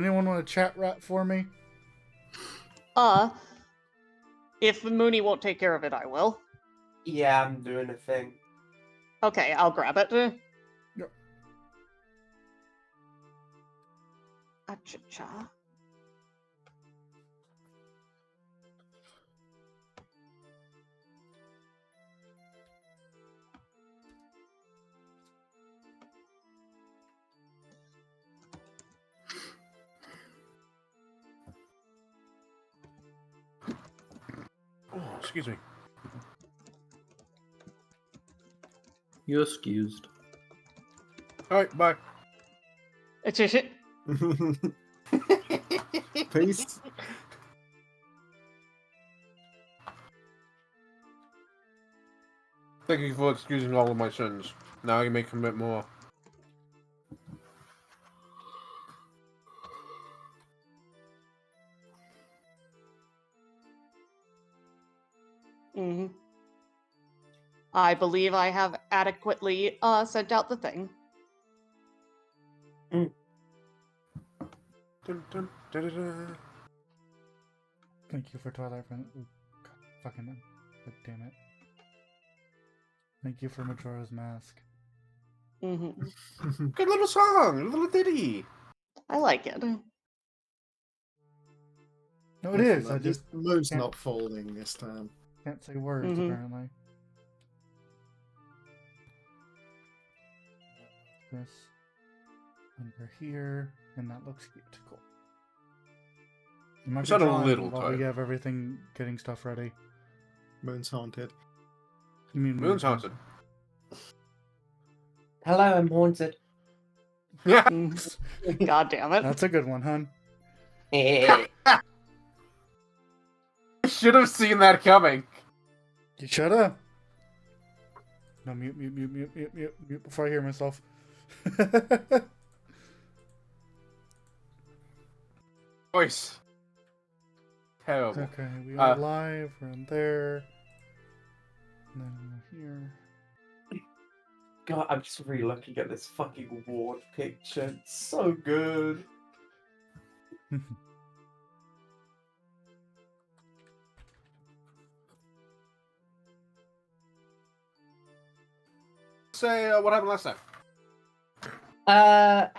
Anyone want to chat rat for me? If Mooney won't take care of it, I will. Yeah, I'm doing a thing. Okay, I'll grab it. Yep. Acha-cha. Oh, excuse me. You're excused. All right, bye. Peace. Thank you for excusing all of my sins. Now you may commit more. Mm-hmm. I believe I have adequately sent out the thing. Dun, dun, dun, dun, dun. Thank you for Twilight Friend. Ooh, God, fucking. God damn it. Thank you for Majora's Mask. Mm-hmm. Good little song, little ditty. I like it. No, it is. I At least just the moon's can't- not falling this time. can't say words, Mhm. apparently. This under here, and that looks cute. Cool. You might It's be not a drawing little while tight. we have everything getting stuff ready. Moon's haunted. You mean Moon's haunted. Hello, I'm haunted. Yeah. God damn it. That's a good one, hun. Eh. I should have seen that coming. You shut up. No, mute before I hear myself. Voice. Terrible. Okay, we are live. We're in there. And then we're here. God, I'm just really looking at this fucking ward picture. It's so good. Say what happened last time.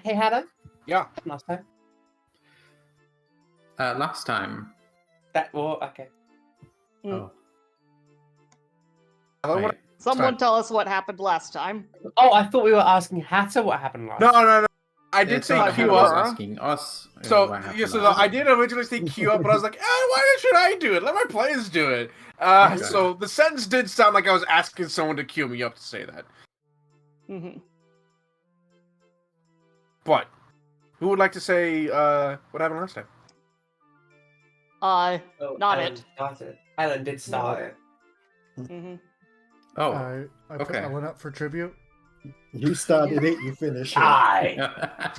Hey, Hannah. Yeah. Last time. Last time. Okay. Oh. Hello, Wait. what- Someone Sorry. tell us what happened last time. Oh, I thought we were asking Hatter what happened last. No. I did It's say not queue Hannah was up. asking us. So what happened yeah, so last I time. did originally say queue up, but I was like, why should I do it? Let my players do it. Okay. So the sentence did sound like I was asking someone to queue me up to say that. Mm-hmm. But who would like to say what happened last time? Oh, Not Ellen it. started. Ellen did start it. Mm-hmm. Oh. I put okay. Ellen up for tribute. You started it, you finish it. Die.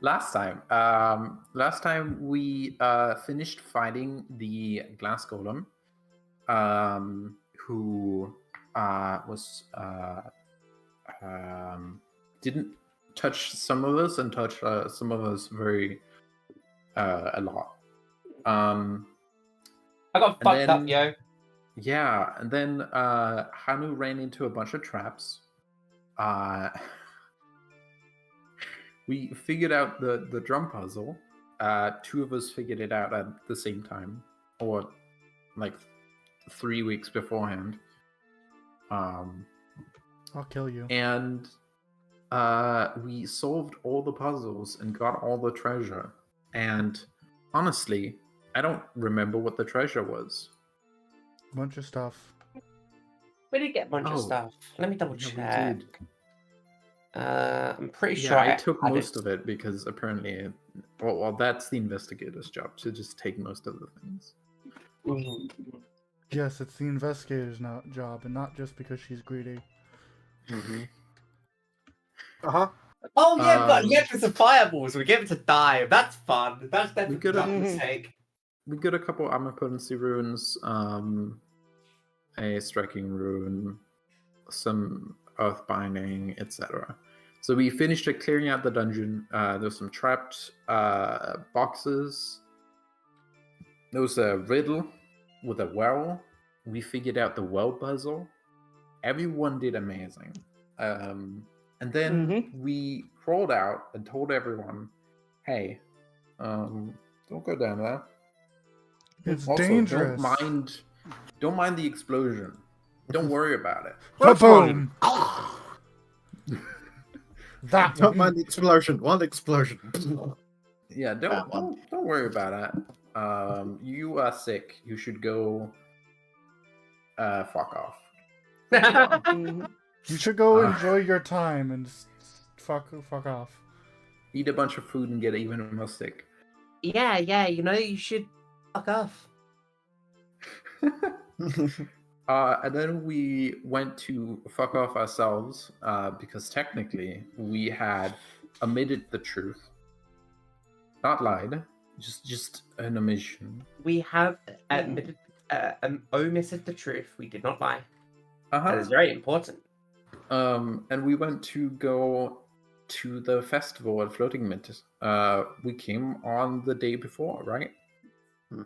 Last time we finished fighting the glass golem, who was didn't touch some of us and touched some of us very a lot. I got And fucked up, then- yo. Yeah, and then Hanu ran into a bunch of traps. We figured out the drum puzzle. Two of us figured it out at the same time, or like 3 weeks beforehand. I'll kill you. And we solved all the puzzles and got all the treasure. And honestly, I don't remember what the treasure was. Bunch of stuff. We did get a bunch of Oh. stuff. Let me double Yeah, we check. did. I'm pretty Yeah, sure I took had most of it because apparently, well, that's the investigator's job to just take most of the things. Mhm. Yes, it's the investigator's job, and not just because she's greedy. Uh-huh. Oh yeah, but Um, yeah, with the fireballs, we get him to die. That's fun. That's definitely could not have- a mistake. We got a couple armor potency runes, a striking rune, some earth binding, etc. So we finished clearing out the dungeon. There's some trapped boxes. There was a riddle with a well. We figured out the well puzzle. Everyone did amazing. And then we crawled out and told everyone, "Hey, don't go down there. It's Also, dangerous. Don't mind the explosion. Don't worry about it." Boom! That Don't mind the explosion. One explosion. Yeah, don't worry about it. You are sick. You should go. Fuck off. Mhm. You should go enjoy your time and fuck off. Eat a bunch of food and get even more sick. Yeah, you should fuck off. And then we went to fuck off ourselves because technically we had omitted the truth, not lied, just an omission. We have admitted, omitted the truth. We did not lie. That Uh-huh. is very important. And we went to go to the festival at Floating Mint. We came on the day before, right?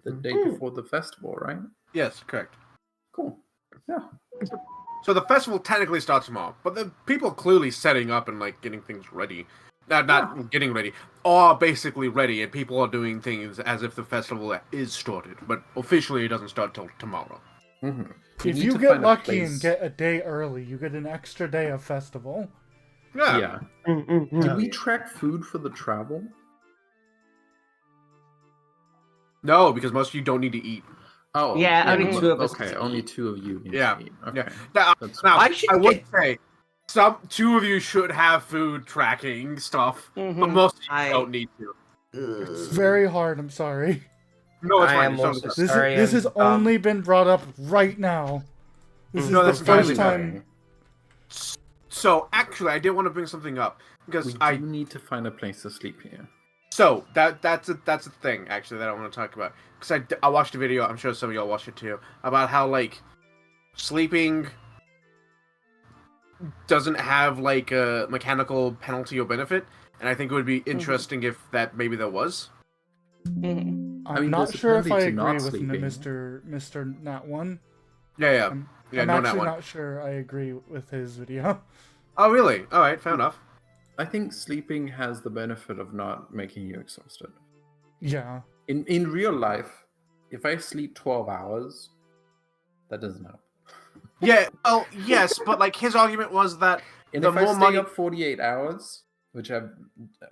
The day before the festival, right? Yes, correct. Cool. Yeah. So the festival technically starts tomorrow, but the people clearly setting up and like getting things ready. Not getting ready, are basically ready, and people are doing things as if the festival is started. But officially, it doesn't start till tomorrow. Mm-hmm. If you get lucky and get a day early, you get an extra day of festival. Yeah. Did we track food for the travel? No, because most of you don't need to eat. Oh, Yeah, only two of us Okay, need to only eat. two of you. Need Yeah, to eat. Okay. yeah. Now, That's I should I would get- say two of you should have food tracking stuff, but Mhm. most of you I- don't need to. It's very hard, I'm sorry. No, it's I fine. am It's not- also This, sorry. this has only been brought up right now. This No, is that's the fine. first time. So actually, I did want to bring something up because We do I need to find a place to sleep here. So that's a thing actually that I want to talk about because I watched a video. I'm sure some of y'all watched it too about how like sleeping doesn't have like a mechanical penalty or benefit, and I think it would be interesting if that maybe there was. Mhm. I'm I mean, not there's a sure if I penalty to agree not with sleeping. Mr. Nat One. Yeah, I'm no, that actually one. not sure I agree with his video. Oh really? All right, fair enough. I think sleeping has the benefit of not making you exhausted. Yeah. In real life, if I sleep 12 hours, that doesn't help. Yeah, well, yes, but like his argument was that And the if I more stay money. up 48 hours, which I've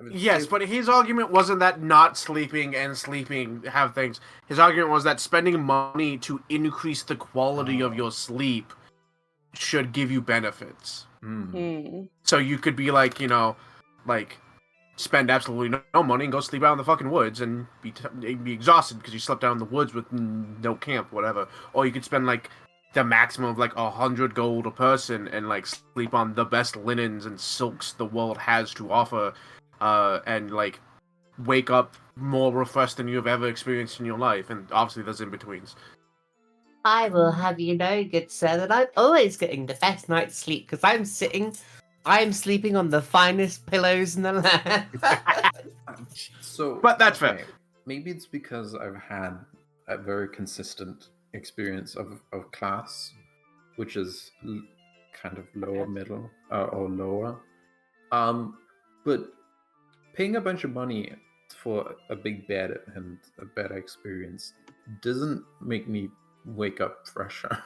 Yes, saved- but his argument wasn't that not sleeping and sleeping have things. His argument was that spending money to increase the quality of your sleep should give you benefits. Mhm. So you could be like, like spend absolutely no money and go sleep out in the fucking woods and be exhausted because you slept out in the woods with no camp, whatever. Or you could spend like the maximum of like 100 gold a person and like sleep on the best linens and silks the world has to offer, and like wake up more refreshed than you've ever experienced in your life. And obviously there's in betweens. I will have you know, good sir, that I'm always getting the best night's sleep because I'm sleeping on the finest pillows in the land. So, But that's fair. okay, maybe it's because I've had a very consistent experience of class, which is kind of lower middle or lower. But paying a bunch of money for a big bed and a better experience doesn't make me wake up fresher.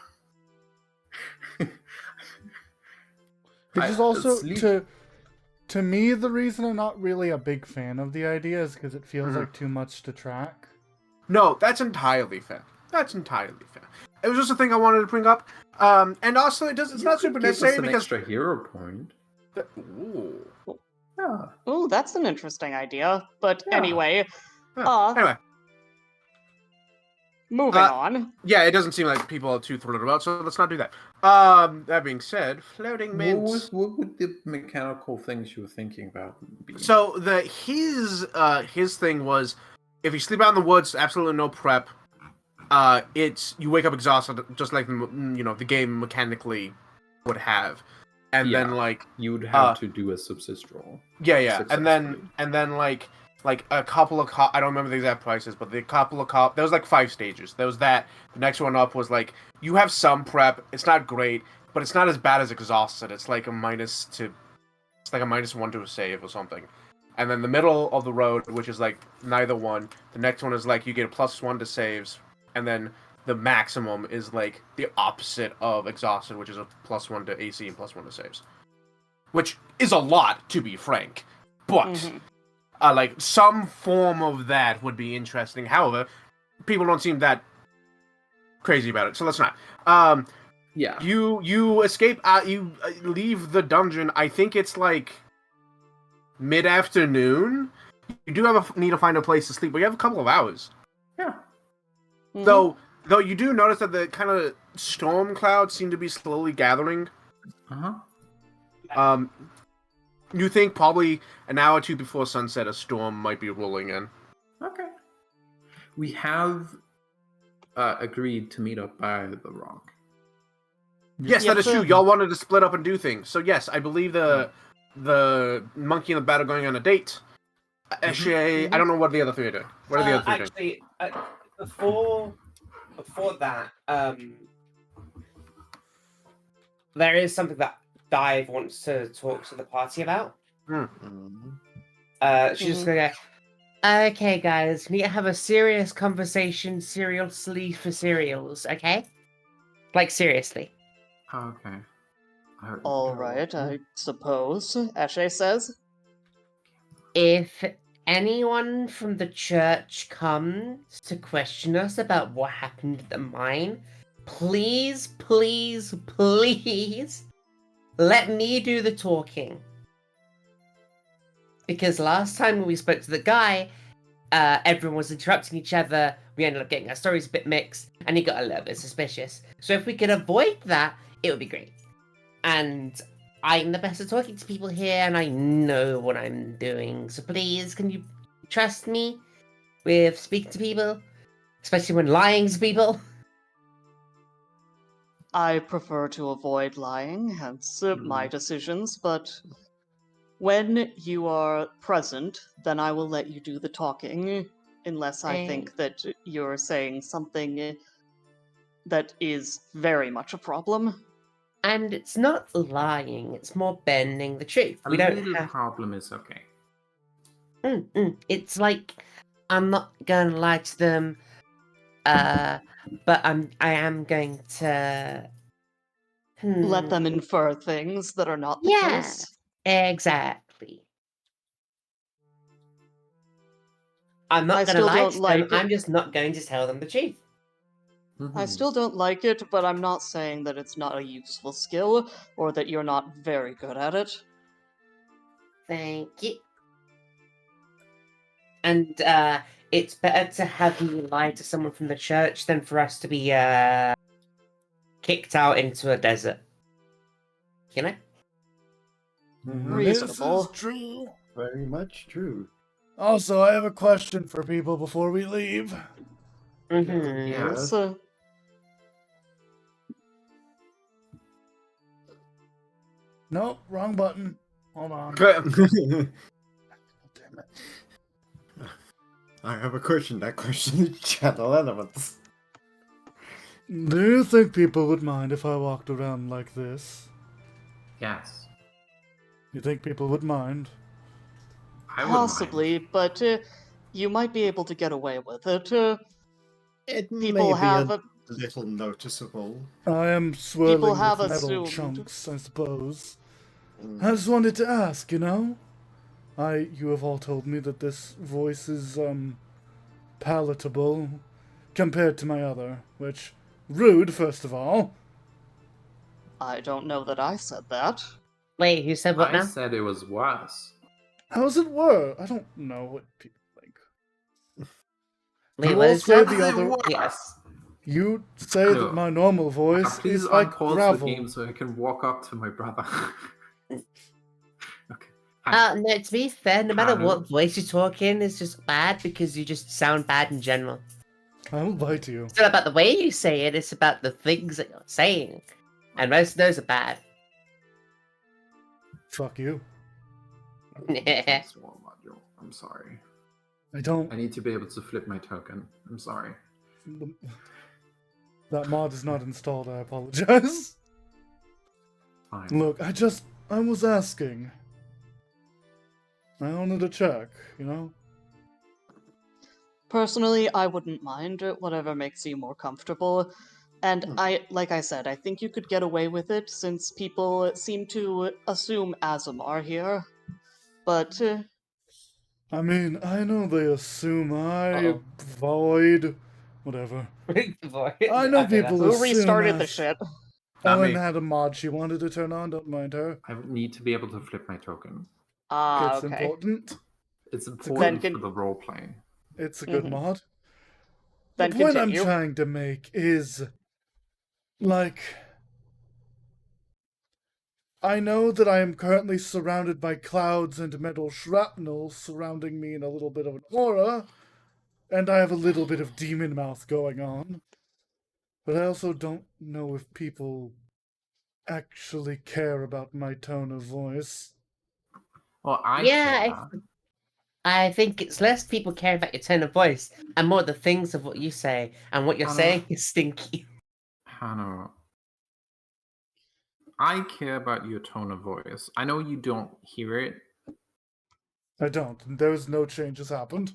Which is also sleep- to me the reason I'm not really a big fan of the idea is because it feels Mhm. like too much to track. No, that's entirely fair. That's entirely fair. It was just a thing I wanted to bring up. And also, it's You not could super give us necessary an because. extra hero point. Ooh. Yeah. Ooh, that's an interesting idea. But Yeah. anyway, Yeah. Anyway, moving Uh, on. yeah, it doesn't seem like people are too thrilled about, so let's not do that. That being said, floating mints. What would the mechanical things you were thinking about be? So his thing was, if you sleep out in the woods, absolutely no prep. You wake up exhausted, just like the game mechanically would have. and Yeah. then like You'd have to do a subsist roll. yeah, Successfully. and then like a couple of I don't remember the exact prices, but the couple of there was like 5 stages. There was that. The next one up was like you have some prep. It's not great, but it's not as bad as exhausted. It's like a -1 to a save or something. And then the middle of the road, which is like neither one. The next one is like you get a +1 to saves, and then the maximum is like the opposite of exhausted, which is a +1 to AC and +1 to saves, which is a lot, to be frank. But Mhm. like some form of that would be interesting. However, people don't seem that crazy about it, so let's not. Yeah. You escape. You leave the dungeon. I think it's like mid-afternoon. You do need to find a place to sleep, but you have a couple of hours. Yeah. Mhm. Though you do notice that the kind of storm clouds seem to be slowly gathering. Uh-huh. You think probably an hour or two before sunset, a storm might be rolling in. Okay. We have agreed to meet up by the rock. Yes, Yep. that is true. Y'all wanted to split up and do things. So yes, I believe the monkey and the bat are going on a date. Eshe, I don't know what the other three are doing. What are the other three doing? Actually, before that, there is something that Dive wants to talk to the party about. She's just gonna go, okay, guys, we need to have a serious conversation seriously for cereals, okay? Like, seriously. Okay. All right, I suppose, Eshe says. If anyone from the church comes to question us about what happened at the mine, please, please, please let me do the talking. Because last time when we spoke to the guy, everyone was interrupting each other. We ended up getting our stories a bit mixed, and he got a little bit suspicious. So if we could avoid that, it would be great. And I'm the best at talking to people here, and I know what I'm doing. So please, can you trust me with speaking to people? Especially when lying to people? I prefer to avoid lying, hence my decisions, but when you are present, then I will let you do the talking, unless I think that you're saying something that is very much a problem. And it's not lying, it's more bending the truth. A We don't little have... problem is okay. It's like, I'm not going to lie to them, but I am going to... Let them infer things that are not the Yeah, case. exactly. I'm I not going to still lie don't to like them, it. I'm just not going to tell them the truth. I still don't like it, but I'm not saying that it's not a useful skill, or that you're not very good at it. Thank you. And it's better to have you lie to someone from the church than for us to be kicked out into a desert. You know? Reasonable. This is true. Very much true. Also, I have a question for people before we leave. Mm-hmm. Yeah. So, Nope, wrong button. Hold on. Damn it. I have a question. That question is channel elements. Do you think people would mind if I walked around like this? Yes. You think people would mind? I wouldn't mind. possibly, but you might be able to get away with it. It People may have be a little noticeable. I am swirling have with metal assumed. chunks, I suppose. Mm. I just wanted to ask, you know? You have all told me that this voice is, palatable compared to my other, which, rude, first of all. I don't know that I said that. Wait, who said what I now? said it was worse. How's it work? I don't know what people think. Wait, You what all is say that? the other... Yes. You say No. that my normal voice Please is like unpause the gravel. game so I can walk up to my brother. Okay. No, to be fair, no matter Kind what of. voice you talk in, it's just bad because you just sound bad in general. I'll bite you. It's not about the way you say it, it's about the things that you're saying. And most of those are bad. Fuck you. Thanks, War Module. I'm sorry. I don't. I need to be able to flip my token. I'm sorry. That mod is not installed. I apologize. Fine. Look, I was asking. I wanted to check, you know? Personally, I wouldn't mind whatever makes you more comfortable. And like I said, I think you could get away with it since people seem to assume Azamar here. But I mean, I know they assume I Uh-oh. void. Whatever. Boy, I know okay, people who assume restarted the as- shit? Not Ellen me. had a mod she wanted to turn on, don't mind her. I need to be able to flip my token. Ah, It's okay. important. It's good- important Then for the role play. It's a good Mhm. mod. Then the point continue. I'm trying to make is, like, I know that I am currently surrounded by clouds and metal shrapnel surrounding me in a little bit of an aura, and I have a little bit of demon mouth going on. But I also don't know if people actually care about my tone of voice. Well, I Yeah, care. I think it's less people care about your tone of voice and more the things of what you say, and what you're Hannah. saying is stinky. Hannah, I care about your tone of voice. I know you don't hear it, I don't. There's no changes happened.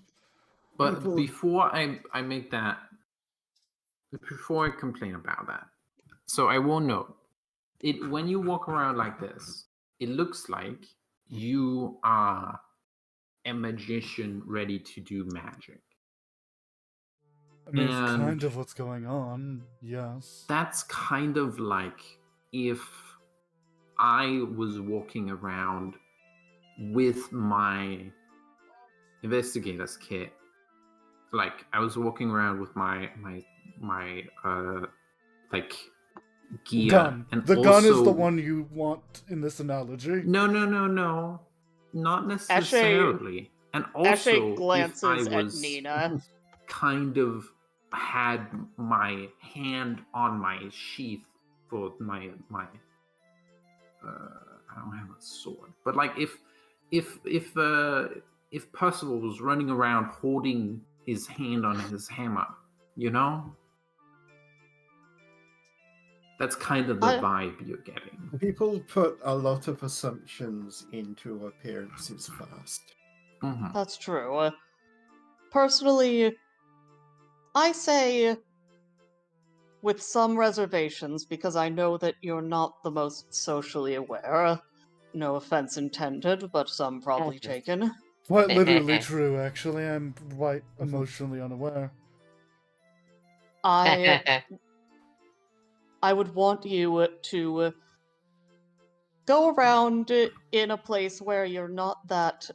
but People- before I make that, before I complain about that, so I will note it when you walk around like this, it looks like you are a magician ready to do magic. I mean, it's And- kind of what's going on, yes. That's kind of like if I was walking around with my investigator's kit. Like I was walking around with my like gear. Gun. And The gun is the also- one you want in this analogy. No. Not necessarily. And also Ashe if I glances at was Nina. kind of had my hand on my sheath for my I don't have a sword, but like if Percival was running around holding his hand on his hammer, you know, that's kind of the vibe you're getting. People put a lot of assumptions into appearances first. Mhm. That's true. Personally, I say, with some reservations, because I know that you're not the most socially aware. No offense intended, but some probably taken. Quite literally true, actually. I'm quite emotionally unaware. I would want you to go around in a place where you're not that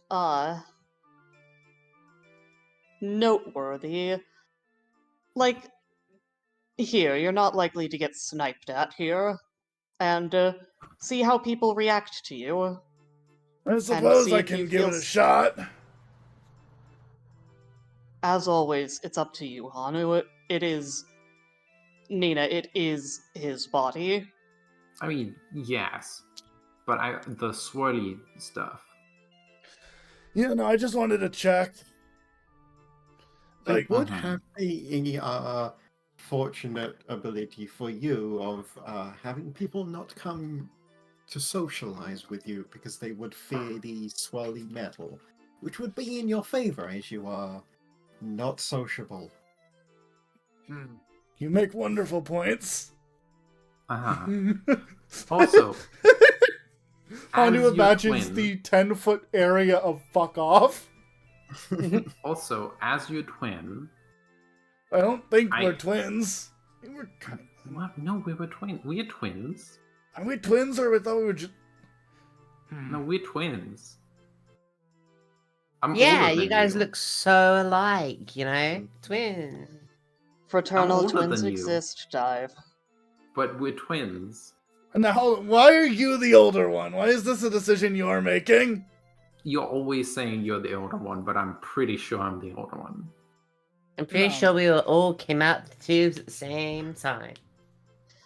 noteworthy. Like here, you're not likely to get sniped at here, and see how people react to you. I suppose see I if you can give feel it a s- shot. As always, it's up to you, Hanu. It is Nina. It is his body. I mean, yes, but the swirly stuff. Yeah, no, I just wanted to check. Like, It would Mhm. have a fortunate ability for you of having people not come to socialize with you because they would fear the swirly metal, which would be in your favor as you are not sociable. you make wonderful points. Uh-huh. Also, Hanu as your imagines twin- the 10-foot area of fuck off. Also, as your twin, I don't think I- we're twins. We're kind of... what? No, we were twins. We're twins. Are we twins or I thought we were just... No, we're twins. I'm Yeah, older you than guys look so alike, you know? Twins. Fraternal older twins than you. exist, Dive. But we're twins. Now, why are you the older one? Why is this a decision you're making? You're always saying you're the older one, but I'm pretty sure I'm the older one. I'm pretty No. sure we all came out the tubes at the same time.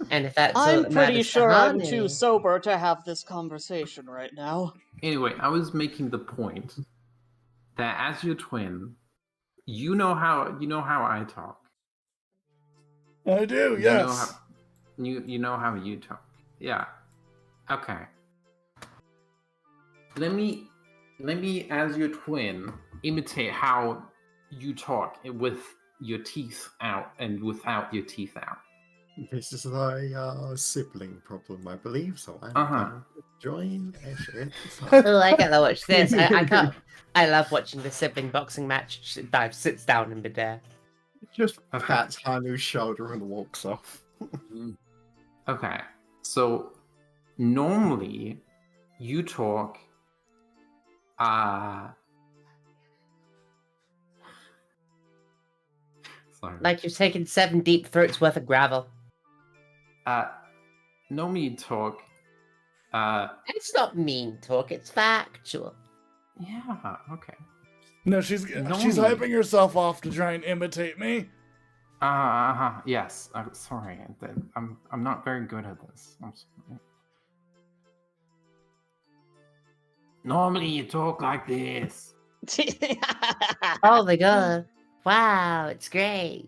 And if that's all I'm that pretty matters to sure I'm Hani- too sober to have this conversation right now. Anyway, I was making the point that as your twin, you know how I talk. I do, You yes. know how you know how you talk. Yeah. Okay. Let me as your twin imitate how you talk with your teeth out and without your teeth out. This is a sibling problem, I believe, so I'm Uh-huh. going to join Eshet. Oh, I gotta watch this. I can't. I love watching the sibling boxing match. Dive sits down in midair. Just Okay. pats Hanu's shoulder and walks off. Okay. So normally you talk sorry. Like you've taken 7 deep throats worth of gravel. Normally you talk It's not mean talk. It's factual. yeah, okay. No, she's Normally- hyping herself off to try and imitate me. Yes. I'm sorry. I'm not very good at this. I'm sorry. Normally you talk like this. Oh my god! Wow, it's great.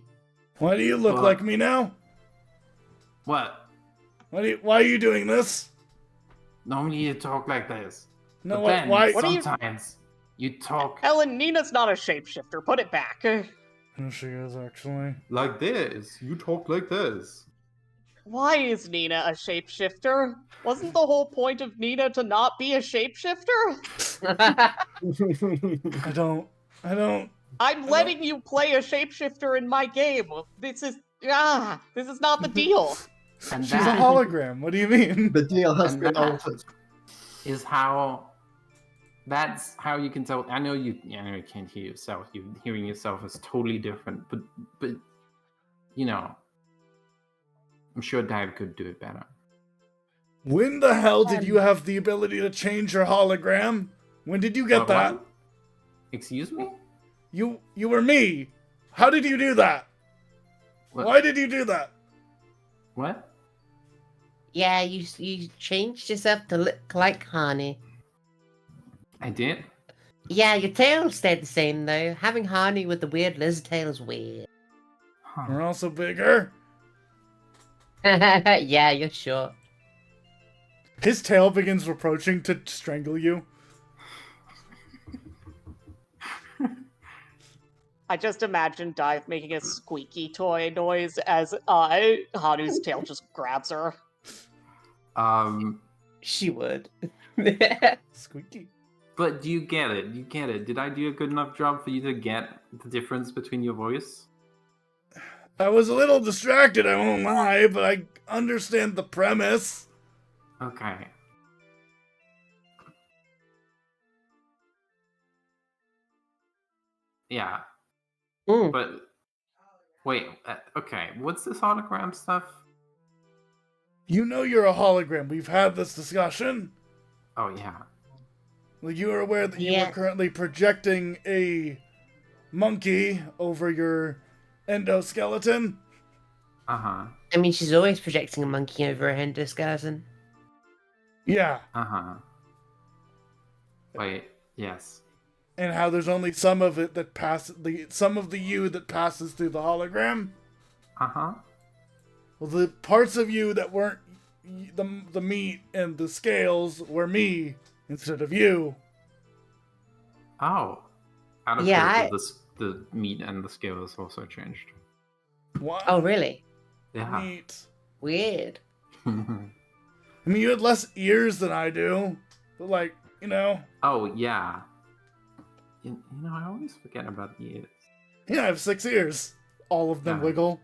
Why do you look What? like me now? What? Why are you doing this? Normally you talk like this. No, But then why? What are you- sometimes you talk Helen, Nina's not a shapeshifter. Put it back. Oh, she is actually. like this. You talk like this. Why is Nina a shapeshifter? Wasn't the whole point of Nina to not be a shapeshifter? I don't. I'm letting you play a shapeshifter in my game. This is not the deal. And She's a that hologram. What do you mean? The deal has And been that- altered. is how. That's how you can tell. I know you can't hear yourself. You hearing yourself is totally different. But you know, I'm sure Dive could do it better. When the hell did you have the ability to change your hologram? When did you get that? What? Excuse me? You were me. How did you do that? What? Why did you do that? What? Yeah, you changed yourself to look like Hani. I did? Yeah, your tail stayed the same though. Having Hani with the weird lizard tail is weird. Huh. We're also bigger. Yeah, you're short. His tail begins approaching to strangle you. I just imagine Dive making a squeaky toy noise as Hanu's tail just grabs her. She would. Squeaky. But do you get it? You get it. Did I do a good enough job for you to get the difference between your voice? I was a little distracted, I won't lie, but I understand the premise. Okay. Yeah, Mm. but wait. Okay, what's this hologram stuff? You know you're a hologram. We've had this discussion. Oh yeah. Like, you are aware that you Yeah. are currently projecting a monkey over your endoskeleton? Uh huh. I mean, she's always projecting a monkey over her endoskeleton. Yeah. Uh huh. Wait. Yes. And how there's only some of it that some of the you that passes through the hologram. Uh huh. Well, the parts of you that weren't the meat and the scales were me instead of you. Oh. Out of Yeah, the meat and the scales also changed. What? Oh, really? Yeah. Neat. Weird. I mean, you had less ears than I do, but like, you know, Oh yeah. You know, I always forget about the ears. yeah, I have 6 ears. All of them Yeah. wiggle.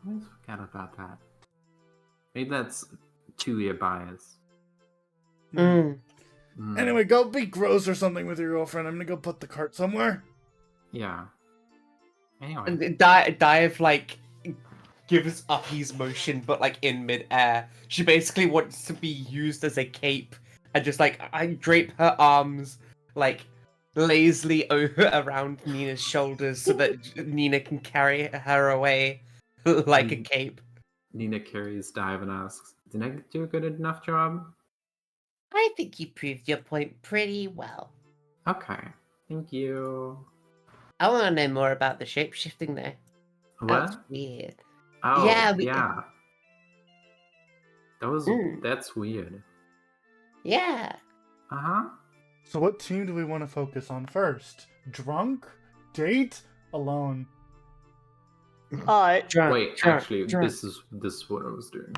I always forget about that. Maybe that's 2-ear bias. Mm. Mm, Anyway, go be gross or something with your girlfriend. I'm gonna go put the cart somewhere. Yeah. Anyway. And Dive like gives up his motion, but like in midair. She basically wants to be used as a cape, and just like I drape her arms like lazily around Nina's shoulders so that Nina can carry her away like a cape. Nina carries dive and asks, "Did I do a good enough job?" I think you proved your point pretty well. Okay, thank you. I want to know more about the shapeshifting though. That's What? weird. Oh, Yeah, yeah. Mm. That's weird. Yeah. Uh-huh. So what team do we want to focus on first? Drunk? Date? Alone? Drunk, Wait, drunk, actually, drunk. this is what I was doing.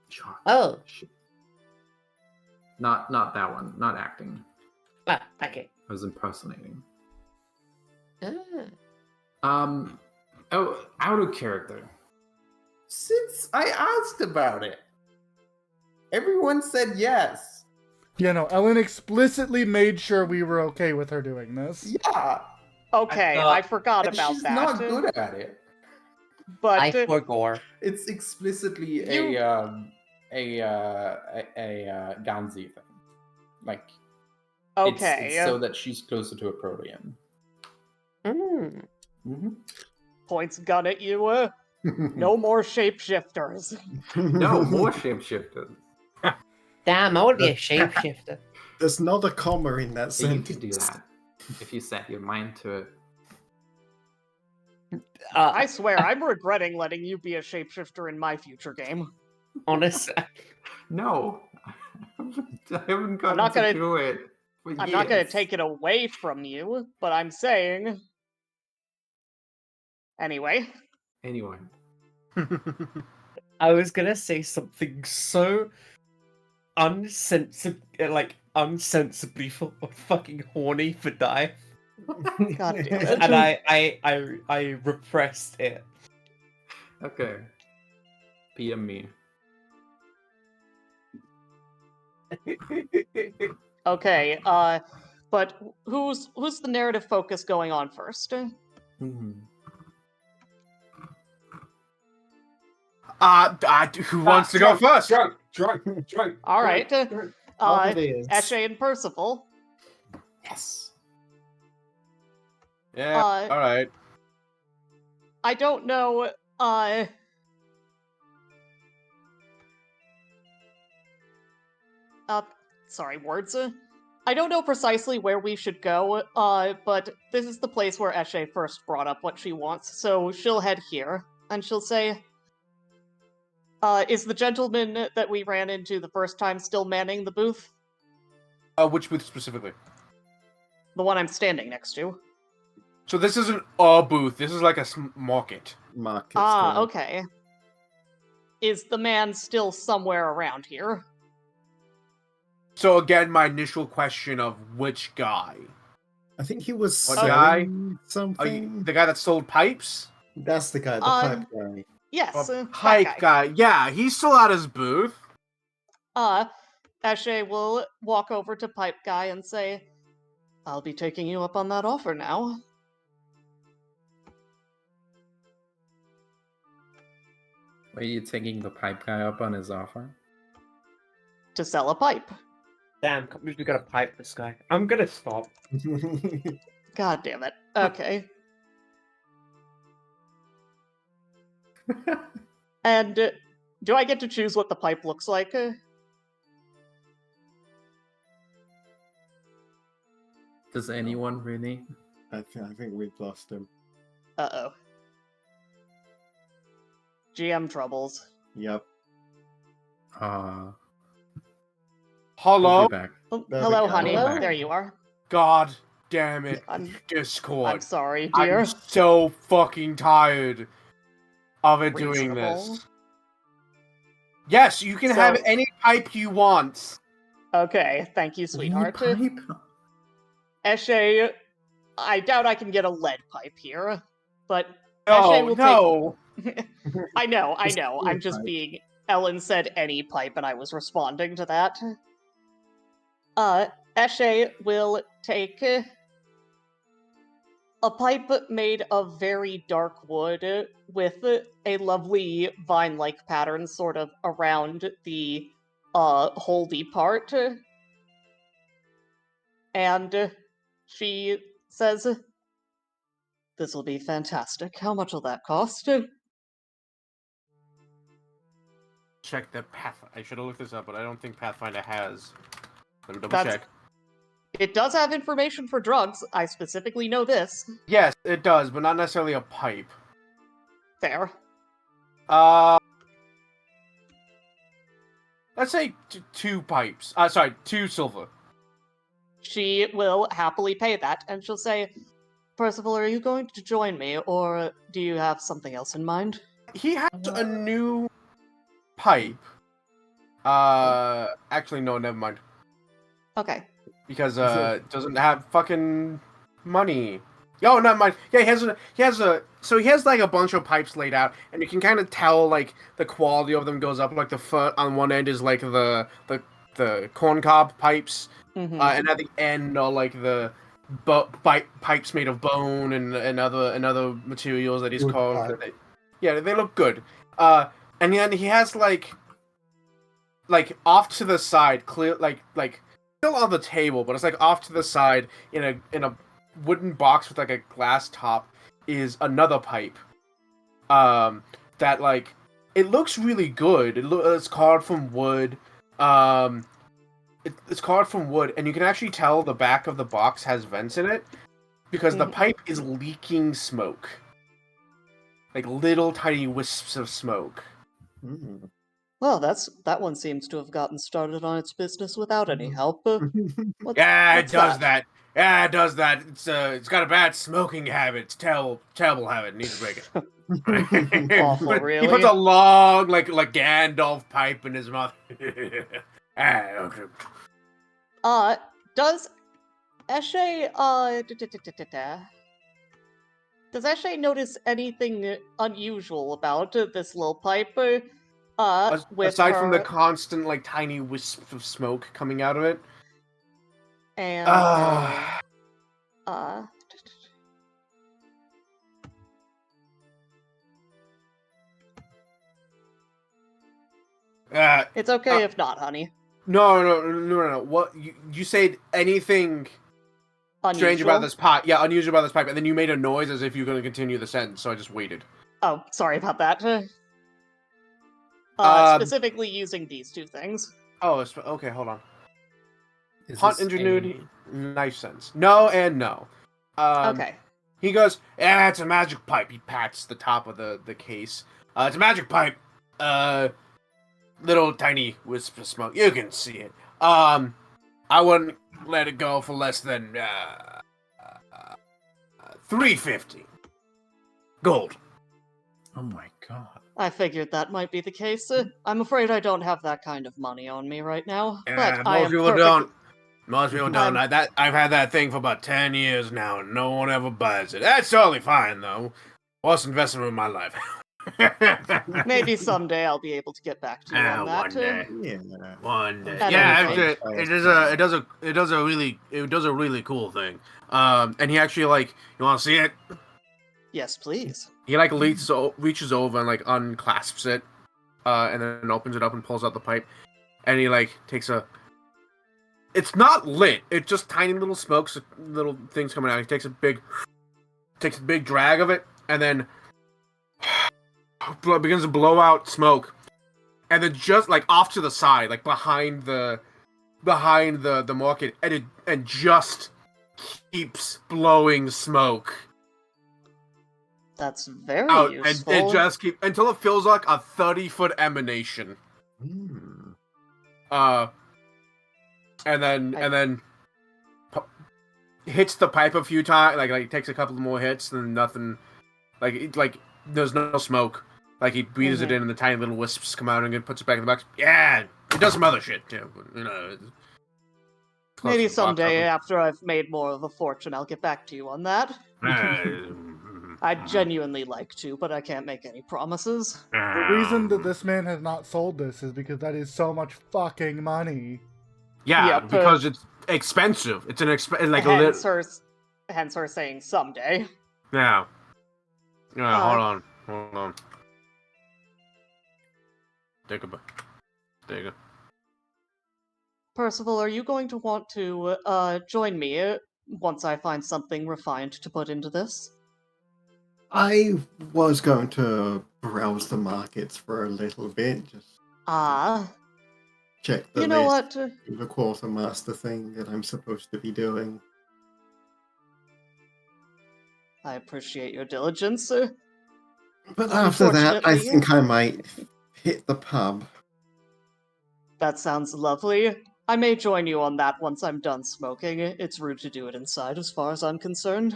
Sure. Oh. Shit. Not that one. Not acting. Ah, okay. I was impersonating. Ah. Oh, out of character. Since I asked about it, everyone said yes. Yeah, no, Ellen explicitly made sure we were okay with her doing this. Yeah. Okay, thought- I forgot And about she's that. not good at it. But I forgore. It's explicitly You- a Ganzi thing. Like okay, it's so that she's closer to a protean. Mm. Mm-hmm. points gun at you. No more shapeshifters. No, more shapeshifters. Damn, I want to be a shapeshifter. There's not a comma in that Hey, you sentence. could do that if you set your mind to it. I swear, I'm regretting letting you be a shapeshifter in my future game. Honestly. No, I haven't gotten not to gonna- do it. For I'm not gonna years. take it away from you, but I'm saying. Anyway, Anyway, I was gonna say something so unsensibly fucking horny for die. God damn it. And I repressed it. okay. PM me. okay. But who's the narrative focus going on first? Mhm. Who wants to go first? Drunk. All right. Over this. Eshe and Percival. Yes. Yeah. All right. I don't know. Sorry, words. I don't know precisely where we should go. But this is the place where Eshe first brought up what she wants, so she'll head here and she'll say, "Is the gentleman that we ran into the first time still manning the booth? Which booth specifically? The one I'm standing next to." So this isn't a booth. This is like a market. Markets. Ah, correct. okay. Is the man still somewhere around here? So again, my initial question of which guy? I think he was What selling Are something. you the guy that sold pipes? That's the guy, the Um, pipe guy. Yes, A that pipe guy. Yeah, he's still at his booth. Eshe will walk over to Pipe Guy and say, "I'll be taking you up on that offer now." Are you taking the pipe guy up on his offer? To sell a pipe. Damn, we gotta pipe this guy. I'm gonna stop. God damn it. Okay. And do I get to choose what the pipe looks like? Does anyone really? I think we've lost him. Uh-oh. GM troubles. Yep. We'll Hello? be back. Oh, There we hello, go. honey. Hello. There you are. God damn it. I'm Discord. sorry, dear. I'm so fucking tired of it doing Reasonable. this. Yes, you can have So- any pipe you want. Okay, thank you, We need sweetheart. pipe? Eshe, I doubt I can get a lead pipe here, but Eshe No, will no. I know. Just I'm any just pipe. being. Ellen said any pipe, and I was responding to that. Eshe will take a pipe made of very dark wood with a lovely vine-like pattern sort of around the holdy part. And she says, "This will be fantastic. How much will that cost?" check the Path. I should have looked this up, but I don't think Pathfinder has. Let me double That's- check. It does have information for drugs. I specifically know this. Yes, it does, but not necessarily a pipe. Fair. Let's say 2 pipes. Sorry, 2 silver. She will happily pay that, and she'll say, Percival, are you going to join me, or do you have something else in mind? He has a new pipe. Actually, no, never mind. Okay. Because it doesn't have fucking money. Oh, never mind. Yeah, he has like a bunch of pipes laid out, and you can kind of tell like the quality of them goes up. Like the foot on one end is like the corncob pipes, Mhm. and at the end are like the pipes made of bone and other materials that he's Wood called. pipe. Yeah, they look good. And then he has like off to the side, clear like still on the table, but it's like off to the side in a wooden box with like a glass top is another pipe. That like it looks really good. It's carved from wood. It's carved from wood, and you can actually tell the back of the box has vents in it because the pipe is leaking smoke, like little tiny wisps of smoke. Mm. Well, that one seems to have gotten started on its business without any help. Yeah, what's it does that. Yeah, it does that. It's got a bad smoking habit. It's terrible habit. It needs to break it. Awful, He really? puts a long, like Gandalf pipe in his mouth. Okay. Does Eshe, does Eshe notice anything unusual about this little pipe? With Aside from the her constant, like, tiny wisps of smoke coming out of it. and it's okay if not, honey. No. What you said anything strange about Unusual? this pipe? Yeah, unusual about this pipe, and then you made a noise as if you were going to continue the sentence, so I just waited. Oh, sorry about that. Specifically using these two things. Oh, okay. Hold on. Is Hunt this ingenuity, knife sense. No and no. Okay. He goes, "Yeah, it's a magic pipe." He pats the top of the case. It's a magic pipe. Little tiny wisp of smoke. You can see it. I wouldn't let it go for less than $350 gold. Oh my god. I figured that might be the case. I'm afraid I don't have that kind of money on me right now. But I most am people perfect- don't. Most people don't. I'm- I've had that thing for about 10 years now, and no one ever buys it. That's totally fine, though. Worst investment of my life. Maybe someday I'll be able to get back to you on that. One day. Yeah. One day. At Yeah, any rate. it does a really cool thing. And he actually like, you want to see it? Yes, please. He like reaches over and like unclasps it, and then opens it up and pulls out the pipe, and he like takes a. It's not lit. It's just tiny little smokes, little things coming out. He takes a big drag of it, and then begins to blow out smoke, and then just like off to the side, like behind the market, and just keeps blowing smoke That's very out, useful. and it just keeps until it feels like a 30-foot emanation. Mm. And then hits the pipe a few times, like takes a couple more hits, and nothing, like there's no smoke. Like he breathes it in, and the tiny little wisps come out, and it puts it back in the box. Yeah, it does some other shit too. But, you know, it's close Maybe to the box someday cover. after I've made more of a fortune, I'll get back to you on that. I'd genuinely like to, but I can't make any promises. The reason that this man has not sold this is because that is so much fucking money. Yeah, Yeah, but- because it's expensive. It's an Hence her saying someday. Yeah. Yeah, hold on. Take a bit. There you go. Percival, are you going to want to join me once I find something refined to put into this? I was going to browse the markets for a little bit, just Check the You know list. what? Do the quartermaster thing that I'm supposed to be doing. I appreciate your diligence. But after that, I Unfortunately- think I might hit the pub. That sounds lovely. I may join you on that once I'm done smoking. It's rude to do it inside, as far as I'm concerned.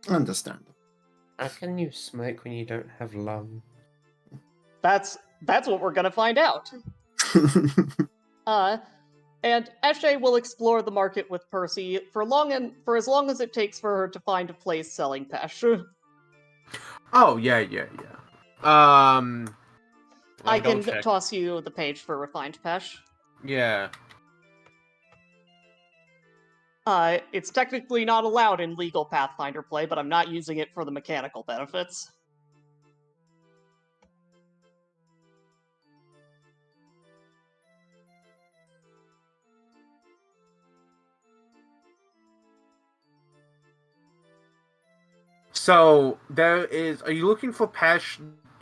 Understandable. How can you smoke when you don't have lung? That's what we're gonna find out. And Eshe will explore the market with Percy for as long as it takes for her to find a place selling Pesh. Oh yeah. I can double check. toss you the page for refined Pesh. Yeah. It's technically not allowed in legal Pathfinder play, but I'm not using it for the mechanical benefits. So there is. Are you looking for Pesh,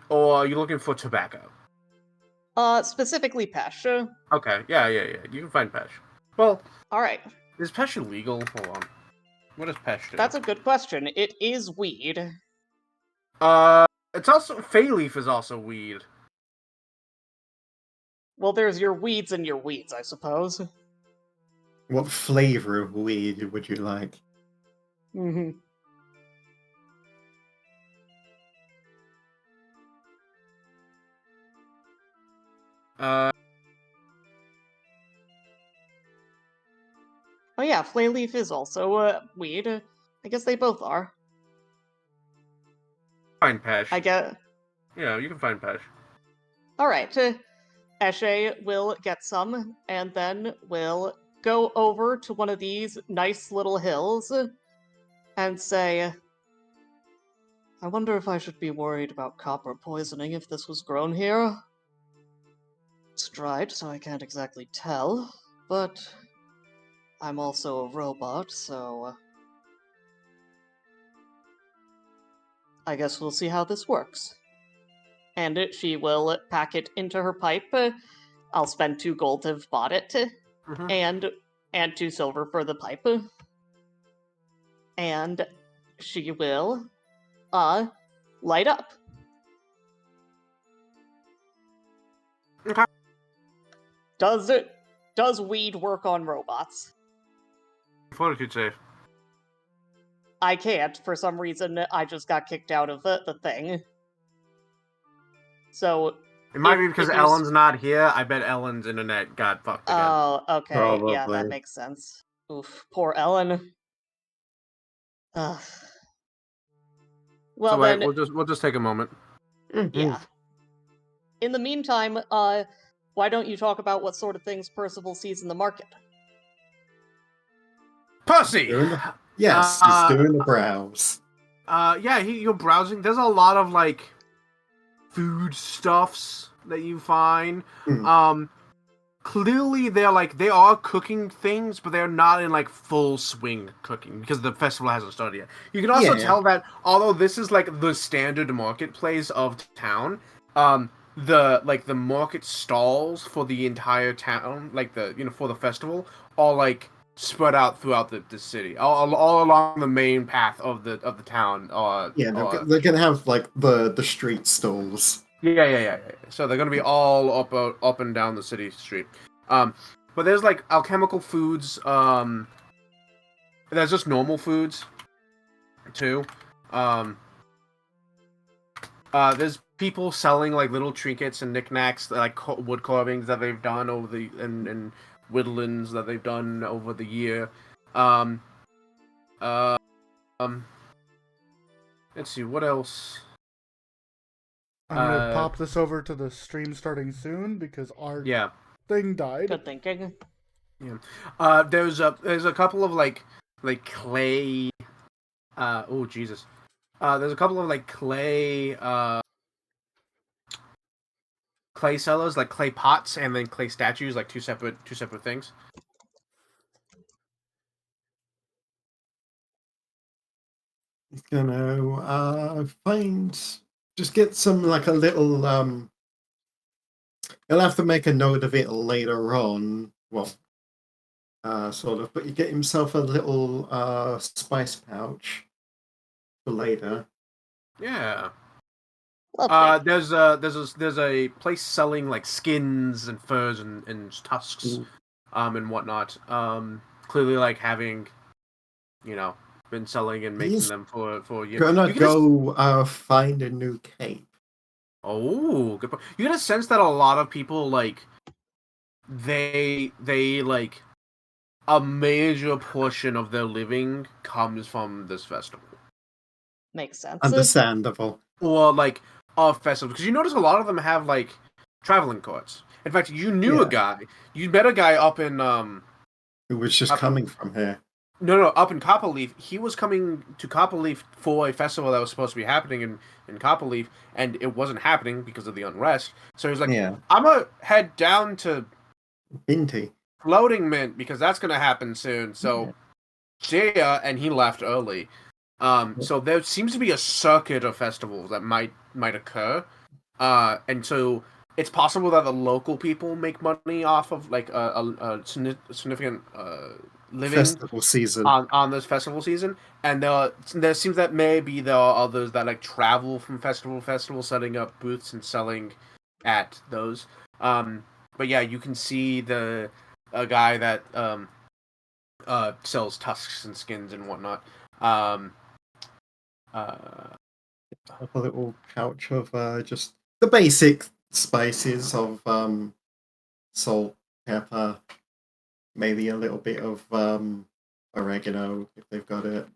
or are you looking for tobacco? Specifically Pesh. Okay. Yeah. You can find Pesh. Well, Alright, is Pesh illegal? Hold on. What does Pesh do? that's a good question. It is weed. It's also Fey leaf is also weed. Well, there's your weeds and your weeds, I suppose. What flavor of weed would you like? Mm-hmm. Oh yeah, flay leaf is also weed. I guess they both are. Find Pesh. I get. Yeah, you can find Pesh. All right. Eshe will get some, and then we'll go over to one of these nice little hills and say, I wonder if I should be worried about copper poisoning if this was grown here. It's dried, so I can't exactly tell, but I'm also a robot, so I guess we'll see how this works. And she will pack it into her pipe. I'll spend 2 gold to have bought it, Mhm. and 2 silver for the pipe. And she will light up. Okay. Does weed work on robots? Fortitude save. I can't. For some reason, I just got kicked out of the thing. So It might be If- because if there's- Ellen's not here. I bet Ellen's internet got fucked again. Oh, okay. Yeah, that Probably. makes sense. Oof, poor Ellen. Ugh. Well so wait, then, we'll just take a moment. yeah. In the meantime, why don't you talk about what sort of things Percival sees in the market? Pussy. Doing the- Yes, Uh, he's doing the browse. Yeah, you're browsing. There's a lot of like food stuffs that you find. Hmm. Clearly they are cooking things, but they're not in like full swing cooking because the festival hasn't started yet. You can also Yeah. tell that although this is like the standard marketplace of town, the market stalls for the entire town, like for the festival, are like spread out throughout the city, all along the main path of the town. Yeah, they're gonna have like the street stalls. Yeah. So they're gonna be all up and down the city street. But there's like alchemical foods. There's just normal foods, too. There's people selling like little trinkets and knickknacks, like wood carvings that they've done over the and whittlings that they've done over the year. Let's see what else. I'm gonna pop this over to the stream starting soon because our Yeah. thing died. Good thinking. Yeah. There's a couple of like clay. Oh Jesus. There's a couple of like clay sellers, like clay pots, and then clay statues, like two separate things. He's gonna just get some like a little You'll have to make a note of it later on. Well, sort of, but you get himself a little spice pouch for later. Yeah. Lovely. There's a place selling like skins and furs and tusks, and whatnot. Clearly like having, been selling and making He's them for years. Gonna You get a s- go find a new cape. Oh, good point. You get a sense that a lot of people like they like a major portion of their living comes from this festival. Makes sense. Understandable. Or like a festival, because you notice a lot of them have like traveling carts. In fact, you knew a guy. You met a guy up in Who was just Up- coming from here. no, up in Copperleaf. He was coming to Copperleaf for a festival that was supposed to be happening in Copperleaf, and it wasn't happening because of the unrest. So he's like, Yeah. I'm gonna head down to Binti. Floating Mint because that's gonna happen soon. So see ya, and he left early. So there seems to be a circuit of festivals that might occur, and so it's possible that the local people make money off of like a significant living Festival season. on this festival season, and there seems that maybe there are others that like travel from festival to festival, setting up booths and selling at those. But yeah, you can see a guy that sells tusks and skins and whatnot. A little pouch of just the basic spices of salt, pepper, maybe a little bit of oregano if they've got it.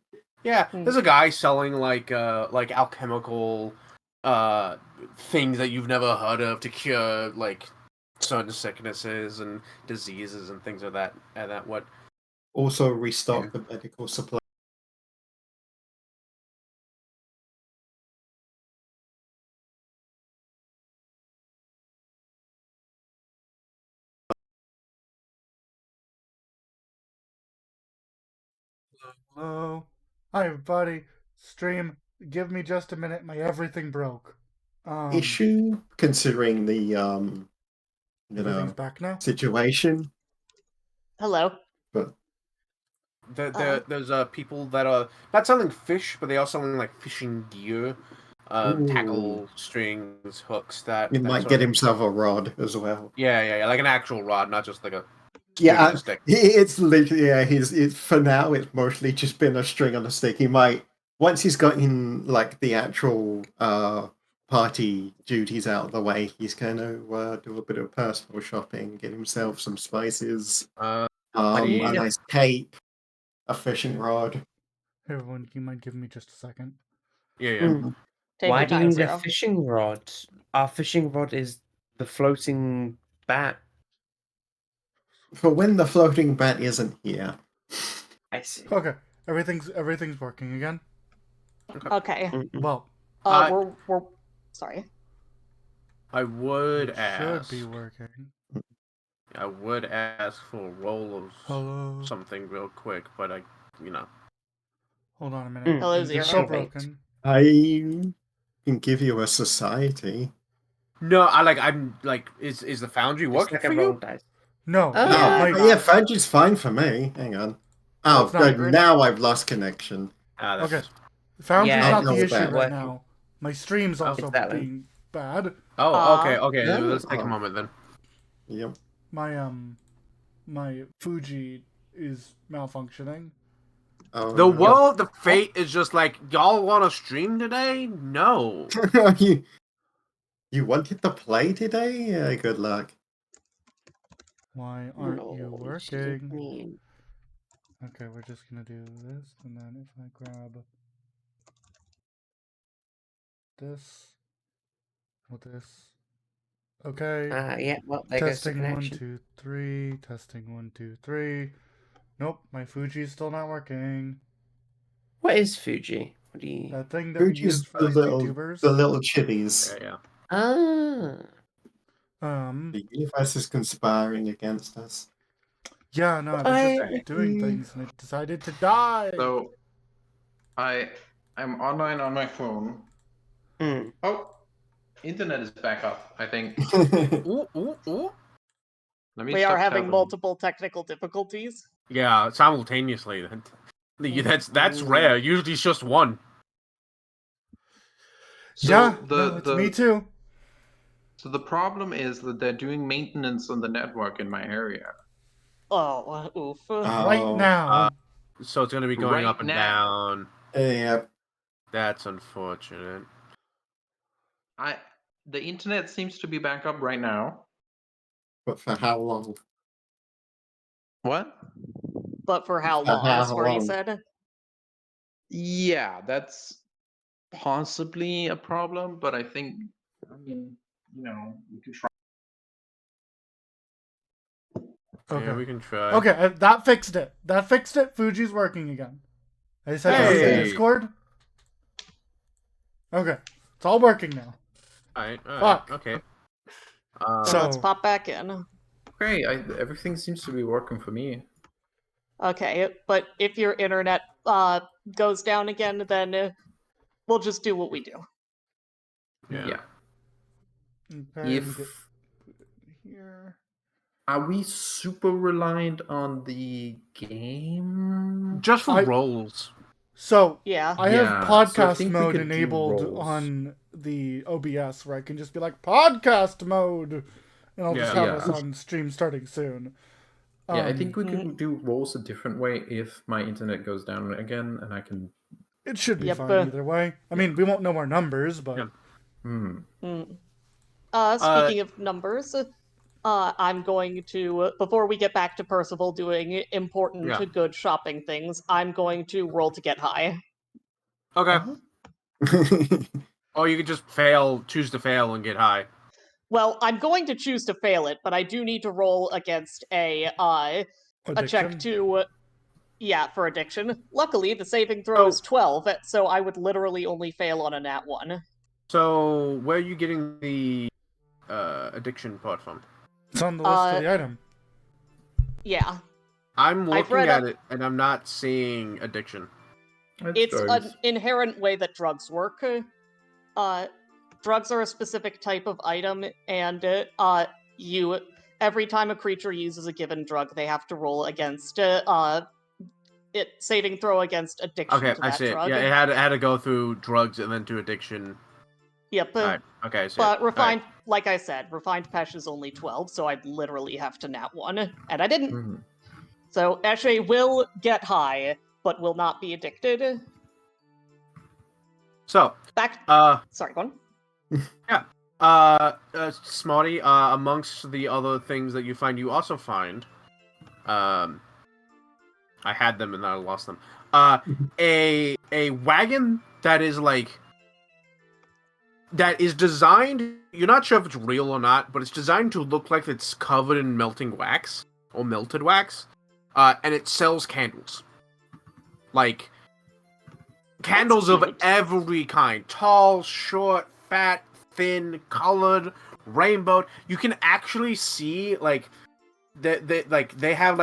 Yeah, there's a guy selling like alchemical things that you've never heard of to cure like certain sicknesses and diseases and things of that what. Also restock the medical supply. Hello. Hi, everybody. Stream. Give me just a minute. My everything broke. Issue considering the Everything's back now. situation. Hello. But There's people that are not selling fish, but they are selling like fishing gear, tackle, strings, hooks. he that might sort get of- himself a rod as well. Yeah, like an actual rod, not just like a Yeah, string on a stick. it's literally It's for now. It's mostly just been a string on a stick. He might once he's gotten like the actual party duties out of the way. He's gonna do a bit of personal shopping, get himself some spices, Uh, a do you know- nice cape, a fishing rod. Hey, everyone, you might give me just a second. yeah. Take Why your do you time, need Zero. a fishing rod? Our fishing rod is the floating bat. For when the floating bat isn't here. I see. Okay, everything's working again. Okay. Mm-mm. Well, We're sorry. I would it ask. should be working. I would ask for a roll of Hello. something real quick, but Hold on a minute. Mm. Hello, Things are Zero. still Wait. broken. I can give you a society. No, I'm like, is the foundry It's working like for a you? roll dice. No. Oh, my- Yeah, Fudge fine for me. Hang on. Oh, It's not good. great. Now I've lost connection. That's Okay. Foundry's Yeah, not no, the it's issue bad. right now. My stream's also it's that then. being bad. Oh, okay. Yeah. Let's take a Oh. moment then. Yep. My Fuji is malfunctioning. Oh, The no. world, the fate is just like, y'all want to stream today? No. you wanted to play today? Yeah, good luck. Why aren't you No, this isn't working? mean. Okay, we're just gonna do this, and then if I grab this with this. Okay. Yeah, well, there goes the Testing 1, connection. 2, 3. Testing 1, 2, 3. Nope, my Fuji's still not working. What is Fuji? What do you... That thing that we Fuji's use for the these little, YouTubers. the little chitties. Yeah. Ah. The universe is conspiring against us. Yeah, no, I was just doing things and it decided to die. So, I'm online on my phone. Mm. Oh, Internet is back up, I think. Ooh, ooh, ooh. Let me We are stop having telling. multiple technical difficulties. Yeah, simultaneously. That's rare. Usually it's just one. So yeah, the no, it's the me too. so the problem is that they're doing maintenance on the network in my area Oh, oof. Right Oh, now. So it's gonna be going right up and now. down. yeah. That's unfortunate. The internet seems to be back up right now. But for how long? What? But for how For long, how is where you long? said? Yeah, that's possibly a problem, but I think, I mean, we can try. Okay. Yeah, we can try. Okay, that fixed it. That fixed it. Fuji's working again. I said to use the Hey! Discord. Okay, it's all working now. Alright, Fuck. okay. So let's pop back in. Okay, everything seems to be working for me. Okay, but if your internet goes down again, then we'll just do what we do. Yeah. Okay, let me get If here. Are we super reliant on the game? Just for I- rolls. So Yeah. I Yeah, have so I podcast think we mode could do enabled rolls. on the OBS, where I can just be like podcast mode, and I'll just Yeah. have Yeah. us on stream starting soon. Yeah, I think we Mhm. could do rolls a different way if my internet goes down again, and I can. It should be Yep. fine either way. I mean, we won't know our numbers, but Yeah. Mm. Speaking of numbers, I'm going to, before we get back to Percival doing important, Yeah. good shopping things, I'm going to roll to get high. Okay. Uh-huh. Or you could just choose to fail and get high. Well, I'm going to choose to fail it, but I do need to roll against a check addiction. to, for addiction. Luckily, the saving throw is 12, so I would literally only fail on a nat 1. So where are you getting the addiction part from? It's on the list of the item. Yeah. I'm I've looking read at up- it and I'm not seeing addiction. It's an inherent way that drugs work. Drugs are a specific type of item, and every time a creature uses a given drug, they have to roll against saving throw against addiction Okay, to I that see it. drug. Yeah, it had to go through drugs and then to addiction. Yep. Alright, okay, I see But it. refined, like I said, refined pesh is only 12, so I'd literally have to nat 1, and I didn't. Mhm. So Eshe will get high, but will not be addicted. So, Back. Sorry, go on. Smarty, amongst the other things that you find, you also find, I had them and I lost them. A wagon that is designed. You're not sure if it's real or not, but it's designed to look like it's covered in melting wax or melted wax, and it sells candles, like candles of cute. every kind: tall, short, fat, thin, colored, rainbow. You can actually see they have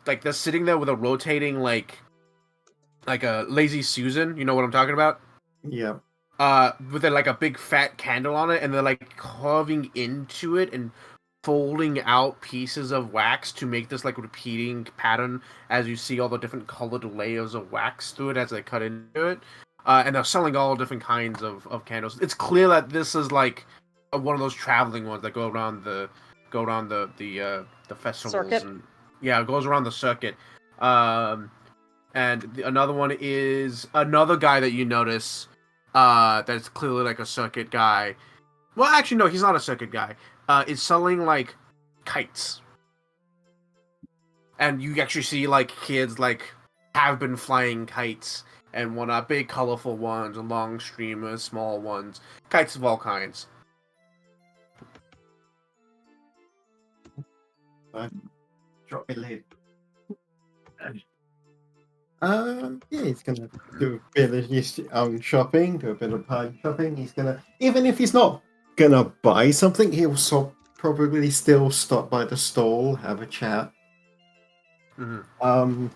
they're sitting there with a rotating like a lazy Susan. You know what I'm talking about? Yeah. With a big fat candle on it, and they're like carving into it and folding out pieces of wax to make this repeating pattern as you see all the different colored layers of wax through it as they cut into it. And they're selling all different kinds of candles. It's clear that this is one of those traveling ones that go around the festivals. Circuit? And it goes around the circuit. And another one is another guy that you notice that's clearly a circuit guy. Well, actually, no, he's not a circuit guy. Is selling kites, and you actually see kids have been flying kites and whatnot, big colorful ones, long streamers, small ones, kites of all kinds. Drop it late. Yeah, he's gonna do a bit of his own shopping, do a bit of pie shopping. He's gonna, even if he's not gonna buy something, he'll probably still stop by the stall, have a chat. Mm-hmm.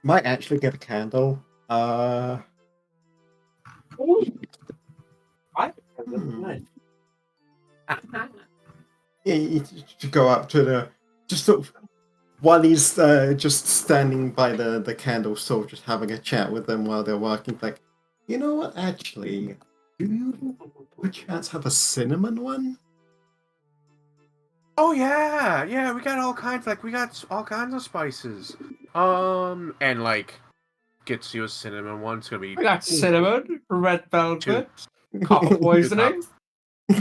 Might actually get a candle. I have a You go up to the just sort of, while he's just standing by the candle store, just having a chat with them while they're working. Like, you know what? Actually, do you perchance have a cinnamon one? Oh yeah, yeah, we got all kinds of spices. And like gets you a cinnamon one. It's gonna be We got cinnamon, red velvet, copper poisoning.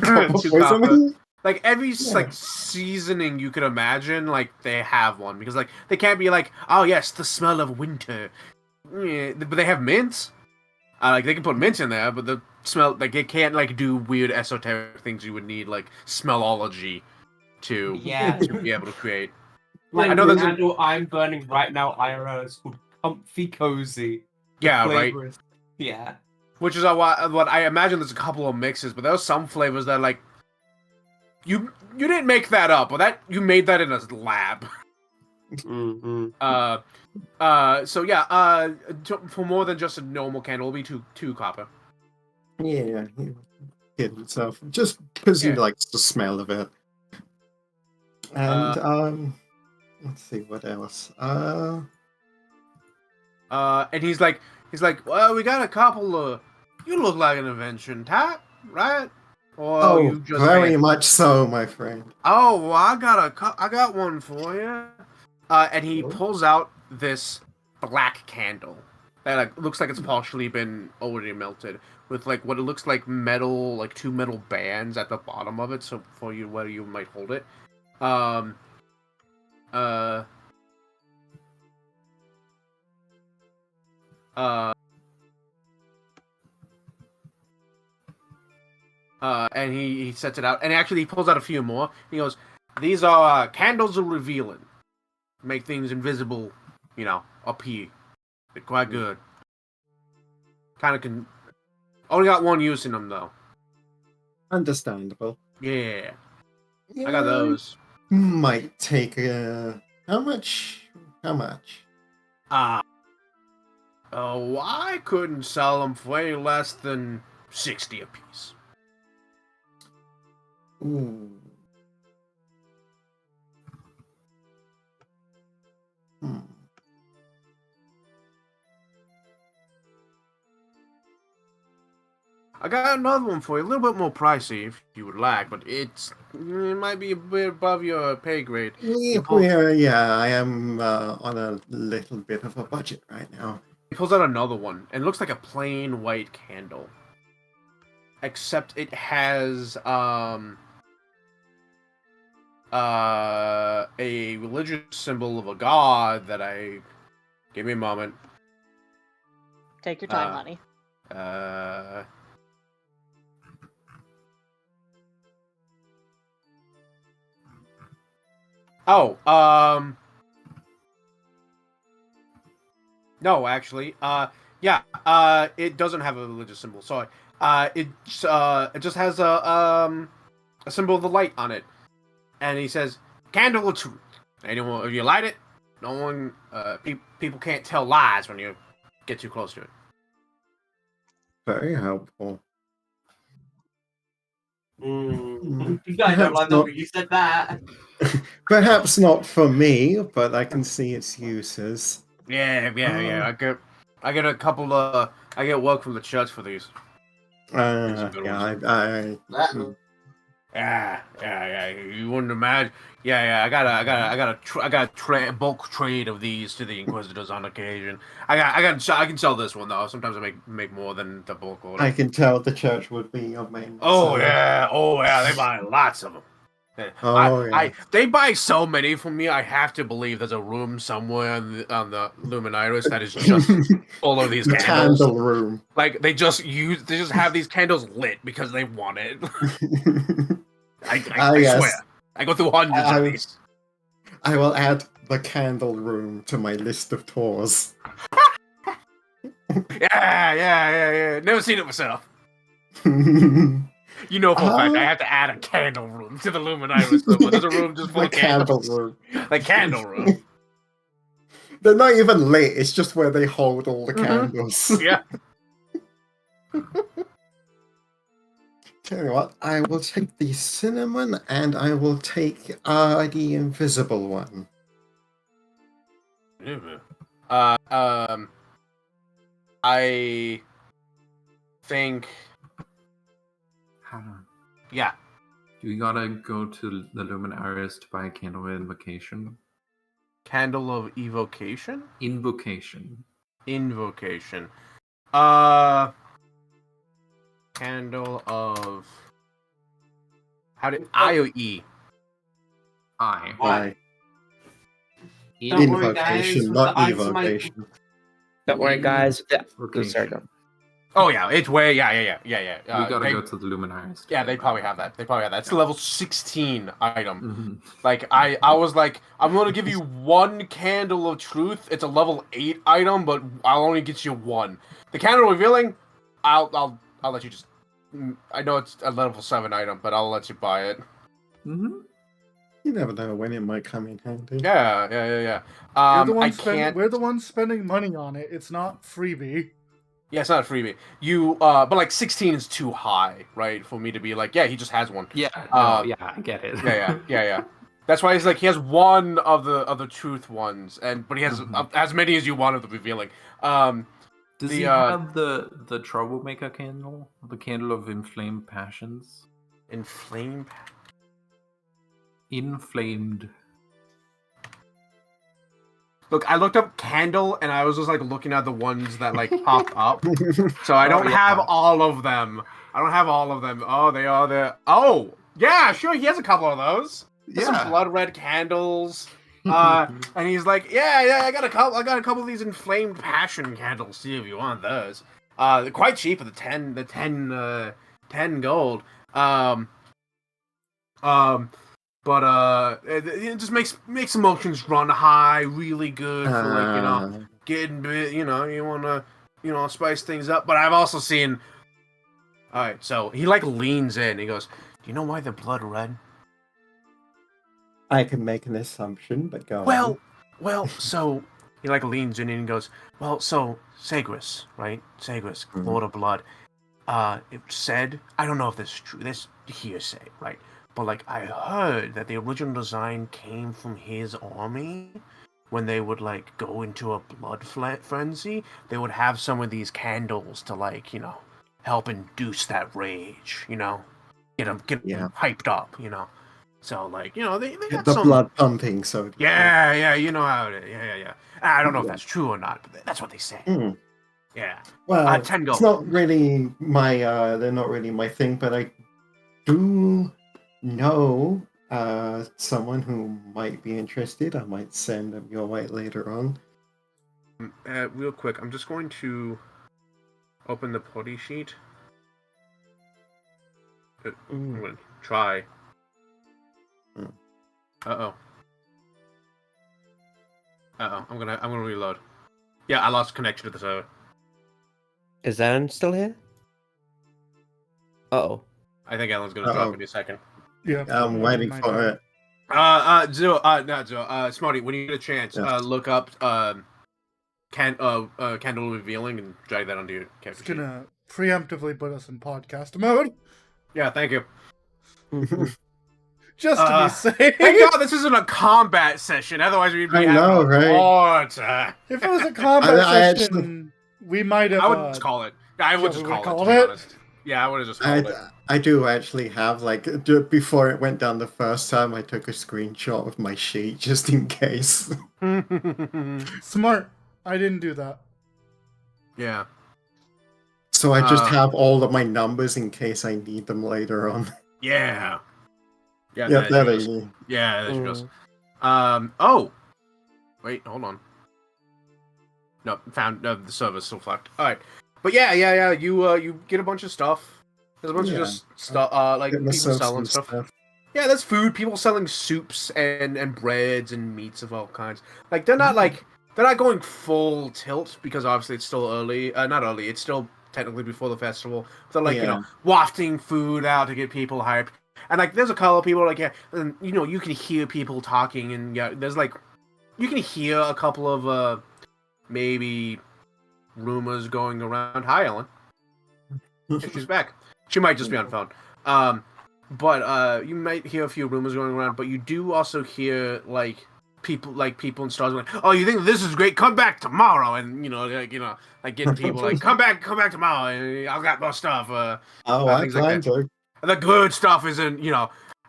Copper Two poisoning? like every Yeah. like seasoning you could imagine, like they have one because like they can't be like, oh yes, the smell of winter. Yeah, but they have mint. Like they can put mint in there, but the smell like it can't like do weird esoteric things you would need like smellology to Yeah. to be able to create. Like I know the there's a- candle I'm burning right now, IRL, is called Comfy Cozy. The Yeah, right. flavor is- Yeah. Which is what I imagine. There's a couple of mixes, but there's some flavors that like you didn't make that up, or that you made that in a lab. Mm-hmm. So yeah, for more than just a normal candle, it'll be two copper. Yeah, he hid himself just because he Yeah. likes the smell of it. And let's see what else. And he's like, well, we got a couple of. You look like an invention type, right? Or Oh, you just very fancy- much so, my friend. Oh, well, I got one for you. And he Oh. pulls out this black candle that like looks like it's partially been already melted, with like what it looks like metal, like two metal bands at the bottom of it, so for you where you might hold it. And he sets it out, and actually he pulls out a few more. He goes, "These are candles of revealing, make things invisible, up here. They're quite good. Kind of can. Only got one use in them though. Understandable. Yeah, Yeah, I got those. Might take how much? How much? Oh, I couldn't sell them for any less than 60 apiece. Ooh. Hmm. I got another one for you, a little bit more pricey if you would like, but it might be a bit above your pay grade. Yeah, I am on a little bit of a budget right now. He pulls out another one, and it looks like a plain white candle. Except it has a religious symbol of a god that I... Give me a moment. Take your time, honey. No, actually, it doesn't have a religious symbol. Sorry, it just has a symbol of the light on it, and he says, "Candle of truth. Anyone, if you light it, no one, people can't tell lies when you get too close to it." Very helpful. You guys don't like the way you said that. Perhaps not for me, but I can see its uses. Yeah. I get a couple of, I get work from the church for these. Yeah, Yeah. You wouldn't imagine. Yeah. I got a bulk trade of these to the Inquisitors on occasion. I can sell this one though. Sometimes I make more than the bulk order. I can tell the church would be your main. Oh seller. yeah, they buy lots of them. Oh, They buy so many from me. I have to believe there's a room somewhere on the Luminiris that is just full of these The candles. candle room. Like they just have these candles lit because they want it. I Yes. swear. I go through hundreds of these. I will add the candle room to my list of tours. Yeah. Never seen it myself. You know for a fact I have to add a candle room to the Luminiris. There's a room just full The of candles. candle room. The candle room. They're not even lit, it's just where they hold all the candles. Yeah. tell you what, I will take the cinnamon and I will take the invisible one. I think, Hold on. yeah. Do we gotta go to the Luminaries to buy a candle of invocation? Candle of evocation? Invocation. Invocation. Candle of. How did I or E? I. Why? Don't worry, guys, Invocation, with not the eyes of my- evocation. Don't worry, guys. Invocation. Sorry, go. Oh yeah, it's way yeah. We gotta they- go to the Luminaries. Yeah, they probably have that. It's a level 16 item. Mhm. Like I was like, I'm gonna give you one candle of truth. It's a level 8 item, but I'll only get you one. The candle revealing, I'll let you just. I know it's a level 7 item, but I'll let you buy it. Mhm. You never know when it might come in handy. Yeah. We're the I ones can't. we're the ones spending money on it. It's not freebie. Yeah, it's not a freebie. But like 16 is too high, right? For me to be like, yeah, he just has one. Yeah, yeah, I get it. Yeah. That's why he's like, he has one of the truth ones, but he has as many as you want of the revealing. Does The, he have the troublemaker candle? The candle of inflamed passions? Inflame. Inflamed. Look, I looked up candle, and I was just like looking at the ones that like popped up. So I don't yeah. have all of them. Oh, they are there. Oh, yeah, sure. He has a couple of those. There's some blood red candles. And he's like, yeah, I got a couple of these inflamed passion candles. See if you want those. They're quite cheap at the 10 gold. But it just makes emotions run high, really good for like getting you wanna spice things up. But I've also seen. All right, so he like leans in. He goes, "Do you know why they're blood red?" I can make an assumption, but go on. Well, so he like leans in and goes, well, so Sagris, right? Sagris, Lord of Blood. It said, I don't know if this is true. This hearsay, right? But like I heard that the original design came from his army. When they would like go into a blood frenzy, they would have some of these candles to like help induce that rage. Get them hyped up. So like they Get got the some blood pumping, so Yeah, you know how it is. Yeah. I don't know if that's true or not, but that's what they say. Mm. Yeah. Well, 10 gold. it's not really my they're not really my thing, but I do know someone who might be interested. I might send them your way later on. Real quick, I'm just going to open the party sheet. I'm going to try. Mm. Uh-oh. I'm gonna reload. Yeah, I lost connection to the server. Is Alan still here? Uh-oh. I think Alan's gonna drop any second. Yeah. I'm waiting for it. Smarty, when you get a chance, Yes. look up Candle Revealing and drag that onto your It's character sheet. gonna preemptively put us in podcast mode. Yeah, thank you. Just to be safe. Thank God this isn't a combat session, otherwise we'd be I know, having right? a hard time. If it was a combat I session, we might have. I would just call it. I would yeah, just we would call call it, to it? be honest. Yeah, I would have just called it. I do actually have before it went down the first time, I took a screenshot of my sheet just in case. Smart. I didn't do that. Yeah. So I just have all of my numbers in case I need them later on. Yeah. Yeah, Yeah, there there she you goes. go. Yeah, there she goes. Oh! Wait, hold on. No, found the server's still fucked. Alright. But yeah, you get a bunch of stuff. There's a bunch of just stuff, like Get people myself selling some stuff. Yeah, there's food, people selling soups and breads and meats of all kinds. Like, they're not they're not going full tilt because obviously it's still early. Not early, it's still technically before the festival. They're like, wafting food out to get people hyped. And like, there's a couple of people like, and you can hear people talking, and there's like, you can hear a couple of maybe rumors going around. Hi, Ellen. Yeah, she's back. She might just be on phone. But you might hear a few rumors going around, but you do also hear like people in stores going, "Oh, you think this is great? Come back tomorrow!" And like getting people like, "Come back tomorrow! And I got more stuff." I things like plan that. to. And the good stuff isn't,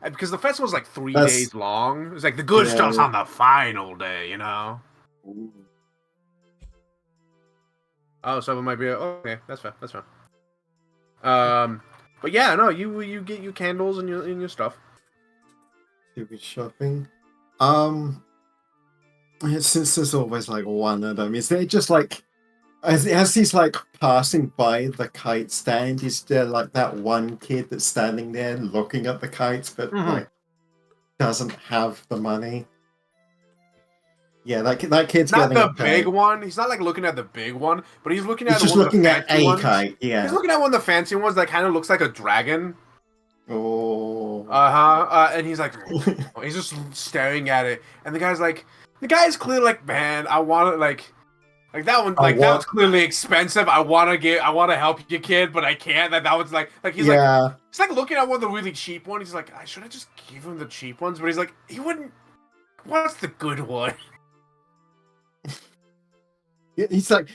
because the festival's like 3 days long. It's like the good stuff's on the final day, Ooh. Oh, so it might be okay. That's fair. But yeah, no, you get your candles and your stuff. Stupid shopping. Since there's always like one of them, is there just like as he's like passing by the kite stand, is there like that one kid that's standing there looking at the kites but like doesn't have the money? Yeah, that kid's Not getting the a big kite. one. He's not like looking at the big one, but he's looking at He's just one of the looking at fancy a ones. kite, yeah. He's looking at one of the fancy ones that kind of looks like a dragon. Oh. And he's like, he's just staring at it, and the guy's clearly like, man, I want to like that one, like that one's clearly expensive. I want to help you, kid, but I can't. That one's like he's like looking at one of the really cheap ones. He's like, I should have just give him the cheap ones, but he's like, he wouldn't. What's the good one? He's like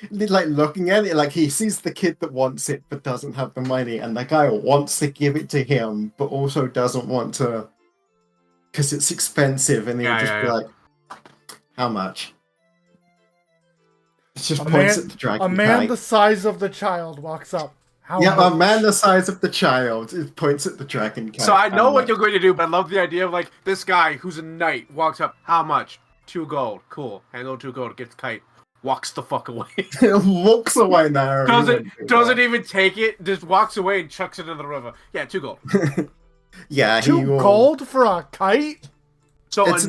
looking at it, like he sees the kid that wants it but doesn't have the money, and the guy wants to give it to him but also doesn't want to because it's expensive, and he'll be like, how much? It just points at the dragon. A man kite. the size of the child walks up. How Yeah, much? a man the size of the child. It points at the dragon kite. So I know How what much? you're going to do, but I love the idea of like this guy who's a knight walks up. How much? 2 gold. Cool. Handle 2 gold. Gets the kite. Walks the fuck away. Walks away now. Doesn't even take it. Just walks away and chucks it in the river. Yeah, 2 gold. Yeah, 2 gold for a kite? So It's-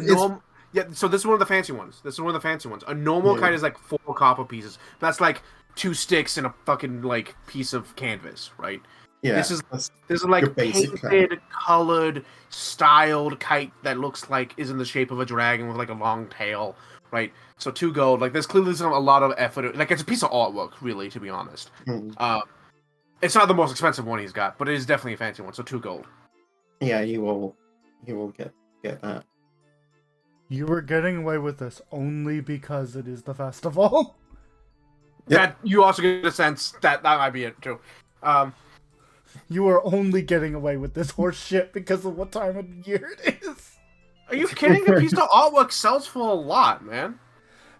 so this is one of the fancy ones. A normal kite is like 4 copper pieces. That's like 2 sticks and a fucking like piece of canvas, right? Yeah, This is your like basic painted, colored, styled kite that looks like is in the shape of a dragon with like a long tail, right? So 2 gold. Like there's clearly a lot of effort. Like it's a piece of artwork, really, to be honest. It's not the most expensive one he's got, but it is definitely a fancy one. So 2 gold. Yeah, he will get that. You were getting away with this only because it is the festival? That you also get a sense that might be it too. You are only getting away with this horse shit because of what time of year it is. Are you kidding? A piece of artwork sells for a lot, man.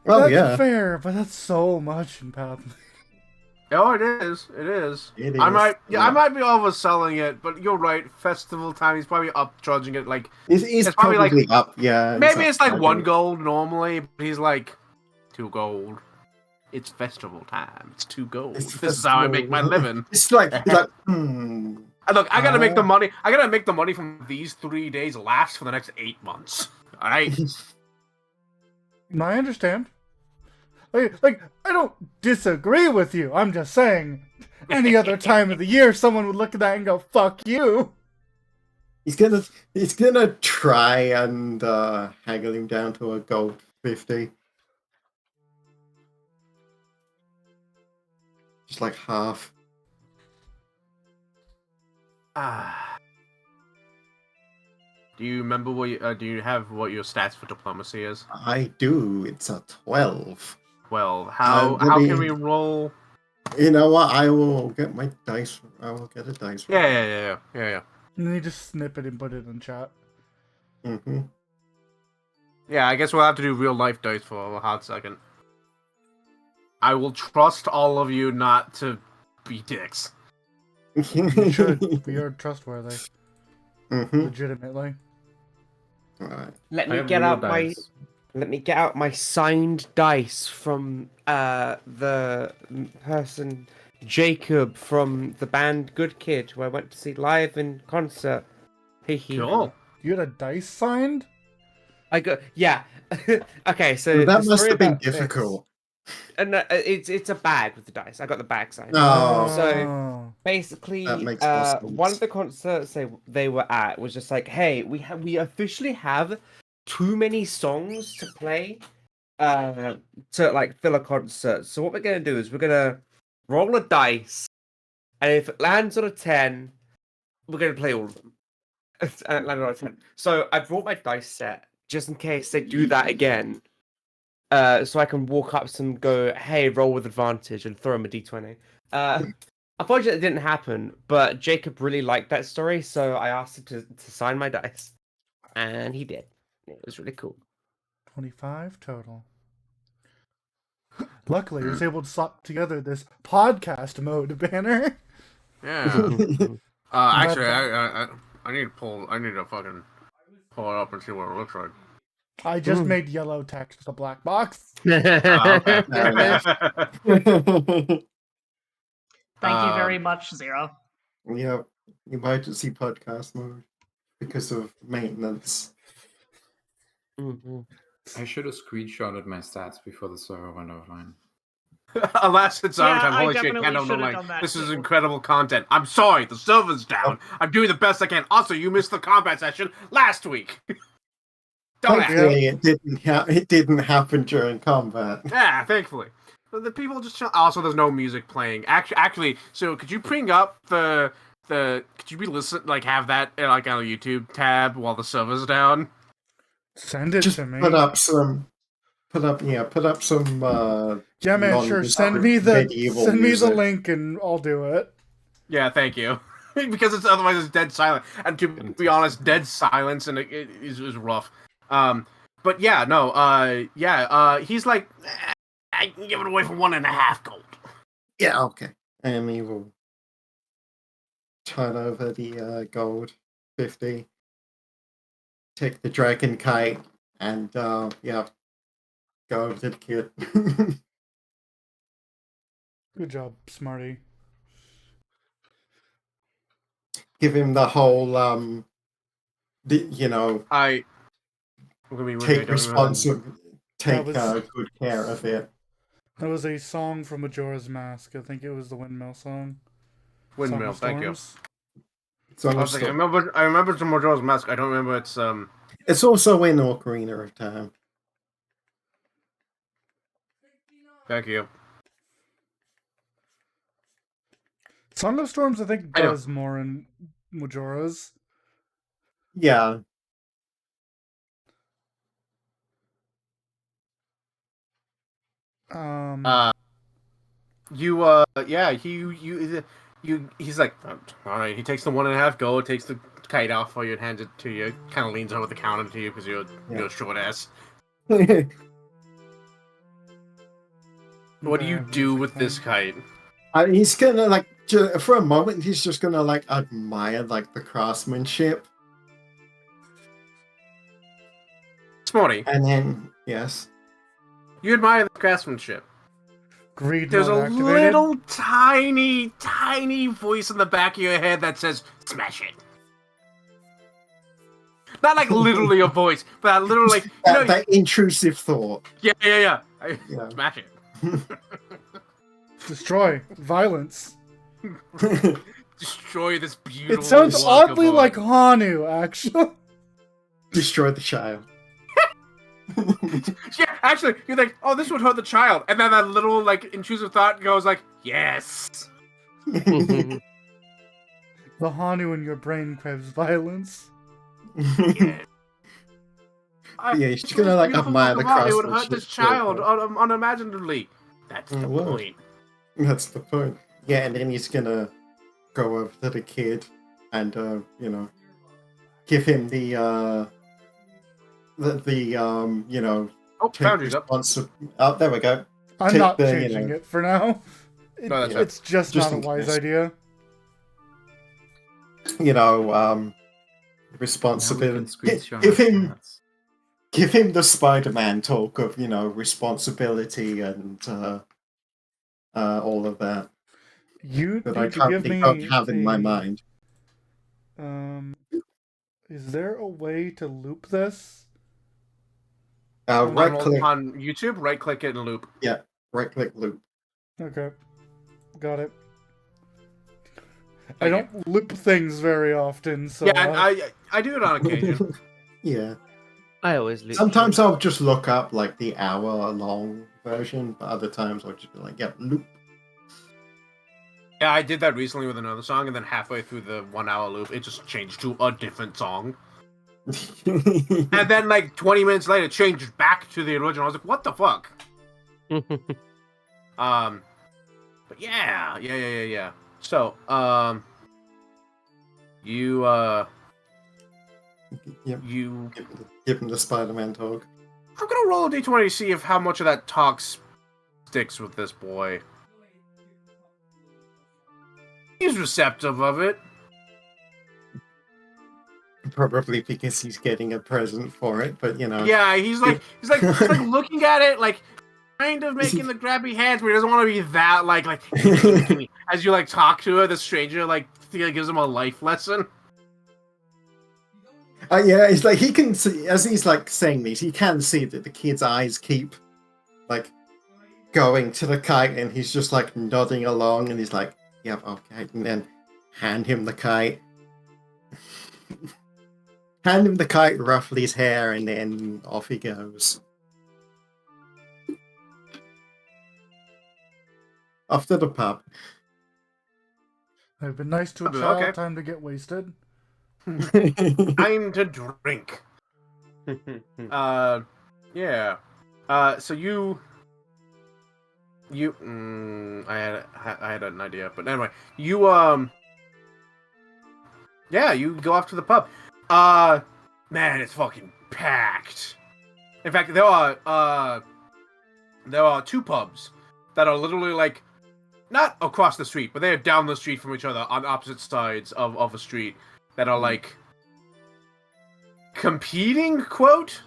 Oh That's yeah, fair, but that's so much in Pathfinder. Oh, it is. It is. It I is, might yeah. be overselling it, but you're right. Festival time, he's probably upcharging it. Like He's it's probably probably like- up. Yeah, maybe it's like up. 1 gold normally, but he's like 2 gold. It's festival time. It's 2 gold. It's This is how I make my festival. living. It's like Look, I gotta make the money. I gotta make the money from these 3 days last for the next 8 months. All right. I understand. Like, I don't disagree with you. I'm just saying, any other time of the year, someone would look at that and go, "Fuck you." he's gonna try and haggle him down to a gold 50. Just like half. Do you remember what? Do you have what your stats for diplomacy is? I do. It's a 12. Well, how let me- can we roll? You know what? I will get my dice. I will get a dice. Yeah. And then you just snip it and put it in chat. Mm-hmm. Yeah, I guess we'll have to do real life dice for a hot second. I will trust all of you not to be dicks. You should. We are trustworthy. Mm-hmm. Legitimately. All right. Let I me have get real out my dice. let me get out my signed dice from the person Jacob from the band Good Kid, who I went to see live in concert. Hee hee. Cool. You had a dice signed? I got okay, so That the must story have been about this- difficult. And it's a bag with the dice. I got the bag signed. Oh, So basically, That makes more sense. one of the concerts they were at was just like, hey, we officially have too many songs to play to like fill a concert. So what we're gonna do is we're gonna roll a dice, and if it lands on a 10, we're going to play all of them. And land on a 10. So I brought my dice set just in case they do that again. So I can walk up to them, go, hey, roll with advantage, and throw them a d20. Unfortunately, it didn't happen, but Jacob really liked that story, so I asked him to sign my dice. And he did. It was really cool. 25 total. Luckily, I was able to slap together this podcast mode banner. Yeah. Actually, I need to fucking pull it up and see what it looks like. I just made yellow text with a black box. Oh, okay. Thank you very much, Zero. Yeah, emergency podcast mode because of maintenance. I should have screenshotted my stats before the server went offline. Alas, it's Yeah, overtime. I Holy shit, definitely Ken, I'm should have like, done that this is too. incredible content. I'm sorry, the server's down. I'm doing the best I can. Also, you missed the combat session last week. Don't ask. Thankfully, it didn't happen during combat. Yeah, thankfully. But the people just also there's no music playing. Actually, so could you bring up the could you be listen like have that like on a YouTube tab while the server's down? Send it Just to me. put up some. Yeah, man, sure. Send me medieval the music. link and I'll do it. Yeah, thank you. Because it's otherwise it's dead silent. And to be honest, dead silence and it is rough. But yeah, no, he's like, I can give it away for 1.5 gold. Yeah, okay. And he will turn over the gold 50. Take the dragon kite and go over to the kid. Good job, Smarty. Give him the whole I'm gonna be take take was- good care of it. That was a song from Majora's Mask. I think it was the Windmill song. Windmill, Song of thank you. Storms. So I was like, I remember some Majora's Mask. I don't remember its it's also in Ocarina of Time. Thank you. Song of Storms, I think, I know. does more in Majora's. Yeah. He's like, all right. He takes the 1.5 gold, takes the kite off for you, and hands it to you. Kind of leans over the counter to you because you're short ass. What do you do with this kite? He's gonna for a moment. He's just gonna admire the craftsmanship, Smarty, and then yes, you admire the craftsmanship. Greed There's a mode activated. little tiny voice in the back of your head that says, "Smash it." Not like literally a voice, but that little that intrusive thought. Yeah. Yeah. Smash it. Destroy. Violence. Destroy this beautiful. It sounds block of oddly wood. like Hanu, actually. Destroy the child. Yeah, actually, you're like, oh, this would hurt the child, and then that little intrusive thought goes like, yes. The Hanu in your brain craves violence. Yeah. Yeah, she's gonna admire the It would hurt craftsmanship. this child unimaginably. That's the would. point. That's the point. Yeah, and then he's gonna go over to the kid and give him the Oh, take boundaries up. Oh, there we go. I'm Take not the, changing it for now. No, that's It's just Just not a in wise case. idea. Responsibility. Screenshot Give him the Spider-Man talk of responsibility and all of that You that I need to give currently me don't have in my a- mind. Is there a way to loop this? Right click, on YouTube. Right click it and loop. right click loop. Okay. Got it. Thank I don't loop things very often, so Yeah, I do it on occasion. Yeah. I always loop. Sometimes I'll just look up the hour-long version, but other times I'll just be loop. Yeah, I did that recently with another song, and then halfway through the 1 hour loop, it just changed to a different song. And then, like, 20 minutes later, it changed back to the original. I was like, what the fuck? But yeah. So, you, Yep. you... Give him the Spider-Man talk. I'm gonna roll a d20 to see if how much of that talk sticks with this boy. He's receptive of it. Probably because he's getting a present for it, but you know. Yeah, he's like looking at it, like kind of making the grabby hands, but he doesn't want to be that like as you like talk to her, the stranger like gives him a life lesson. Yeah, it's like he can see as he's like saying these, he can see that the kid's eyes keep like going to the kite, and he's just like nodding along, and he's like, "Yep, okay," and then hand him the kite. Hand him the kite, ruffle his hair, and then off he goes. Off to the pub. It'd been nice to a Okay. child. Time to get wasted. Time to drink. Yeah. So I had an idea, but anyway, you you go off to the pub. Man, it's fucking packed. In fact, there are two pubs that are literally like not across the street, but they're down the street from each other on opposite sides of a street that are like competing, quote.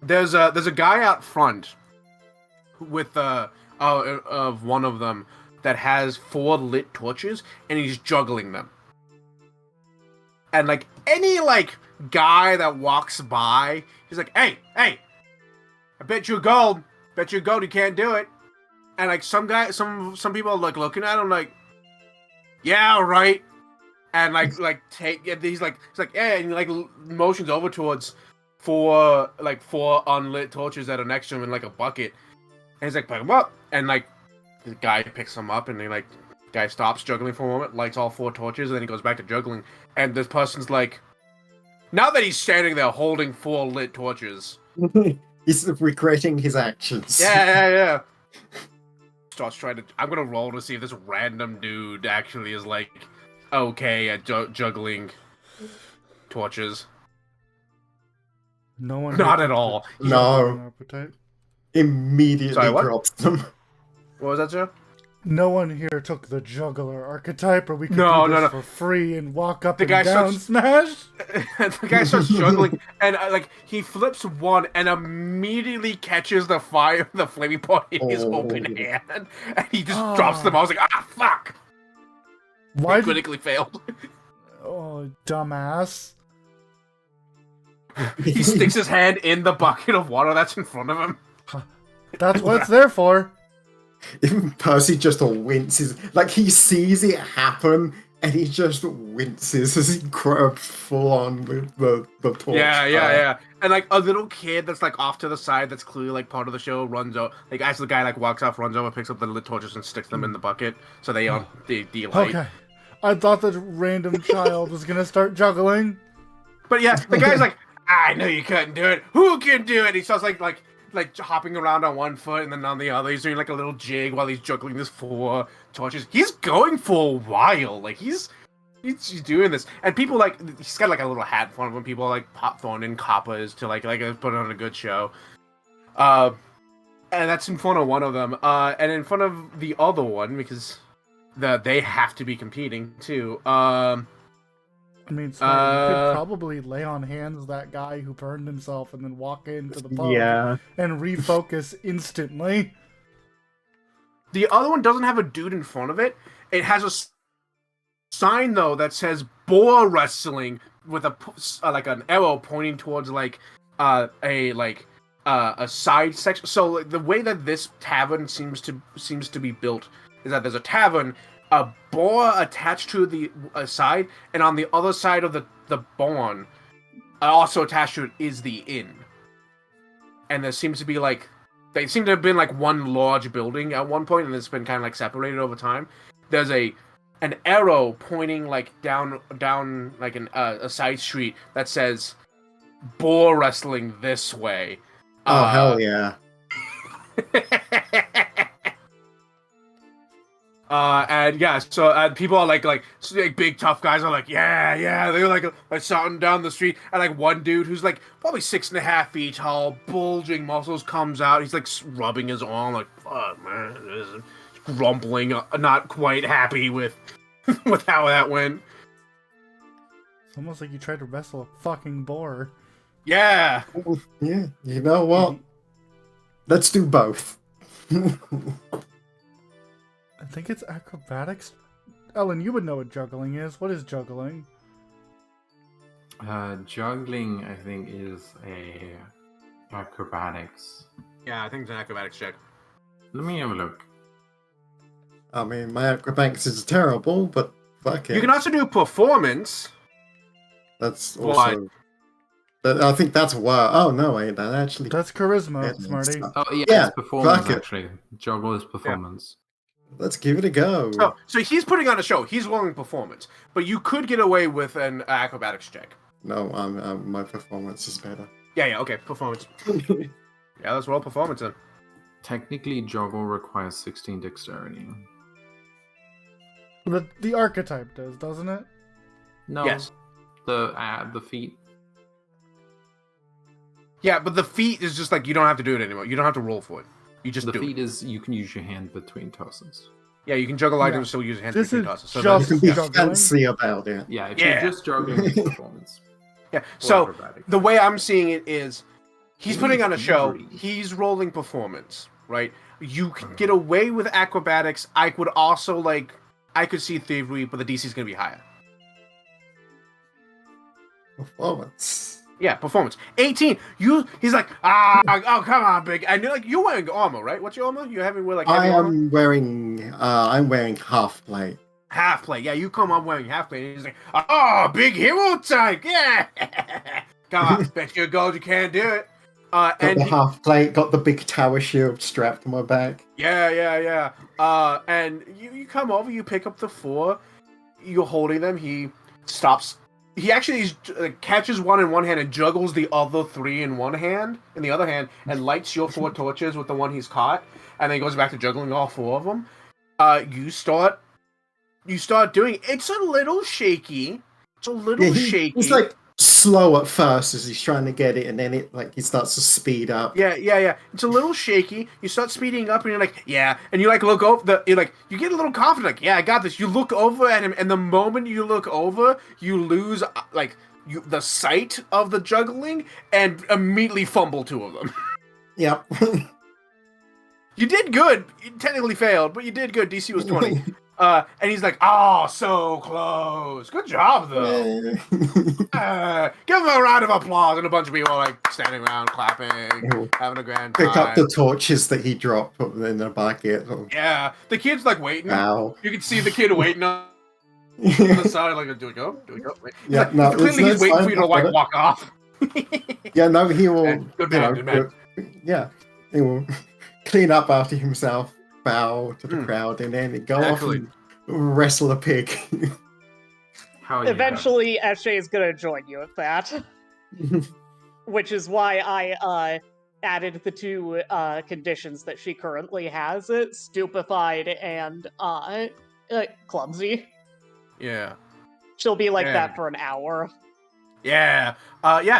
There's a guy out front with of one of them that has 4 lit torches, and he's juggling them. And like any like guy that walks by, he's like, "Hey, I bet you gold, you can't do it." And like some people are like looking at him like, "Yeah, right." And he's like, "Yeah," and he like motions over towards 4 unlit torches that are next to him in like a bucket. And he's like, "Pick them up." And like the guy picks them up, and guy stops juggling for a moment, lights all 4 torches, and then he goes back to juggling. And this person's like, now that he's standing there holding 4 lit torches, He's regretting his actions. yeah. Starts trying to. I'm gonna roll to see if this random dude actually is like okay at juggling torches. No one. Not at all. No. Appetite. Immediately Sorry, what? drops them. What was that, Joe? No one here took the juggler archetype, or we could No, do this no. for free and walk up The and guy down starts- smash. The guy starts juggling, and he flips one and immediately catches the flaming point in his open hand, and he just drops them. I was like, fuck! Why? He critically failed. Oh, dumbass! He sticks his hand in the bucket of water that's in front of him. That's what it's there for. Even Percy just winces. Like, he sees it happen, and he just winces as he grabs full on with the torch. Yeah. And like a little kid that's like off to the side, that's clearly like part of the show, runs out. Like as the guy like walks off, runs over, picks up the lit torches and sticks them in the bucket, so they delight. Okay, I thought that random child was gonna start juggling. But yeah, the guy's like, I knew you couldn't do it. Who can do it? He starts like hopping around on one foot and then on the other. He's doing like a little jig while he's juggling this 4 torches. He's going for a while. Like he's doing this, and people like he's got like a little hat for him when people like throwing in coppers to like put on a good show. And that's in front of one of them. And in front of the other one because they have to be competing too. I mean, so you could probably lay on hands that guy who burned himself and then walk into the pub and refocus instantly. The other one doesn't have a dude in front of it. It has a sign though that says "boar wrestling" with like an arrow pointing towards like a side section. So like, the way that this tavern seems to be built is that there's a tavern, a boar attached to the side, and on the other side of the barn, also attached to it is the inn. And there seems to be like they seem to have been like one large building at one point, and it's been kind of like separated over time. There's an arrow pointing like down like a side street that says "Boar wrestling this way." Oh hell yeah! And yeah, so people are like big tough guys are like, yeah, they're like shouting down the street, and like one dude who's like probably 6.5 feet tall, bulging muscles comes out. He's like rubbing his arm, like, fuck man, this is grumbling, not quite happy with with how that went. It's almost like you tried to wrestle a fucking boar. Yeah. Yeah, you know what? Let's do both. I think it's acrobatics. Ellen, you would know what juggling is. What is juggling? Juggling, I think, is a acrobatics. Yeah, I think it's an acrobatics check. Let me have a look. I mean, my acrobatics is terrible, but fuck it. You can also do performance. That's Why? also. I think that's why. Oh no, wait, that actually. That's charisma, Yeah, Smarty. it's- Oh yeah, Yeah, it's performance fuck it. actually. Juggle is performance. Let's give it a go. So he's putting on a show. He's rolling performance, but you could get away with an acrobatics check. No, my performance is better. Yeah, okay, performance. Yeah, let's roll performance then. Technically, juggle requires 16 dexterity. The archetype does, doesn't it? No. Yes. The feet. Yeah, but the feat is just like you don't have to do it anymore. You don't have to roll for it. You just The do feet it. is you can use your hand between tosses. Yeah, you can juggle Yeah. items, still use your hands This between is tosses. So just- You that's- can be Juggling? fancy about it. Yeah, if Yeah. you're just juggling, it's performance. yeah. Or So acrobatics. the way I'm seeing it is, he's putting on a show. Thievery. He's rolling performance, right? You can get away with acrobatics. I could also I could see thievery, but the DC is gonna be higher. Performance. Yeah, performance. 18. He's like, oh come on, big. And you're like, you're wearing armor, right? What's your armor? You having wear like heavy I armor? am wearing. I'm wearing half plate. Half plate. Yeah, you come up wearing half plate. And he's like, oh, big hero type. Yeah. Come on, bet your gold you can't do it. Got And the half plate. Got the big tower shield strapped to my back. yeah. And you come over, you pick up the 4. You're holding them. He stops. He actually catches one in one hand and juggles the other 3 in one hand, in the other hand, and lights your 4 torches with the one he's caught, and then goes back to juggling all 4 of them. You start doing. It's a little shaky. It's a little shaky. He's like slow at first as he's trying to get it, and then he starts to speed up. Yeah. It's a little shaky. You start speeding up, and you're like, yeah. And you look over you get a little confident, like, yeah, I got this. You look over at him, and the moment you look over, you lose the sight of the juggling, and immediately fumble 2 of them. Yep. You did good. You technically failed, but you did good. DC was 20. And he's like, oh, so close. Good job, though. Give him a round of applause, and a bunch of people are standing around clapping, having a grand time. Pick up the torches that he dropped, put them in the bucket. Yeah, the kid's waiting. Wow. You can see the kid waiting on the side, do we go? Wait. Yeah, no, Clearly he's waiting for you to walk off. Yeah, no, he will. Yeah, good man, good man. Yeah, he will clean up after himself, bow to the Hmm. crowd, and then go Excellent. off and wrestle a pig. How you Eventually, Eshe is going to join you at that, which is why I added the 2 conditions that she currently has: stupefied and clumsy. Yeah. She'll be like Yeah. that for an hour. Yeah.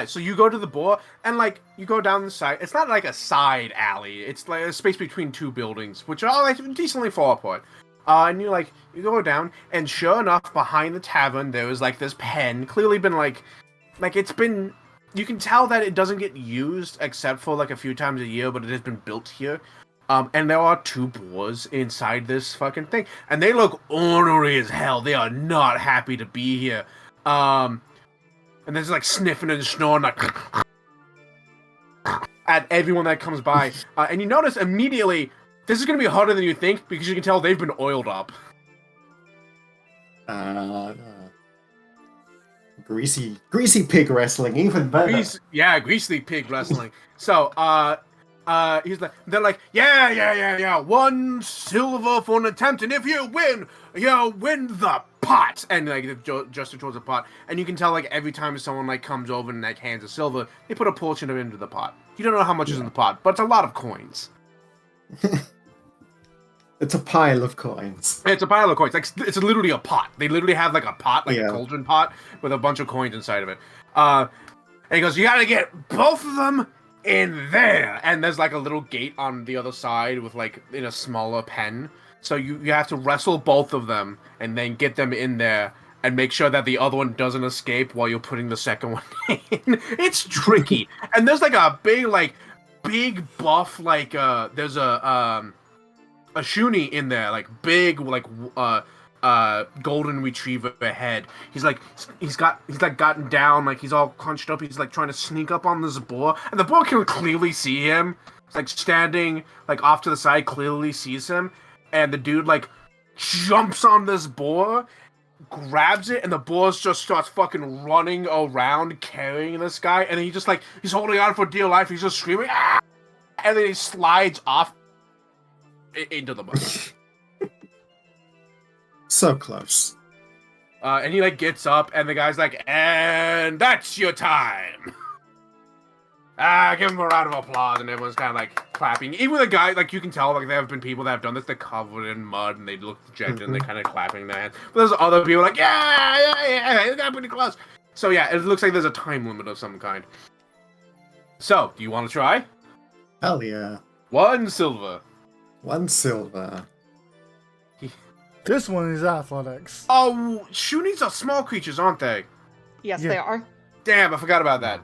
So you go to the boar, and you go down the side. It's not like a side alley. It's like a space between 2 buildings, which are all decently far apart. And you go down, and sure enough, behind the tavern, there was this pen, clearly been it's been. You can tell that it doesn't get used except for a few times a year, but it has been built here. And there are 2 boars inside this fucking thing, and they look ornery as hell. They are not happy to be here. And there's sniffing and snoring at everyone that comes by. And you notice immediately this is going to be harder than you think because you can tell they've been oiled up. Greasy pig wrestling, even better. Greasy pig wrestling. So, they're like, yeah, 1 silver for an attempt, and if you win the pot, and like gesture towards the pot, and you can tell like every time someone like comes over and like hands a silver, they put a portion of it into the pot. You don't know how much is in the pot, but it's a lot of coins. It's a pile of coins. It's a pile of coins. Like it's literally a pot. They literally have like a pot, like Yeah. a cauldron pot, with a bunch of coins inside of it. And he goes, "You gotta get both of them in there." And there's like a little gate on the other side with like in a smaller pen. So you have to wrestle both of them and then get them in there and make sure that the other one doesn't escape while you're putting the second one in. It's tricky. And there's like a big buff, like there's a Shuni in there, like big, like golden retriever head. He's gotten down, like he's all crunched up. He's like trying to sneak up on this boar, and the boar can clearly see him. It's like standing like off to the side, clearly sees him, and the dude like jumps on this boar, grabs it, and the boar just starts fucking running around carrying this guy, and then he just like he's holding on for dear life. He's just screaming, "Ah!" And then he slides off into the mud. So close. And he like gets up, and the guy's like, "And that's your time." Give him a round of applause, and everyone's kind of like clapping. Even the guy, like you can tell, like there have been people that have done this. They're covered in mud, and they look dejected, and they're kind of clapping their hands. But there's other people like, yeah, it got pretty close. So yeah, it looks like there's a time limit of some kind. So, do you want to try? Hell yeah. 1 silver. 1 silver. This one is athletics. Oh, Shunis are small creatures, aren't they? Yes, Yeah. they are. Damn, I forgot about that.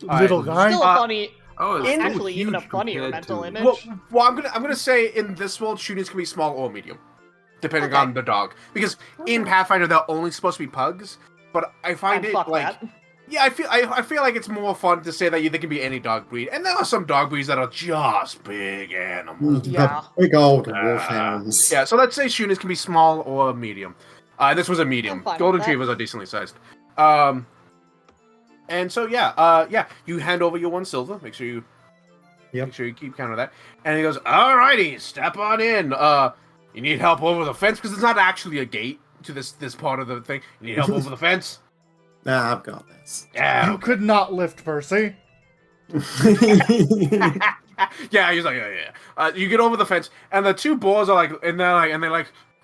Little guy. Still a funny, Oh, it's so actually even a huge funnier compared mental to- image. Well, I'm gonna say in this world, Shunis can be small or medium, depending Okay. on the dog. Because in Pathfinder, they're only supposed to be pugs. But I find And it fuck like, that. yeah, I feel like it's more fun to say that they can be any dog breed, and there are some dog breeds that are just big animals. Yeah. The big old wolfhounds. Yeah, so let's say Shunis can be small or medium. This was a medium. I'm fine with Golden that. Retrievers are decently sized. And so you hand over your 1 silver. Make sure you keep count of that. And he goes, "Alrighty, step on in. You need help over the fence because it's not actually a gate to this part of the thing. You need help over the fence. Nah, I've got this. Yeah, You could not lift Percy. yeah." He's like, yeah. You get over the fence, and the 2 boars are like,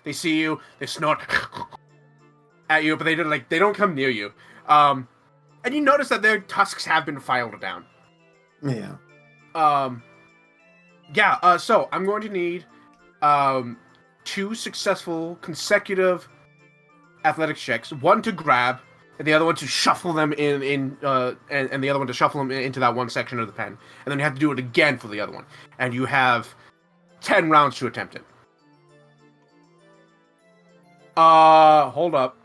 they see you, they snort at you, but they don't come near you. And you notice that their tusks have been filed down. Yeah. So I'm going to need 2 successful consecutive athletics checks, 1 to grab, and the other one to shuffle them and the other one to shuffle them into that one section of the pen. And then you have to do it again for the other one. And you have 10 rounds to attempt it. Hold up.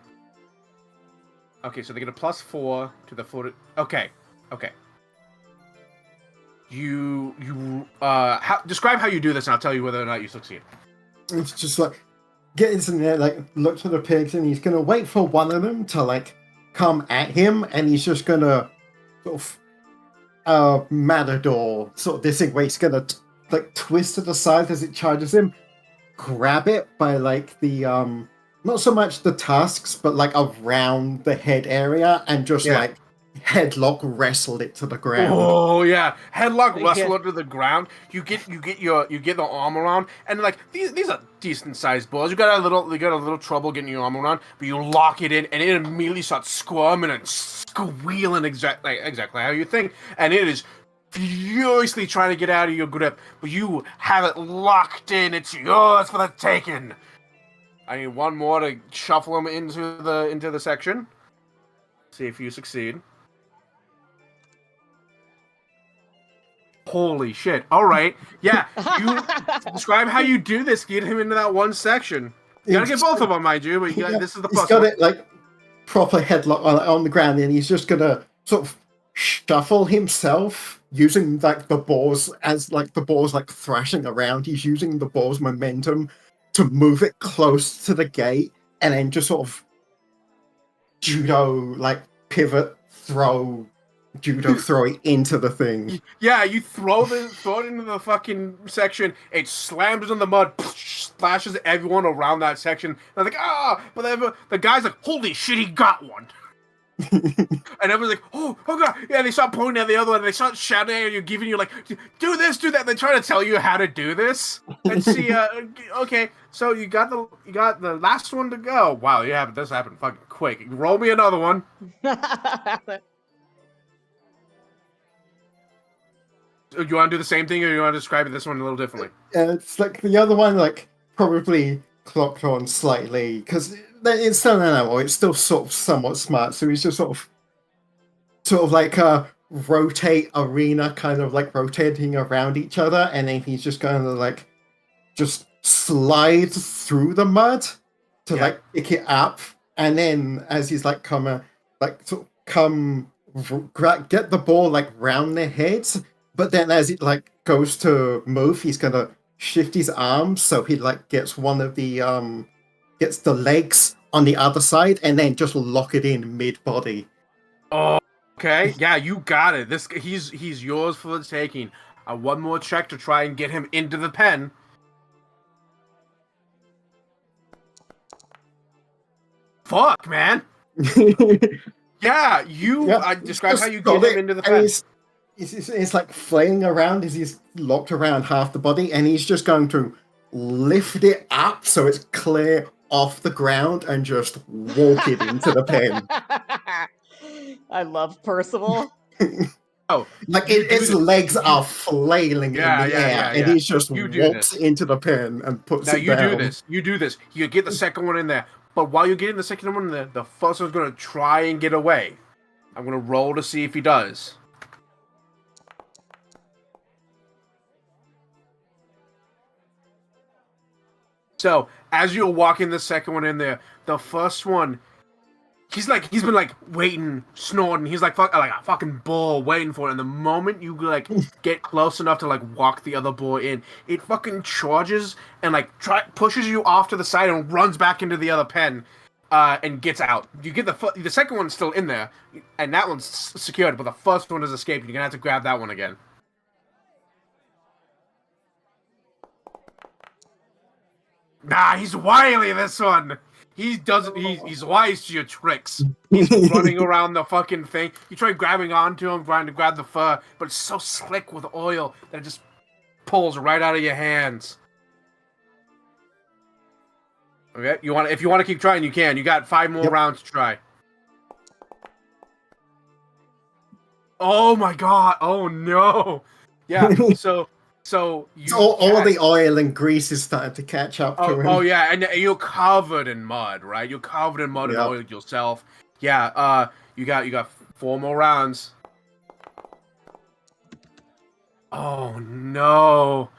Okay, so they get a +4 to the 4. Okay. Describe how you do this, and I'll tell you whether or not you succeed. It's just like, get into there, like, look to the pigs, and he's gonna wait for one of them to, like, come at him, and he's just gonna sort of, matador, sort of this thing where he's gonna, like, twist to the side as it charges him, grab it by, like, the, not so much the tusks, but like around the head area, and just like headlock wrestle it to the ground. Oh yeah, headlock Yeah. wrestle under the ground. You get the arm around, and like these are decent sized balls. You got a little trouble getting your arm around, but you lock it in, and it immediately starts squirming and squealing exactly how you think, and it is furiously trying to get out of your grip, but you have it locked in. It's yours for the taking. I need 1 more to shuffle them into the section. See if you succeed. Holy shit. Alright. Yeah. You describe how you do this, get him into that one section. You gotta get both of them, mind you, but this is the He's plus got one. it like proper headlock on the ground, and he's just gonna sort of shuffle himself using like the balls as like the balls like thrashing around. He's using the ball's momentum to move it close to the gate, and then just sort of judo like pivot throw judo throw it into the thing. Yeah, you throw it into the fucking section. It slams in the mud, splashes everyone around that section. They're like, ah! But then the guy's like, holy shit, he got one. And everyone's like, oh god. Yeah, they start pointing at the other one. And they start shouting at you, giving you like, do this, do that. They're trying to tell you how to do this. And see, okay, so you got the last one to go. Wow, this happened fucking quick. Roll me another one. You want to do the same thing, or you want to describe this one a little differently? It's like the other one, like probably clocked on slightly because it's still an animal. It's still sort of somewhat smart, so he's just sort of like rotate arena, kind of like rotating around each other, and then he's just going to like just slide through the mud to like pick it up, and then as he's like get the ball like round their heads. But then as it like goes to move, he's gonna shift his arms so he like gets one of the gets the legs on the other side and then just lock it in mid-body. Oh, okay. Yeah, you got it. He's yours for the taking. One more check to try and get him into the pen. Fuck, man. Yeah, describe how you get him into the pen. It's like flailing around as he's locked around half the body, and he's just going to lift it up so it's clear off the ground and just walk it into the pen. I love Percival. Oh, like its legs are flailing in the air, and he just walks into the pen and puts it down. You do this. You get the second one in there, but while you're getting the second one in there, the first one's going to try and get away. I'm going to roll to see if he does. So, as you're walking the second one in there, the first one, he's been like waiting, snorting. He's like a fucking bull waiting for it. And the moment you like get close enough to like walk the other bull in, it fucking charges and like pushes you off to the side and runs back into the other pen, and gets out. You get the second one's still in there, and that one's secured, but the first one has escaped. You're gonna have to grab that one again. Nah, he's wily, this one. He's wise to your tricks. He's running around the fucking thing. You try grabbing onto him, trying to grab the fur, but it's so slick with oil that it just pulls right out of your hands. Okay, if you want to keep trying, you can. You got 5 more rounds to try. Oh my god! Oh no! Yeah. So all the oil and grease is starting to catch up to him. Oh yeah, and you're covered in mud, right? You're covered in mud and oil yourself. Yeah. You got 4 more rounds. Oh no.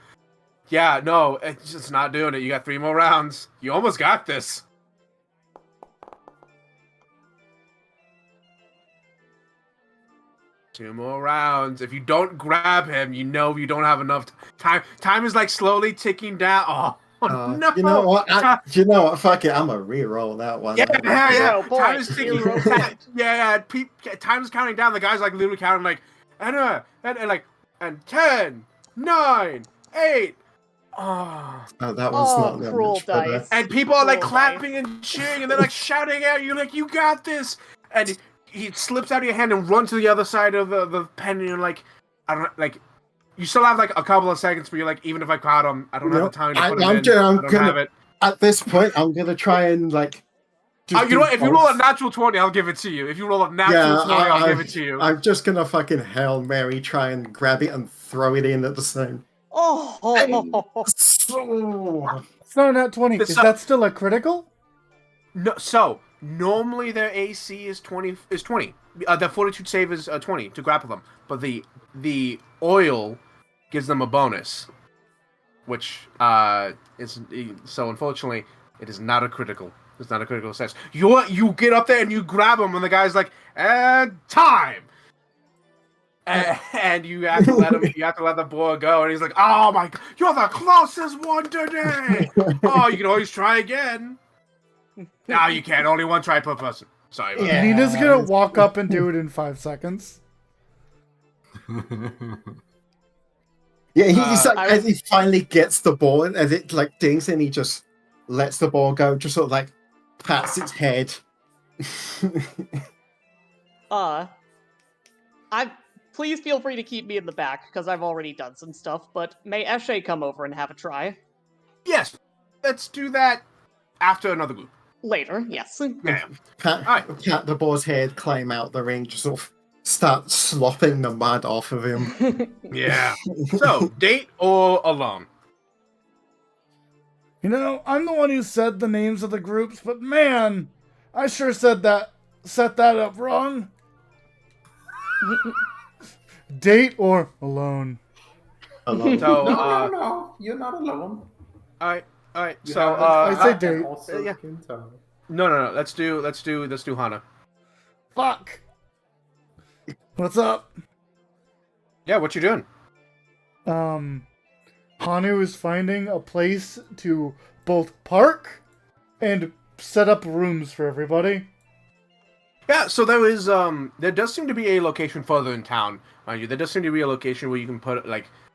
Yeah, no, it's just not doing it. You got 3 more rounds. You almost got this. Two more rounds. If you don't grab him, you know you don't have enough time. Time is like slowly ticking down. Oh no! You know what? Fuck it. I'm gonna re-roll that one. Yeah. Oh, boy. Time is ticking. Time is counting down. The guy's like literally counting like, and 10, 9, 8. Oh, that one's not cruel dice. And people are like clapping and cheering, and they're like shouting at you, like, "You got this!" And he slips out of your hand and runs to the other side of the pen, and you're like, I don't like. You still have like a couple of seconds where you're like, even if I caught him, I don't have the time to put him in. I don't have it. At this point, I'm gonna try and like. You know what? If you roll a natural 20, I'll give it to you. If you roll a natural 20, I'll give it to you. I'm just gonna fucking Hail Mary, try and grab it and throw it in at the same. It's not a nat 20. Is that still a critical? No. So normally their AC is 20. The fortitude save is 20 to grapple them, but the oil gives them a bonus, which is so unfortunately it is not a critical. It's not a critical success. You get up there and you grab him, and the guy's like, "And time." And you have to let him. You have to let the boy go, and he's like, "Oh my god, you're the closest one today." Oh, you can always try again. No, you can't. Only one try per person. Sorry. Yeah. Nina's gonna walk up and do it in 5 seconds. Yeah, he's like, I- as he finally gets the ball, and as it like dings, and he just lets the ball go, just sort of like pats its head. Please feel free to keep me in the back, because I've already done some stuff, but may Eshe come over and have a try? Yes, let's do that after another group. Later, yes. Yeah. Pat the ball's head, climb out the ring, just sort of start slopping the mud off of him. Yeah. So, date or alone? You know, I'm the one who said the names of the groups, but man, I sure set that up wrong. Date or alone? Alone. So, No, you're not alone. Alright. You So, have I say and date. also Yeah. Kinto. no. Let's do Hana. Fuck. What's up? Yeah, what you doing? Hanu is finding a place to both park and set up rooms for everybody. Yeah, so there does seem to be a location further in town, mind you. There does seem to be a location where you can put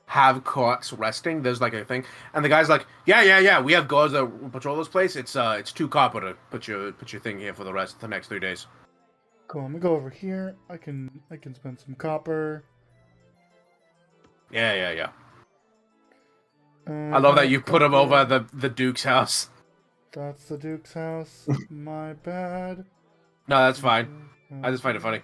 have carts resting. There's like a thing, and the guy's like, yeah. We have guards that patrol this place. It's 2 copper to put your thing here for the next 3 days. Cool. Let me go over here. I can spend some copper. Yeah. I love that you put him over at the Duke's house. That's the Duke's house. My bad. No, that's fine. I just find it funny.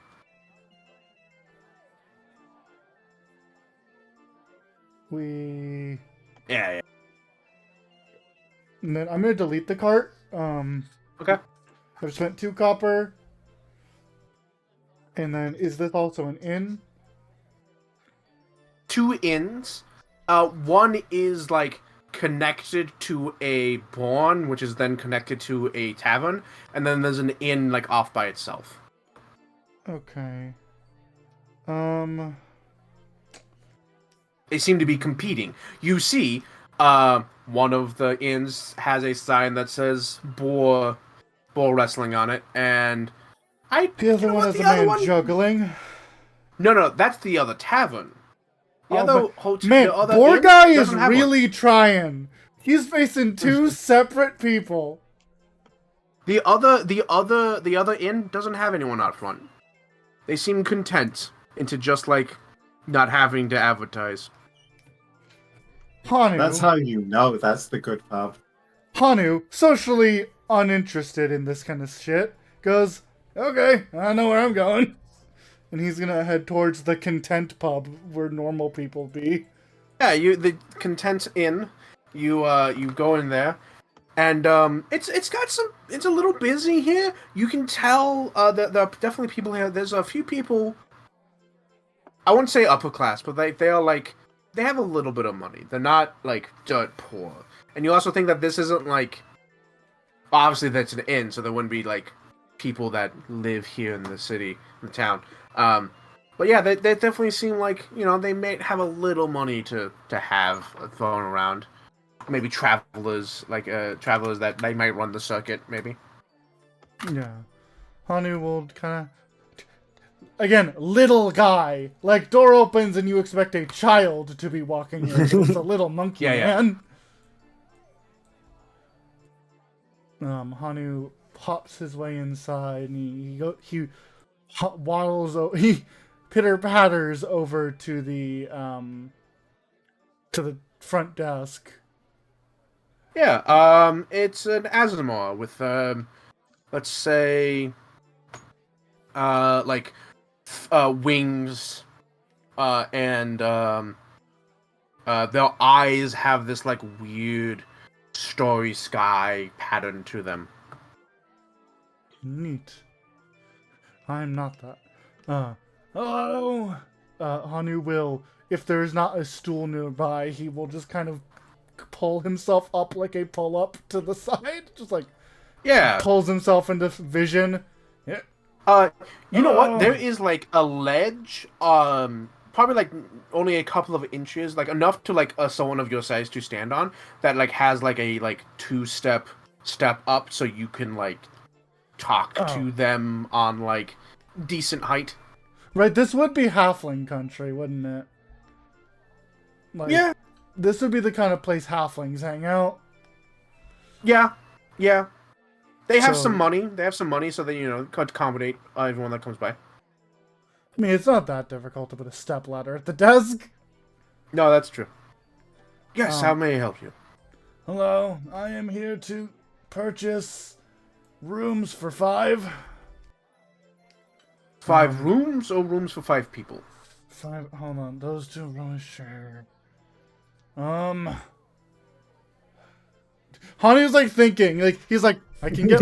Yeah. And then I'm gonna delete the cart. Okay. I've spent 2 copper. And then is this also an inn? 2 inns. One is like connected to a barn, which is then connected to a tavern, and then there's an inn like off by itself. Okay. They seem to be competing. You see, one of the inns has a sign that says bull wrestling on it, and The other one has a man juggling. No, that's the other tavern. The Oh, other but- hotel. Man, the other Boar inn Guy is doesn't have one. really trying. He's facing 2 separate people. The other inn doesn't have anyone out front. They seem content into just like not having to advertise. Hanu. That's how you know that's the good pub. Hanu, socially uninterested in this kind of shit, goes, okay, I know where I'm going. And he's gonna head towards the Content pub where normal people be. Yeah, the Content Inn. You go in there, and it's a little busy here. You can tell that there are definitely people here. There's a few people. I wouldn't say upper class, but they are like they have a little bit of money. They're not like dirt poor. And you also think that this isn't like obviously that's an inn, so there wouldn't be like people that live here in the city, in the town. But yeah, they definitely seem like, you know, they may have a little money to have thrown around. Maybe travelers, travelers that they might run the circuit, maybe. Yeah. Hanu will kind of... Again, little guy. Like, door opens and you expect a child to be walking in. It's a little monkey Yeah. man. Hanu pops his way inside and he waddles, he pitter-patters over to the front desk. Yeah, it's an Azamar with, let's say, wings, and, their eyes have this, like, weird starry sky pattern to them. Neat. I'm not that. Hello! Hanu will, if there is not a stool nearby, he will just kind of pull himself up like a pull-up to the side. Just like, Yeah. pulls himself into vision. Yeah. You know what? Oh. There is, like, a ledge, probably, like, only a couple of inches, like, enough to, like, someone of your size to stand on, that, like, has, like, a, like, 2-step up so you can, like, talk Oh. to them on, like, decent height. Right, this would be halfling country, wouldn't it? Like, Yeah, this would be the kind of place halflings hang out. yeah. They have So- some money. They have some money, so they could accommodate everyone that comes by. I mean, it's not that difficult to put a step ladder at the desk. No, that's true. Yes, Um, how may I help you? Hello, I am here to purchase rooms for 5. 5 rooms or rooms for 5 people? 5, hold on, those two really share. Honey's like thinking, like, he's like, I can get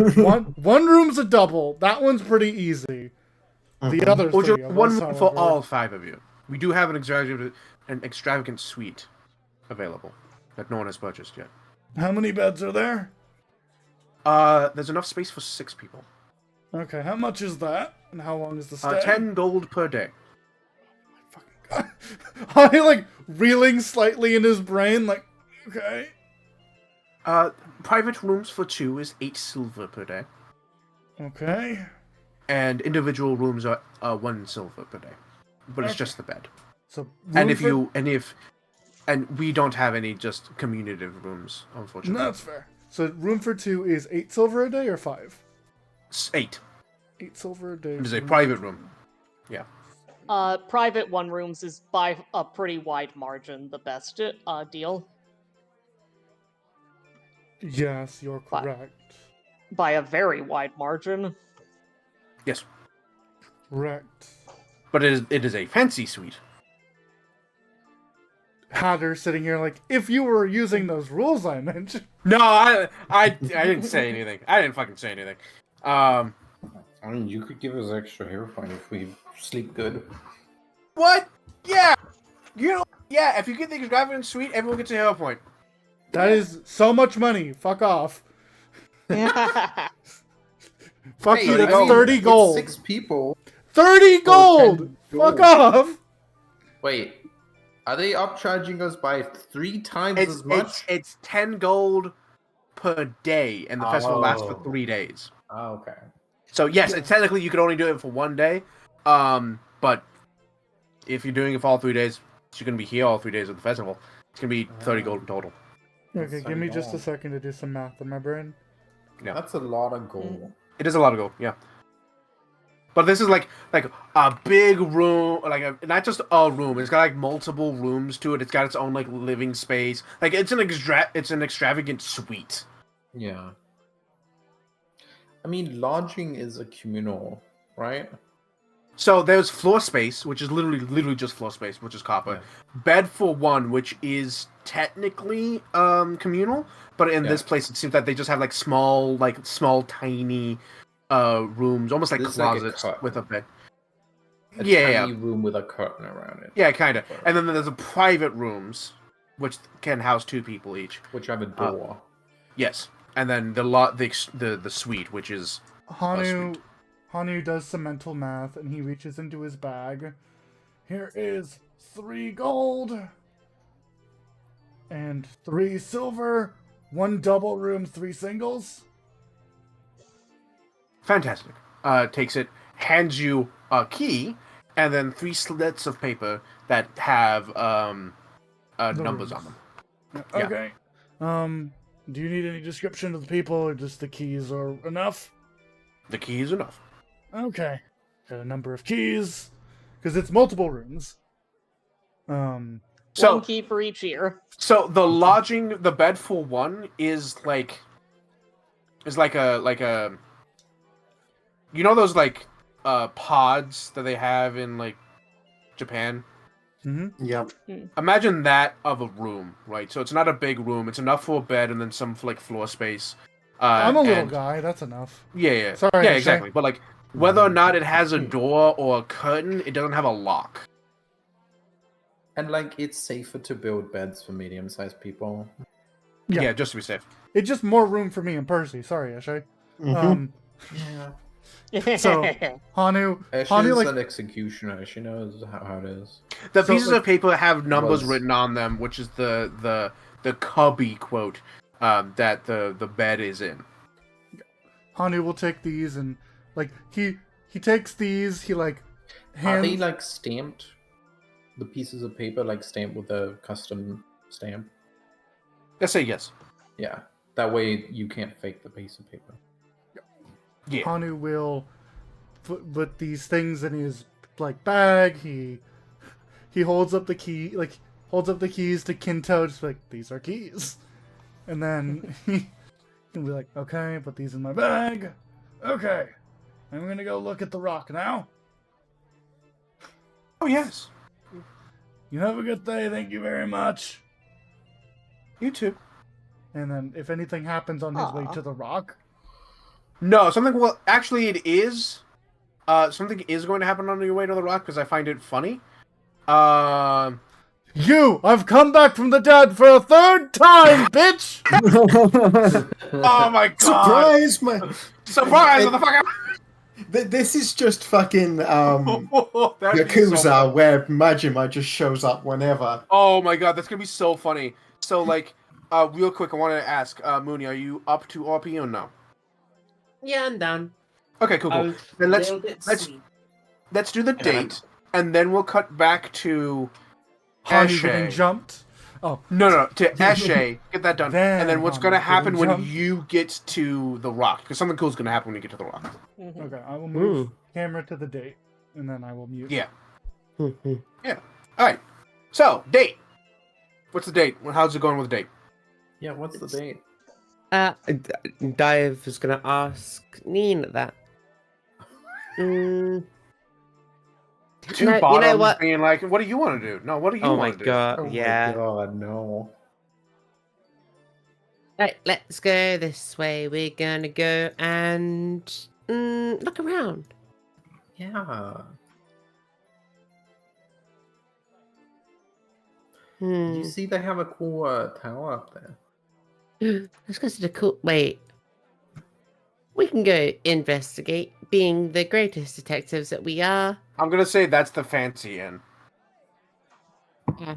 one room's a double. That one's pretty easy. The other Or three just of one us, room for however- all 5 of you. We do have an extravagant suite available that no one has purchased yet. How many beds are there? There's enough space for 6 people. Okay, how much is that? And how long is the stay? 10 gold per day. Honey, like, reeling slightly in his brain, like, okay. Private rooms for 2 is 8 silver per day, Okay. and individual rooms are 1 silver per day. But it's Okay. just the bed. So, And we don't have any just communicative rooms, unfortunately. No, that's fair. So room for 2 is 8 silver a day or 5? 8. 8 silver a day. It is a private room. Yeah. Private one rooms is by a pretty wide margin the best deal. Yes, you're Five. correct. By a very wide margin. Yes. Correct. But it is a fancy suite. Hatter sitting here like, if you were using those rules I mentioned. No, I didn't say anything. I didn't fucking say anything. I mean, you could give us extra hair point if we sleep good. What? Yeah. Yeah, if you get the extravagant suite, everyone gets a hero point. That is so much money. Fuck off. Fuck Hey, you, I that's mean, 30 it's gold. 6 people. 30 gold! 10 Fuck gold. off! Wait, are they upcharging us by 3 times as much? It's 10 gold per day, and the festival lasts for Oh. 3 days. Oh, okay. So yes, technically you could only do it for 1 day. But if you're doing it for all 3 days, you're gonna be here all 3 days of the festival. It's gonna be 30 gold in total. Okay, give me just a gold. second to do some math in my brain. Yeah. That's a lot of gold. It is a lot of gold, yeah. But this is like a big room, not just a room. It's got like multiple rooms to it. It's got its own like living space. Like it's an extravagant suite. Yeah. I mean, lodging is a communal, right? So there's floor space, which is literally just floor space, which is copper. Yeah. Bed for 1, which is technically communal, but in this place it seems that they just have like small tiny rooms, almost like This is like a closets cot. with a bed. A Yeah. tiny room with a curtain around it. Yeah, kind of. And then there's a private rooms, which can house 2 people each. Which have a door. Yes, and then the suite, which is Hanu does some mental math and he reaches into his bag. Here is 3 gold and 3 silver, 1 double room, 3 singles. fantastic. Takes it, hands you a key, and then 3 slits of paper that have numbers on them. Yeah. Okay. Do you need any description of the people or just the keys are enough? The key is enough. Okay. Got a number of keys because it's multiple rooms. One So key for each ear. So the bed for 1 is like a you know those like pods that they have in like Japan? Mm-hmm. Yep. Imagine that of a room, right? So it's not a big room. It's enough for a bed and then some like floor space. I'm a little and- guy. That's enough. Yeah. Sorry, yeah, Shay. exactly. But like whether or not it has a door or a curtain, it doesn't have a lock. And like, it's safer to build beds for medium-sized people. Yeah. Yeah, just to be safe. It's just more room for me and Percy. Sorry, Ashay. Mhm. Yeah. So, Hanu, She's like, an executioner. She knows how it is. The So, pieces like- of paper have numbers Was- written on them, which is the cubby quote that the bed is in. Hanu will take these and like he takes these, he like Are they hands. like stamped? The pieces of paper like stamped with a custom stamp? Let's say yes. Yeah. That way you can't fake the piece of paper. Yeah. Hanu will put these things in his like bag. He holds up the key, like holds up the keys to Kinto, just like, these are keys. And then he can be like, okay, put these in my bag. Okay, I'm gonna go look at the rock now. Oh yes. You have a good day. Thank you very much. You too. And then if anything happens on his way Aw. to the rock, No, something. Well, actually, it is. Something is going to happen on your way to the rock because I find it funny. I've come back from the dead for a third time, bitch! Oh my god! Surprise, man! Surprise, motherfucker! This is just fucking That'd be so Yakuza, funny. where Majima just shows up whenever. Oh my god, that's gonna be so funny. So, like, real quick, I wanted to ask, Mooney, are you up to RP or no? Yeah, I'm down. Okay, cool, I cool. was Then a let's little bit let's sleepy. let's do the And I'm- date, and then we'll cut back to Hanu getting Eshe. jumped. Oh, No, to Eshe. Get that done. Then And then what's Hanu gonna getting happen when jumped. you get to the rock? Because something cool is gonna happen when you get to the rock. Mhm. okay. I will move camera to the date, and then I will mute. Yeah. Mhm. All right. So, date. What's the date? How's it going with the date? Yeah, what's the date? Dive was gonna ask Nina that. Two No, you bottoms know what? being like, "What do you want to do?" No, what do you Oh my want to do? god, Oh yeah. my god, no. Right, let's go this way. We're gonna go and look around. Yeah. Hmm. You see they have a cool tower up there. Let's go to the cool. Wait. We can go investigate, being the greatest detectives that we are. I'm gonna say that's the fancy inn. Yeah.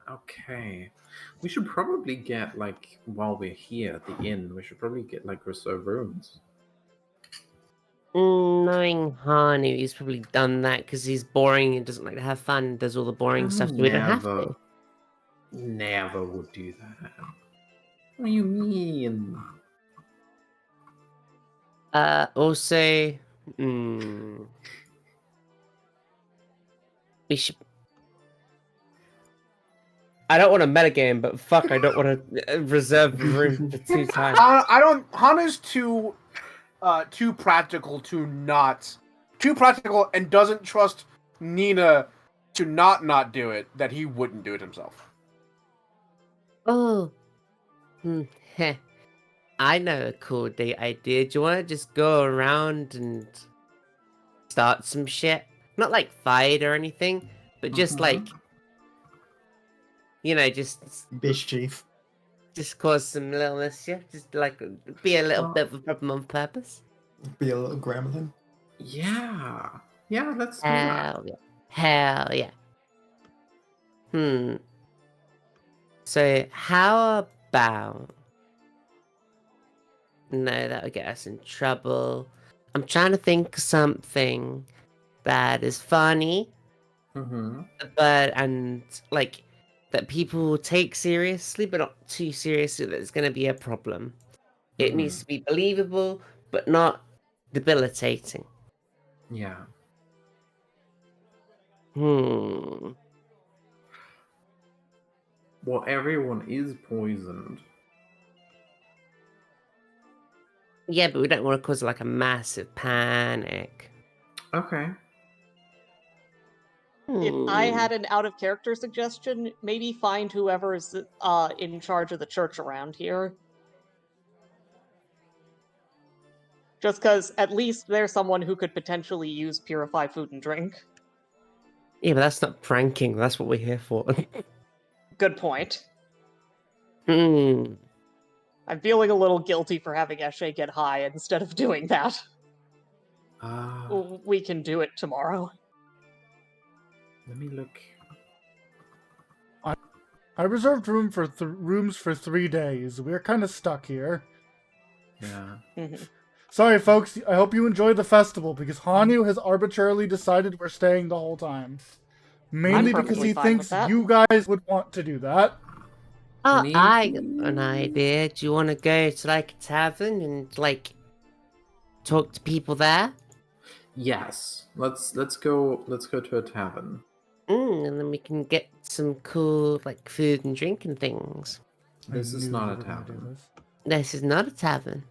Okay. We should probably get, like, while we're here at the inn, we should probably get, like, reserved rooms. Knowing Hanu, he's probably done that because he's boring and doesn't like to have fun and does all the boring stuff so we don't have to. Never would do that. What do you mean? Also, we should. I don't want a metagame, but fuck, I don't want to reserve a room for 2 times. I don't. Hana's too practical and doesn't trust Nina to not do it. That he wouldn't do it himself. Oh, heh. I know a cool date idea. Do you want to just go around and start some shit? Not like fight or anything, but just like, just Bish Chief. cause some little mischief. Just like be a little bit of a problem on purpose. Be a little gremlin. Yeah. Yeah, let's do that. Hell yeah. So how about? No, that would get us in trouble. I'm trying to think of something that is funny, and like that people will take seriously, but not too seriously that it's going to be a problem. It needs to be believable, but not debilitating. Yeah. Well, everyone is poisoned. Yeah, but we don't want to cause like a massive panic. Okay. If I had an out of character suggestion, maybe find whoever is in charge of the church around here. Just because at least there's someone who could potentially use purify food and drink. Yeah, but that's not pranking. That's what we're here for. Good point. Hmm. I'm feeling a little guilty for having Eshe get high instead of doing that. We can do it tomorrow. Let me look. I reserved rooms for 3 days. We're kind of stuck here. Yeah. Sorry, folks. I hope you enjoyed the festival because Hanu has arbitrarily decided we're staying the whole time. Mainly because perfectly he fine thinks with that. you guys would want to do that. Oh, Me? I got an idea. Do you want to go to like a tavern and like talk to people there? Yes. Let's go to a tavern. And then we can get some cool like food and drink and things. This I is knew not you a were gonna do tavern. this. This is not a tavern.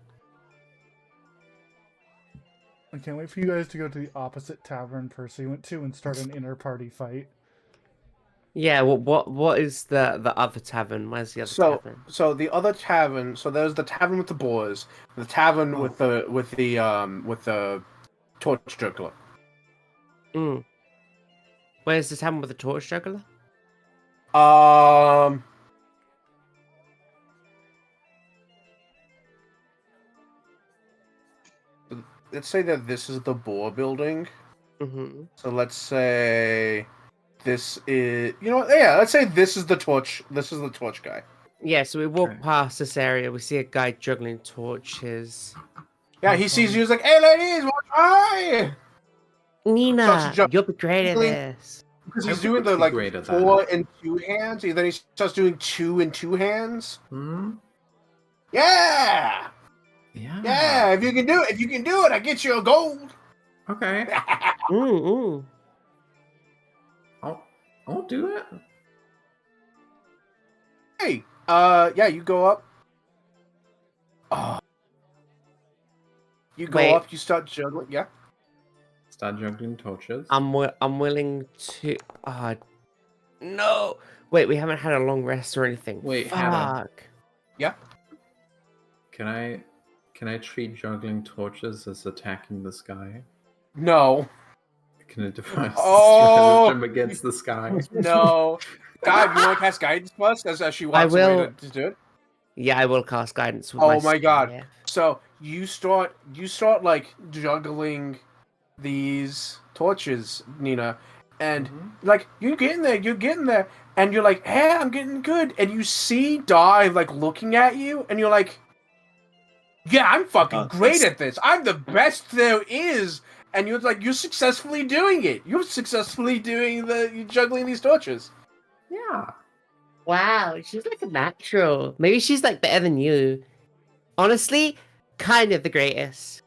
I can't wait for you guys to go to the opposite tavern Percy went to and start an inter-party fight. Yeah. What is the other tavern? Where's the other tavern? So the other tavern. So there's the tavern with the boars, the tavern with the torch juggler. Where's the tavern with the torch juggler? Let's say that this is the boar building. Mm-hmm. So let's say this is, you know what? Yeah, let's say this is the torch. This is the torch guy. Yeah. So we walk Okay. past this area. We see a guy juggling torches. Yeah, he sees you. He's like, "Hey, ladies, want to try?" Nina, Starts to you'll be great at juggling. this. Because I he's would doing the be like great at that. 4 and 2 hands. Then he starts doing 2 and 2 hands. Hmm? Yeah, Yeah. yeah. If you can do it, I get you a gold. Okay. Mm. I'll do it. Hey, yeah, you go up. Oh. You go Wait. up. You start juggling. Yeah. Start juggling torches. I'm willing to. No. Wait, we haven't had a long rest or anything. Wait, Hannah. Fuck. Can I treat juggling torches as attacking the sky? No. Can it devise Oh! stratagem against the sky? No. God, you want to cast guidance plus as she walks will. away to do it? Yeah, I will cast guidance. With Oh my god. staff. So you start like juggling these torches, Nina, and like you're getting there, and you're like, hey, I'm getting good, and you see Dive like looking at you, and you're like, yeah, I'm fucking great at this. I'm the best there is, and you're successfully doing it. You're successfully doing you're juggling these torches. Yeah. Wow, she's like a natural. Maybe she's like better than you. Honestly, kind of the greatest.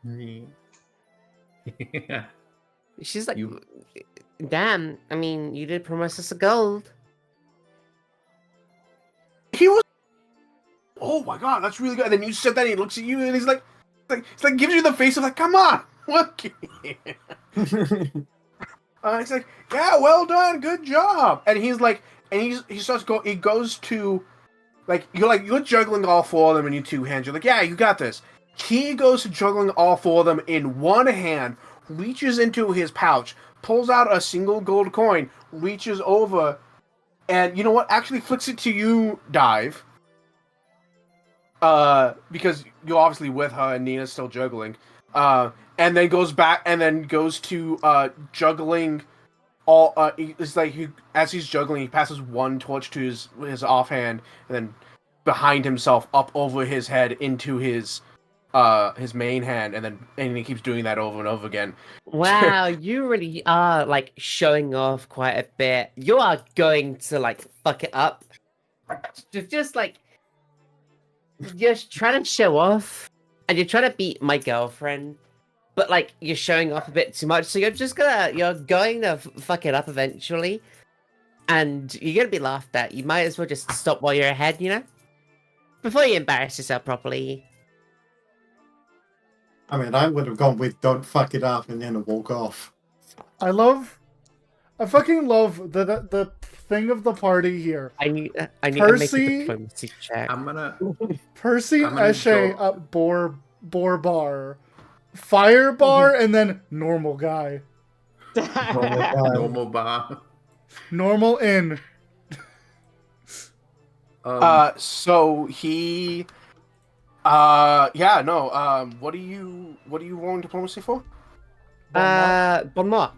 Yeah. She's like, You- damn. I mean, you did promise us a gold. He was. Oh my god, that's really good. And then you said that, and he looks at you, and he's like gives you the face of like, come on, look. He's like, yeah, well done, good job. And he's like, and he starts go. He goes to, like you're juggling all 4 of them in your 2 hands. You're like, yeah, you got this. He goes to juggling all 4 of them in 1 hand, reaches into his pouch, pulls out a single gold coin, reaches over, and you know what? Actually flicks it to you, Dive. Because you're obviously with her and Nina's still juggling. And then goes back and then goes to juggling all it's like as he's juggling, he passes 1 torch to his offhand and then behind himself up over his head into his main hand, and he keeps doing that over and over again. Wow, you really are like showing off quite a bit. You are going to like fuck it up. Just like you're trying to show off, and you're trying to beat my girlfriend, but like you're showing off a bit too much. So you're going to fuck it up eventually, and you're gonna be laughed at. You might as well just stop while you're ahead, you know, before you embarrass yourself properly. I mean, I would have gone with "Don't fuck it up" and then walk off. I fucking love the thing of the party here. I need to make Percy- a diplomacy check. I'm gonna. Percy I'm gonna Eshe go- up Boar Bar, Fire Bar, and then normal guy. Normal bar. Normal in. So he yeah, no, what are you rolling diplomacy for? Bon mot.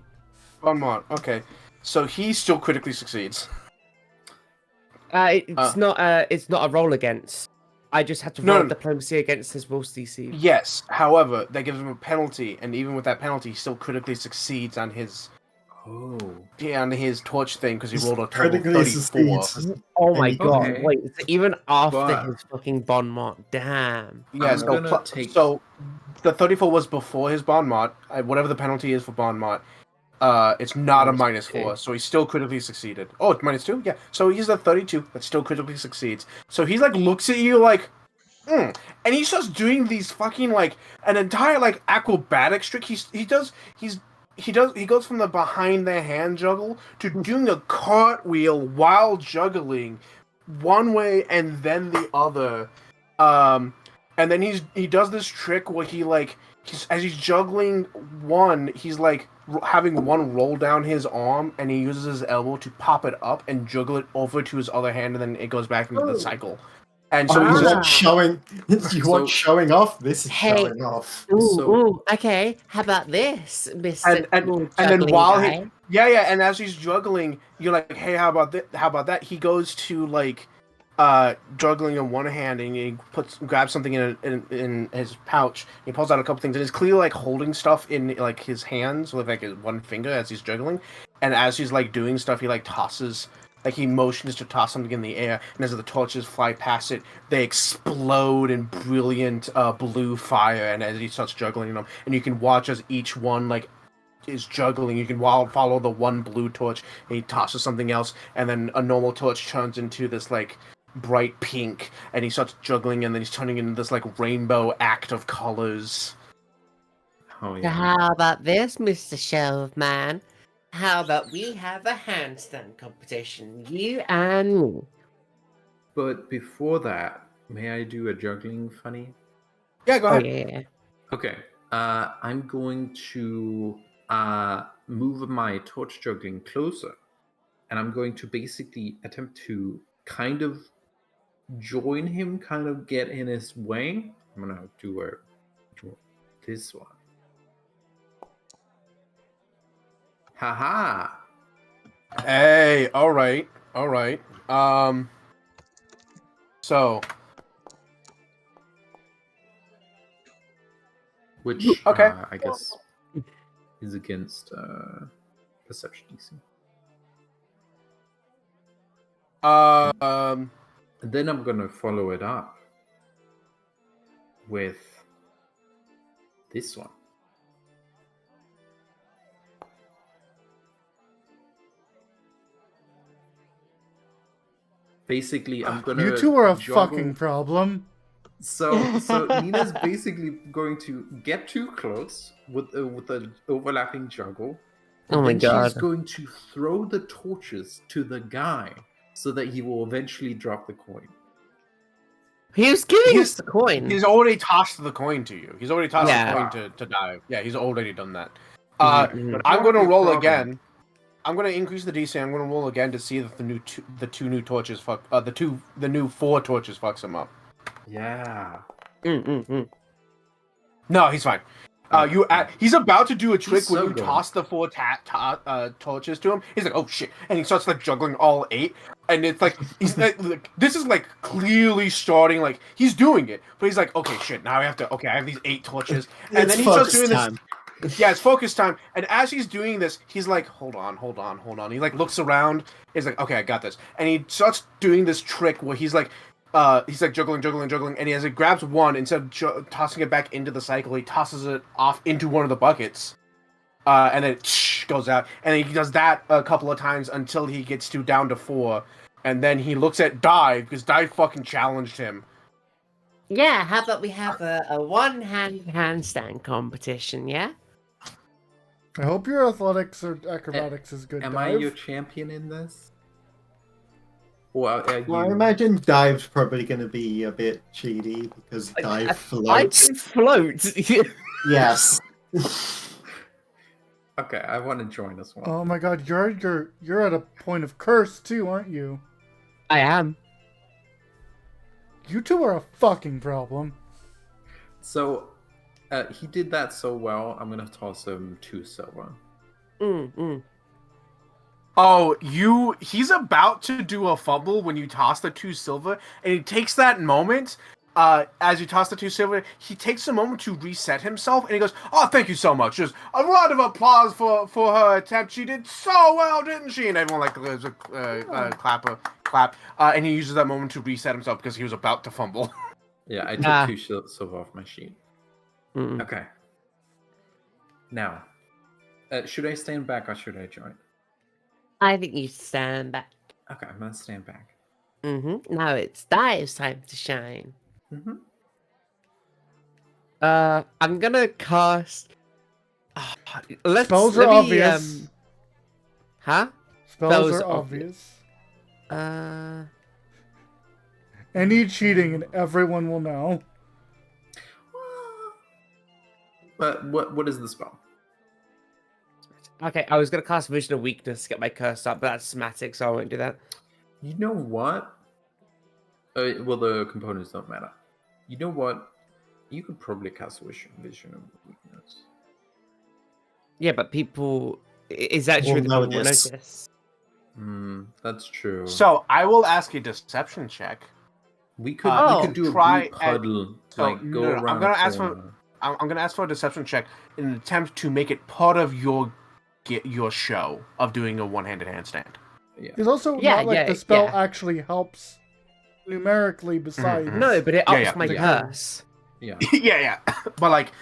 Bonmont, okay. So he still critically succeeds. It's not a roll against. I just had to No, roll no. diplomacy against his Wolf's DC. Yes, however, that gives him a penalty, and even with that penalty, he still critically succeeds on his torch thing because he rolled a total of Critically 34. succeeds. Oh my And god! okay. Wait, so even after But- his fucking bond mark, damn. Yeah, I'm so, gonna take- so the 34 was before his bond mod. Whatever the penalty is for bond mod, it's not a -4, so he still critically succeeded. Oh, it's -2? Yeah. So he's a 32 that still critically succeeds. So he's like looks at you like, and he starts doing these fucking like an entire like acrobatic trick. He goes from the behind the hand juggle to doing a cartwheel while juggling one way and then the other. And then he does this trick where as he's juggling one, he's like having one roll down his arm, and he uses his elbow to pop it up and juggle it over to his other hand, and then it goes back into the cycle. And so he's you just want showing? You want So- showing off? This is Hey. showing off. Ooh, okay. How about this, Mr. and Cool then Juggling while guy? and as he's juggling, you're like, hey, how about that? He goes to like juggling in one hand, and he grabs something in his pouch. He pulls out a couple things, and he's clearly like holding stuff in like his hands with like his one finger as he's juggling. And as he's like doing stuff, he like tosses. Like he motions to toss something in the air, and as the torches fly past it, they explode in brilliant blue fire. And as he starts juggling them, and you can watch as each one like is juggling. You can follow the one blue torch, and he tosses something else, and then a normal torch turns into this like bright pink, and he starts juggling, and then he's turning into this like rainbow act of colors. Oh So yeah. how about this, Mr. Shelvman? How about we have a handstand competition, you and me? But before that, may I do a juggling funny? Yeah, go Oh ahead. yeah. Okay. I'm going to move my torch juggling closer, and I'm going to basically attempt to kind of join him, kind of get in his way. I'm gonna do this one. Haha! Hey, all right. So Which Okay. I guess is against perception DC. um, And then I'm gonna follow it up with this one. Basically, I'm gonna. You two are a juggle- fucking problem. So Nina's basically going to get too close with an overlapping juggle. Oh my then god. She's going to throw the torches to the guy so that he will eventually drop the coin. He was giving He's- us the coin. he's already tossed the coin to you. He's already tossed Yeah. the coin to dive. Yeah, he's already done that. Mhm. But I'm drop gonna the roll problem. again. I'm gonna increase the DC. I'm gonna roll again to see if the two new torches fuck the new 4 torches fucks him up. Yeah. No, he's fine. He's about to do a trick He's when so you good. toss the 4 torches to him. He's like, "Oh shit!" and he starts like juggling all 8. And it's like he's like, this is like clearly starting like he's doing it, but he's like, "Okay, shit! Now I have to. Okay, I have these 8 torches." And It's then he starts focus doing time. this. Yeah, it's focus time. And as he's doing this, he's like, "Hold on." He like looks around. He's like, "Okay, I got this." And he starts doing this trick where he's like juggling, and as he grabs one, instead of tossing it back into the cycle, he tosses it off into one of the buckets, and then it goes out. And he does that a couple of times until he gets down to 4, and then he looks at Dive because Dive fucking challenged him. Yeah, how about we have a one-hand handstand competition, yeah? I hope your athletics or acrobatics is good. Am Dive. I your champion in this? Well, Well, I imagine Dive's probably going to be a bit cheaty because Dive I floats. can float. Yes. Okay, I want to join as well. Oh my god, you're at a point of curse too, aren't you? I am. You two are a fucking problem. So, he did that so well. I'm gonna toss him 2 silver. Oh, he's about to do a fumble when you toss the 2 silver, and he takes that moment as you toss the 2 silver, he takes a moment to reset himself, and he goes, "Oh, thank you so much. Just a round of applause for her attempt. She did so well, didn't she?" And everyone like gives a clap. And he uses that moment to reset himself because he was about to fumble. Yeah, I took Ah. 2 silver off my sheet. Mm. Okay. Now, should I stand back or should I join? I think you stand back. Okay, I'm gonna stand back. Now it's Dive's time to shine. Mm-hmm. I'm gonna cast. Let's. Spells let are me, obvious. Huh? Spells spells are are obvious. Any Any cheating and everyone will know. But what is the spell? Okay, I was gonna cast Vision of Weakness to get my curse up, but that's somatic, so I won't do that. You know what? Well, the components don't matter. You know what? You could probably cast Vision of Weakness. Yeah, but people. Is that true? Will That people will notice. notice? That's true. So I will ask a deception check. we could Oh, we could do a try group and- huddle, so, like go no, around. I'm gonna a ask for- corner. I'm gonna ask for a deception check in an attempt to make it part of your show of doing a one-handed handstand. It's also Yeah, not like yeah, the spell yeah. actually helps numerically besides. Mhm. No, but it Yeah, ups yeah, my yeah. curse. Yeah. yeah, but like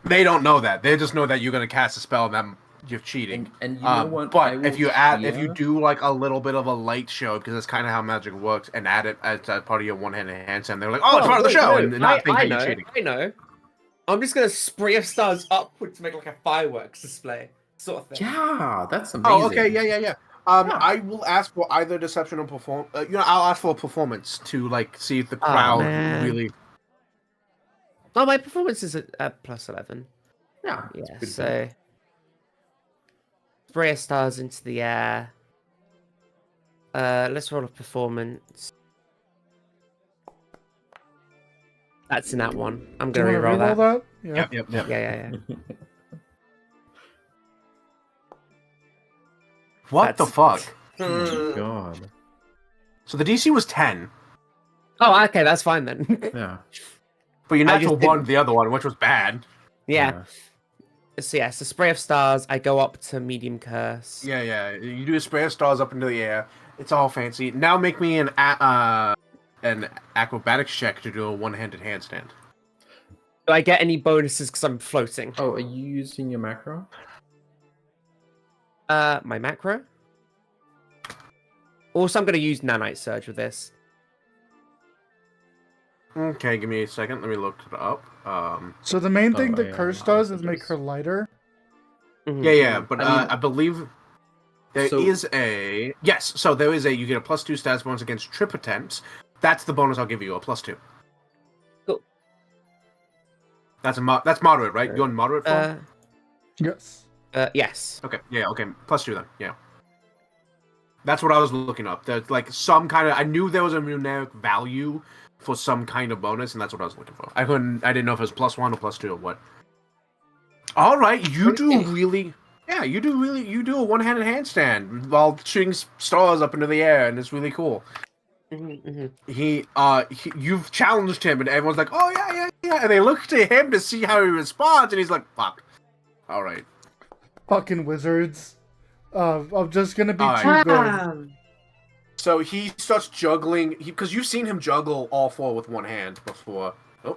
they don't know that. They just know that you're gonna cast a spell and that you're cheating. And you know what? I But if will you if you share- do like a little bit of a light show, because that's kind of how magic works, and add it as part of your one-handed handstand, they're like, "Oh, it's part of the wait, show," no, and not think I that know, you're cheating. I know. I'm just gonna spray of stars upwards to make like a fireworks display, sort of thing. Yeah, that's amazing. Oh, okay, yeah. Yeah. I will ask for either deception or perform. I'll ask for a performance to like see if the crowd man. really. Oh, my performance is at plus 11. Yeah. it's Yeah, pretty so spray of stars into the air. Let's roll a performance. That's in that one. I'm Do you gonna want to reroll reroll that. that? Yeah. Yep. Yeah. good. What the That's- fuck? Oh my god. So the DC was 10, Oh, okay, that's fine then. Yeah. but your I natural just didn't- one, the other one, which was bad. yeah. So so spray of stars. I go up to medium curse. Yeah. You do a spray of stars up into the air. It's all fancy. Now make me an acrobatics check to do a one-handed handstand. Do I get any bonuses because I'm floating? Oh, are you using your macro? My macro. Also, I'm gonna use nanite surge with this. Okay, give me a second. Let me look it up. So the main thing Oh, that yeah, curse I'll does do is make this. her lighter. Mhm. Yeah, but I mean- I believe there is So- a yes. So there is a you get a +2 stats bonus against trip attempts. That's the bonus I'll give you, a +2. Cool. That's that's moderate, right? You're in moderate form. Yes. Yes. Okay, yeah, okay, +2 then. Yeah, that's what I was looking up. There's like some kind of I knew there was a numeric value for some kind of bonus, and that's what I was looking for. I didn't know if it was +1 or +2 or what. All right, you do a one-handed handstand while shooting stars up into the air, and it's really cool. You've challenged him, and everyone's like, "Oh yeah," and they look to him to see how he responds, and he's like, "Fuck." All right. Fucking wizards. I'm just gonna be Alright. too good. So he starts juggling, because you've seen him juggle all four with one hand before. All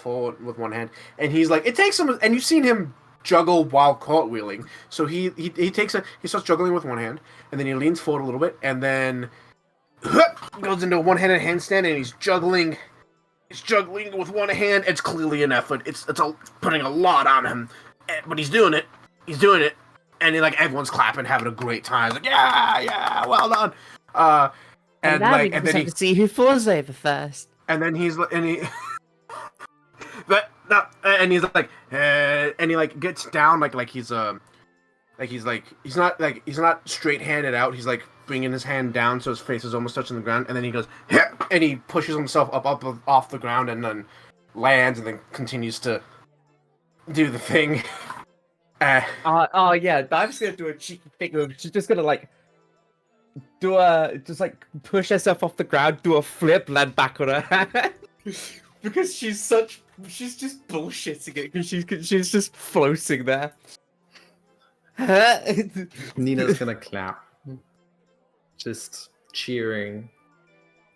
four with one hand, and he's like, it takes him, and you've seen him juggle while cartwheeling. So he starts juggling with one hand, and then he leans forward a little bit, and then goes into a one-handed handstand, and he's juggling. He's juggling with one hand. It's clearly an effort. It's putting a lot on him, but he's doing it. And everyone's clapping, having a great time. It's like, yeah, well done. And now we and just then have to see who falls over first. and then he's like, and he gets down he's not straight handed out. He's like bringing his hand down so his face is almost touching the ground, and then he goes, and he pushes himself up off the ground and then lands and then continues to do the thing. Oh yeah, Dive's gonna do a cheeky thing of she's just gonna just like push herself off the ground, do a flip, land back on her hand. Because she's just bullshitting it because she's just floating there. Nina's gonna clap. Just cheering.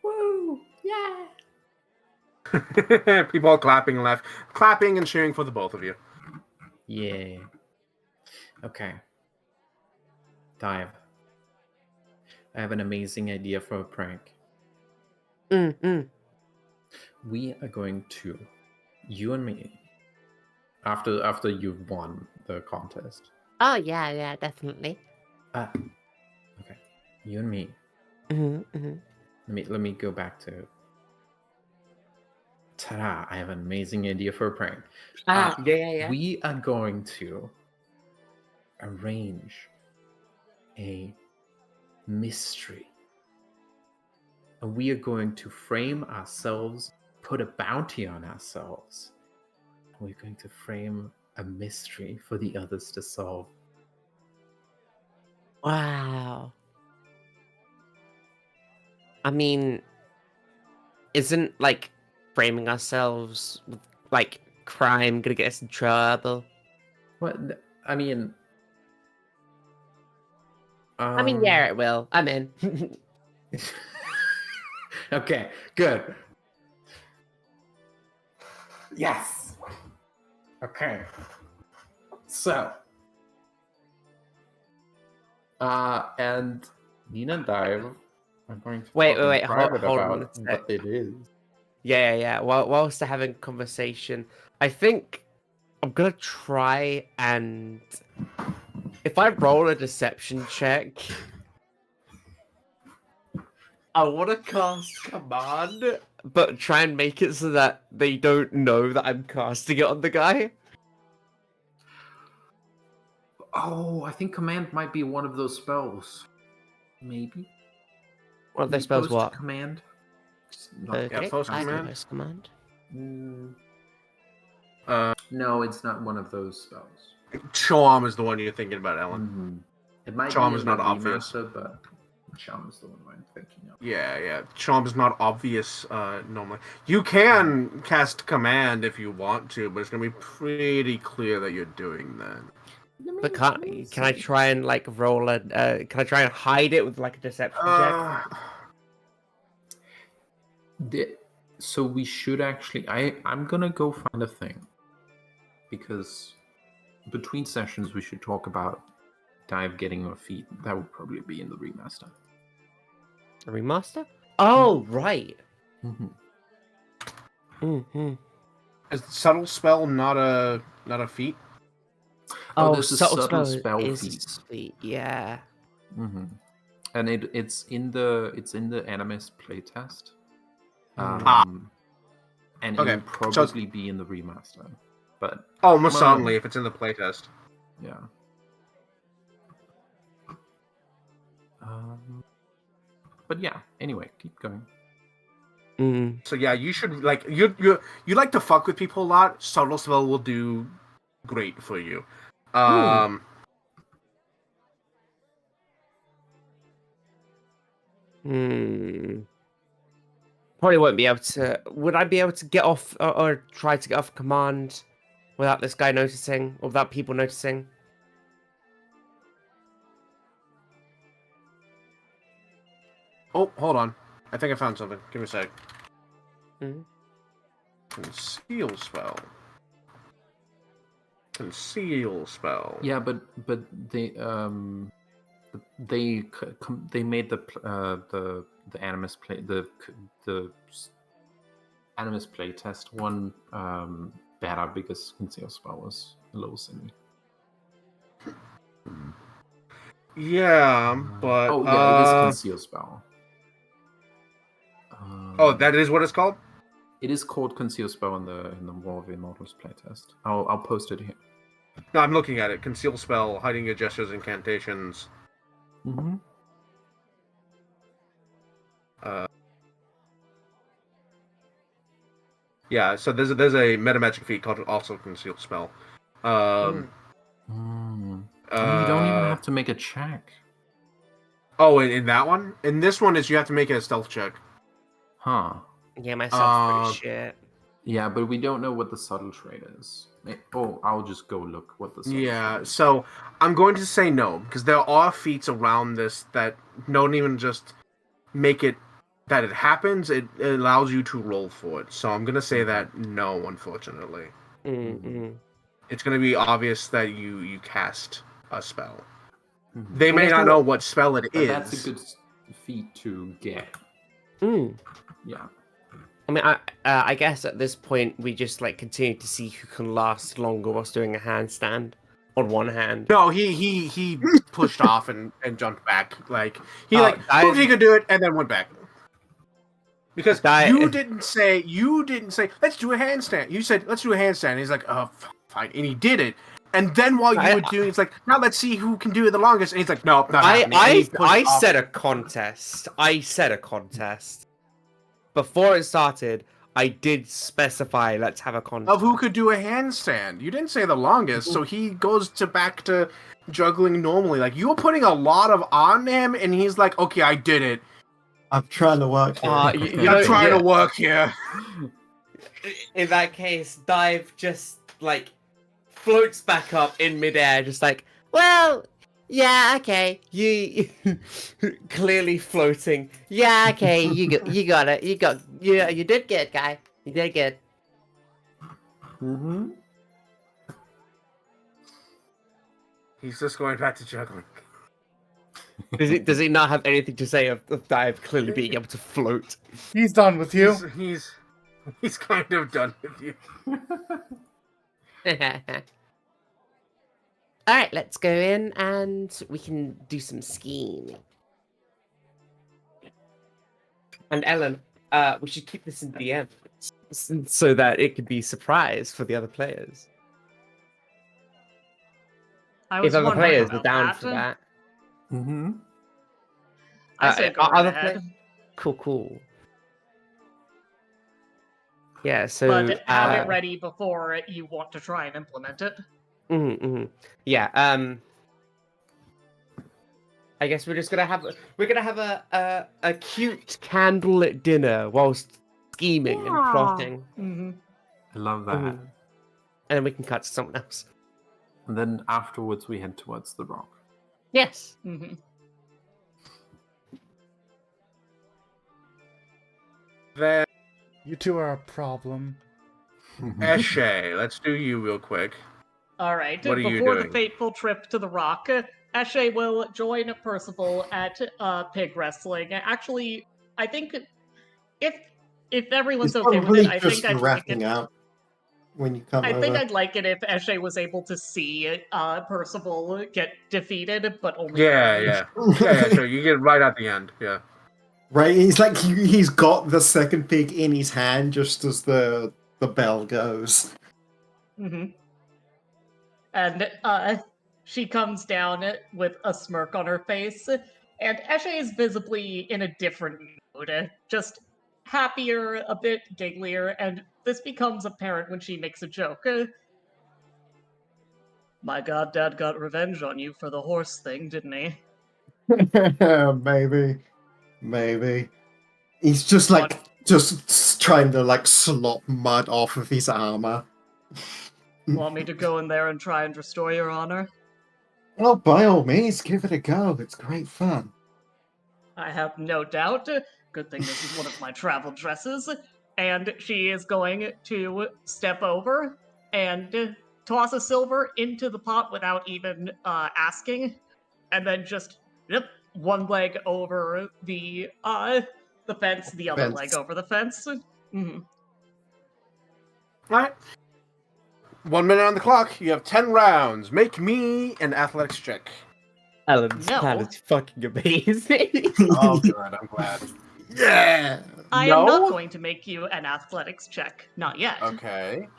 Woo! Yeah! People are clapping and clapping and cheering for the both of you. Yeah. Okay. Dive. I have an amazing idea for a prank. We are going to, you and me, after you've won the contest. Oh yeah, definitely. Okay. You and me. Mm-hmm. Let me go back to. Ta-da! I have an amazing idea for a prank. Yeah. We are going to arrange a mystery. And we are going to frame ourselves, put a bounty on ourselves. We're going to frame a mystery for the others to solve. Wow. I mean, isn't like framing ourselves with like crime gonna get us in trouble? What? I mean, Yeah, it will. I'm in. Okay, good. Yes. Okay. So, and Nina and Dive are going to Wait, talk in wait, private hold on about a sec. what it is. Yeah. Whilst they're having conversation, I think I'm gonna try and if I roll a deception check, I want to cast command, but try and make it so that they don't know that I'm casting it on the guy. Oh, I think command might be one of those spells. Maybe. One of their You spells, post what? Command. It's not- Okay, post I can command? post command. Mm, Uh, no, it's not one of those spells. Charm is the one you're thinking about, Ellen. Mhm. It might Charm be is in not the obvious. remaster, but Charm is the one I'm thinking of. Yeah. Charm is not obvious normally. You can cast command if you want to, but it's gonna be pretty clear that you're doing that. But can I try and like roll a? Can I try and hide it with like a deception check? So we should actually. I'm gonna go find a thing because between sessions we should talk about Dive getting her feet. That would probably be in the remaster. A remaster? Oh right. Mm-hmm. Mm-hmm. Is subtle spell not a feat? Oh, there's a subtle subtle spell spell is feat. sweet. Yeah. Mm-hmm. And it's in the Animus playtest. And Okay, it will probably be in the remaster. But Almost Well- certainly if it's in the playtest. yeah. But yeah. Anyway, keep going. Mm. So yeah, you should like you like to fuck with people a lot. Subtle spell will do great for you. Probably won't be able to. Would I be able to get off or try to get off command without this guy noticing or without people noticing? Oh, hold on. I think I found something. Give me a sec. Mhm. Conceal spell. Conceal spell. Yeah, but they made the Animus play the Animus playtest one better because Conceal spell was a little silly. Yeah, but Oh yeah, it is Conceal spell. Oh, that is what it's called? It is called Conceal spell in the War of Immortals playtest. I'll post it here. No, I'm looking at it. Conceal spell, hiding your gestures, incantations. Mm-hmm. Yeah, so there's a metamagic feat called also conceal spell. I mean, you don't even have to make a check. Oh, in that one? In this one, is you have to make it a stealth check. Huh. Yeah, my stuff's Uh, pretty shit. Yeah, but we don't know what the subtle trait is. Oh, I'll just go look what the subtle Yeah, trait is. so I'm going to say no, because there are feats around this that don't even just make it that it happens, it allows you to roll for it. So I'm going to say that no, unfortunately. Mm-mm. It's going to be obvious that you cast a spell. Mhm. They may guess not what- know what spell it But is. that's a good feat to get. Mm. Yeah. I mean, I guess at this point we just like continue to see who can last longer whilst doing a handstand on one hand. No, he pushed off and jumped back. Like he Oh, proved he could do it and then went back. Because Di- you didn't say let's do a handstand. You said let's do a handstand. And he's like, oh, fine, and he did it. And then while you were doing, it's like, now let's see who can do it the longest. And he's like, no, not happening. And he pushed I off. said a contest. I said a contest. Before it started, I did specify let's have a contest. Of who could do a handstand. You didn't say the longest, so he goes back to juggling normally. Like you were putting a lot of on him, and he's like, okay, I did it. I'm trying to work here. I'm trying to work here. In that case, Dive just like floats back up in midair, just like, well, yeah, okay, you clearly floating. Yeah, okay, you got it. You did good, guy. You did good. Mm-hmm. He's just going back to juggling. Does he not have anything to say of Dive clearly being able to float? He's done with you. He's kind of done with you. All right, let's go in and we can do some scheming. And Ellen, we should keep this in DM so that it could be surprise for the other players. I was If other wondering players are about down that. for that. Mm-hmm. I say go are right other ahead. Cool. Yeah, so But have it ready before you want to try and implement it. Yeah. I guess we're gonna have a cute candlelit dinner whilst scheming and plotting, Mm-hmm. I love that. and then we can cut to someone else. And then afterwards we head towards the rock. Yes. Mm-hmm. Then You two are a problem. Eshe, let's do you real quick. All right. What are you Before the doing? fateful trip to the Rock, Eshe will join Percival at pig wrestling. Actually, I think if everyone's It's okay with probably it, I just think I'd like wrapping it. out when you come I think over. I'd like it if Eshe was able to see Percival get defeated, but only. Yeah. Sure. You get right at the end. Yeah. Right, he's like he's got the second pig in his hand just as the bell goes. Mm-hmm. And she comes down with a smirk on her face, and Eshe is visibly in a different mood, just happier, a bit gigglier, and this becomes apparent when she makes a joke. My god, Dad got revenge on you for the horse thing, didn't he? Maybe. He's just like just trying to like slop mud off of his armor. Want me to go in there and try and restore your honor? Well, by all means, give it a go. It's great fun. I have no doubt. Good thing this is one of my travel dresses. And she is going to step over and toss a silver into the pot without even asking, and then just one leg over the fence, the other Fence. leg over the fence. Mm-hmm. All right. 1 minute on the clock. You have 10 rounds. Make me an athletics check. Ellen's No. plan is fucking amazing. Oh, good. I'm glad. Yeah. I am not going to make you an athletics check. Not yet. Okay.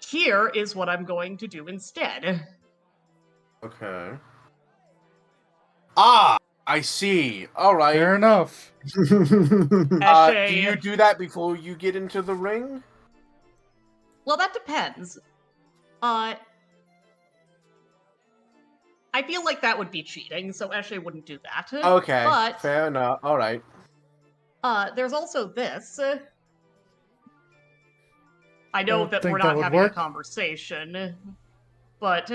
Here is what I'm going to do instead. Okay. Ah, I see. All right. Fair enough. Do Eshe- you do that before you get into the ring? Well, that depends. I feel like that would be cheating, so Eshe wouldn't do that. Okay, But fair enough. All right. there's also this. I know don't that think we're that not would having work. a conversation, but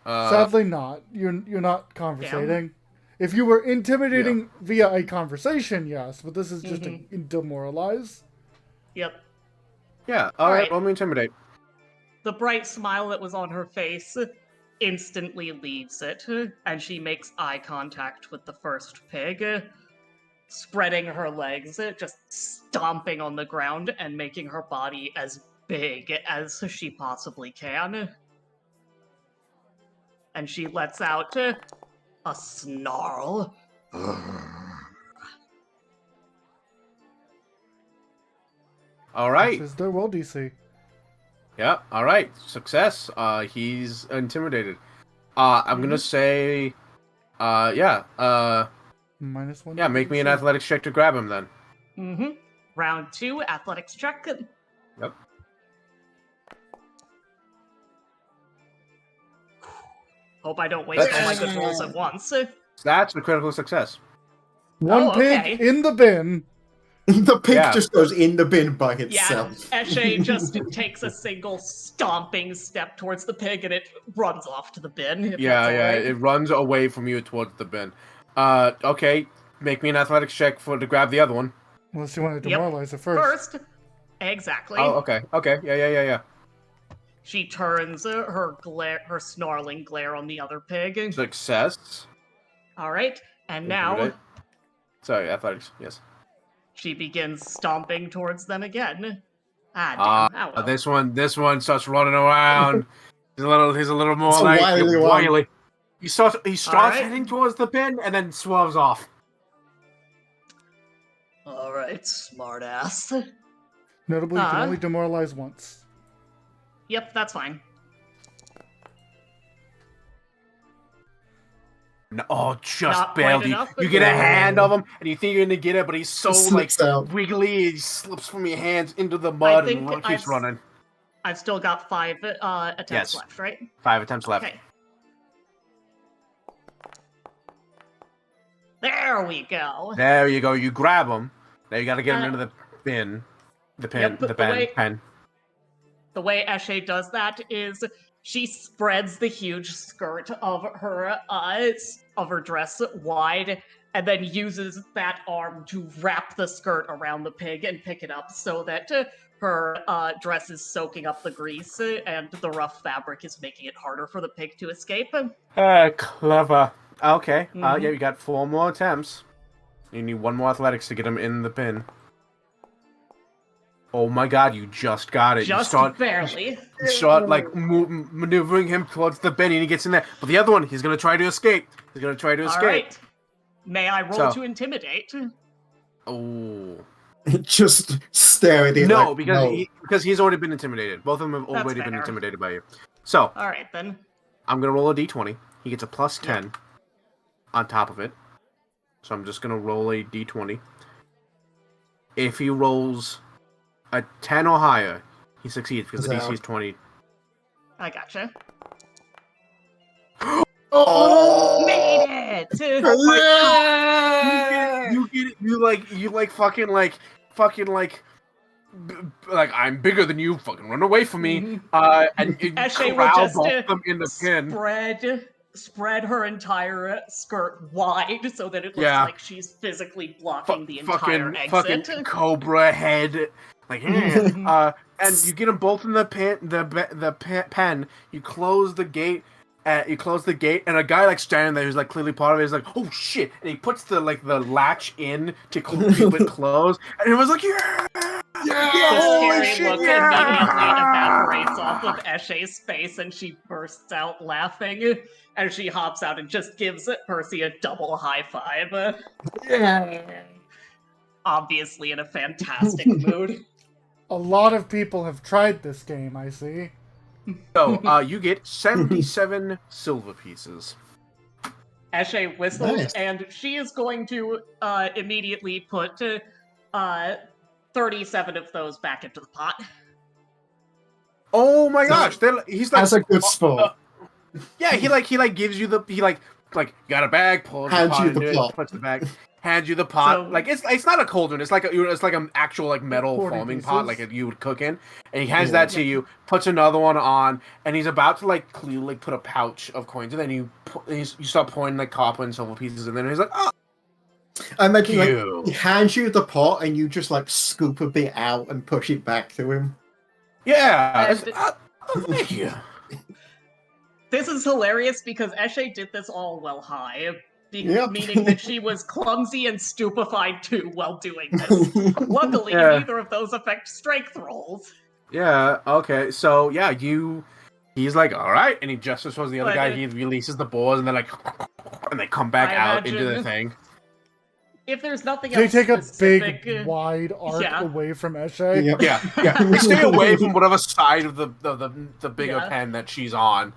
Sadly, not. You're not conversating. If you were intimidating via a conversation, yes, but this is just a demoralize. yep. yeah. All Alright. right. Roll me intimidate. The bright smile that was on her face instantly leaves it, and she makes eye contact with the first pig, spreading her legs, just stomping on the ground and making her body as big as she possibly can. And she lets out a snarl. All This right. is their will DC. Yeah. All right. Success. He's intimidated. I'm gonna say, yeah. -1. Yeah. Make me an athletics check to grab him then. Mm-hmm. Round 2, athletics check. Yep. Hope I don't waste all my That's- good rolls at once. That's a critical success. One pig okay. in the bin. The pig Yeah. just goes in the bin by Yeah, itself. Eshe just takes a single stomping step towards the pig and it runs off to the bin. If Yeah, that's yeah. alright. It runs away from you towards the bin. Okay. Make me an athletics check to grab the other one. Unless you want to Yep. demoralize it first. First, exactly. Oh, okay. Okay. Yeah. She turns her snarling glare on the other pig. Success. All right, and now Intimidate. Sorry, athletics. Yes. she begins stomping towards them again. Ah, damn. Oh, well. This one starts running around. He's a little more It's a like wily one. wily. He starts Alright. heading towards the bin and then swerves off. All right, smartass. Notably, you can Uh. only demoralize once. Yep, that's fine. No, oh, just Not quite barely. enough, but You get a yeah. hand of him, and you think you're gonna get it, but he's so Just like slips out. wiggly. He slips from your hands into the mud think and keeps I've- running. I've still got 5 attempts Yes. left, right? 5 attempts left. Okay. There we go. There you go. You grab him. Now you got to get him Uh, into the bin. The pen. Yep, the the pen. way- pen. The way Eshe does that is she spreads the huge skirt of her dress wide, and then uses that arm to wrap the skirt around the pig and pick it up, so that her dress is soaking up the grease, and the rough fabric is making it harder for the pig to escape. Clever. Okay. Mhm. Yeah, you got 4 more attempts. You need 1 more athletics to get him in the pin. Oh my god, you just got it. Just You barely. start like maneuvering him towards the bin and he gets in there. But the other one, he's gonna try to escape. He's gonna try to escape. Alright. May I roll So- to intimidate? Oh. Just stare at it. No, like, because he's already been intimidated. Both of them have That's already been fair. intimidated by you. So Alright then. I'm gonna roll a d20. He gets a plus 10 on top of it. So I'm just gonna roll a d20. If he rolls a 10 or higher, he succeeds because the DC is 20. I gotcha. Oh! Made it! You get it. You like fucking like I'm bigger than you. Fucking run away from me. Mhm. And you Eshe will corral just, both of them in the pin. Spread her entire skirt wide so that it looks Yeah. like she's physically blocking the entire Fucking exit. cobra head. Like, and you get them both in the pen. Pen. You close the gate. And a guy like standing there who's like clearly part of it is like, oh shit! And he puts the latch in to keep it closed, and it was like, yeah, The holy scary shit, look yeah! immediately evaporates off of Eshe's face, and she bursts out laughing. And she hops out and just gives Percy a double high five. Obviously in a fantastic mood. A lot of people have tried this game, I see. So, you get 77 silver pieces. Eshe whistles, Nice. and she is going to immediately put 37 of those back into the pot. Oh my gosh! He's like, As a good sport. Yeah, he gives you the you got a bag, pulls the Hands pot you the into it, pot. puts the bag, hands you the pot. So- Like it's not a cauldron. It's like an actual like metal 40 foaming pot pieces. like you would cook in. And he hands Yeah. that to you, puts another one on, and he's about to like clearly put a pouch of coins, and then you start pouring like copper and silver pieces, and then he's like, oh, I imagine like you. he hands you the pot and you just like scoop a bit out and push it back to him. Yeah, And- thank you. This is hilarious because Eshe did this all while high, Yep. meaning that she was clumsy and stupefied too while doing this. Luckily, Yeah. neither of those affect strength rolls. Yeah. Okay. So yeah, he's like, all right, and he gestures towards the other But guy. it- He releases the balls, and they're like, and they come back I out into the imagine- thing. If there's nothing They else take a specific, big, wide arc yeah. away from Eshe. Yep. Yeah. They stay away from whatever side of the bigger Yeah. pen that she's on.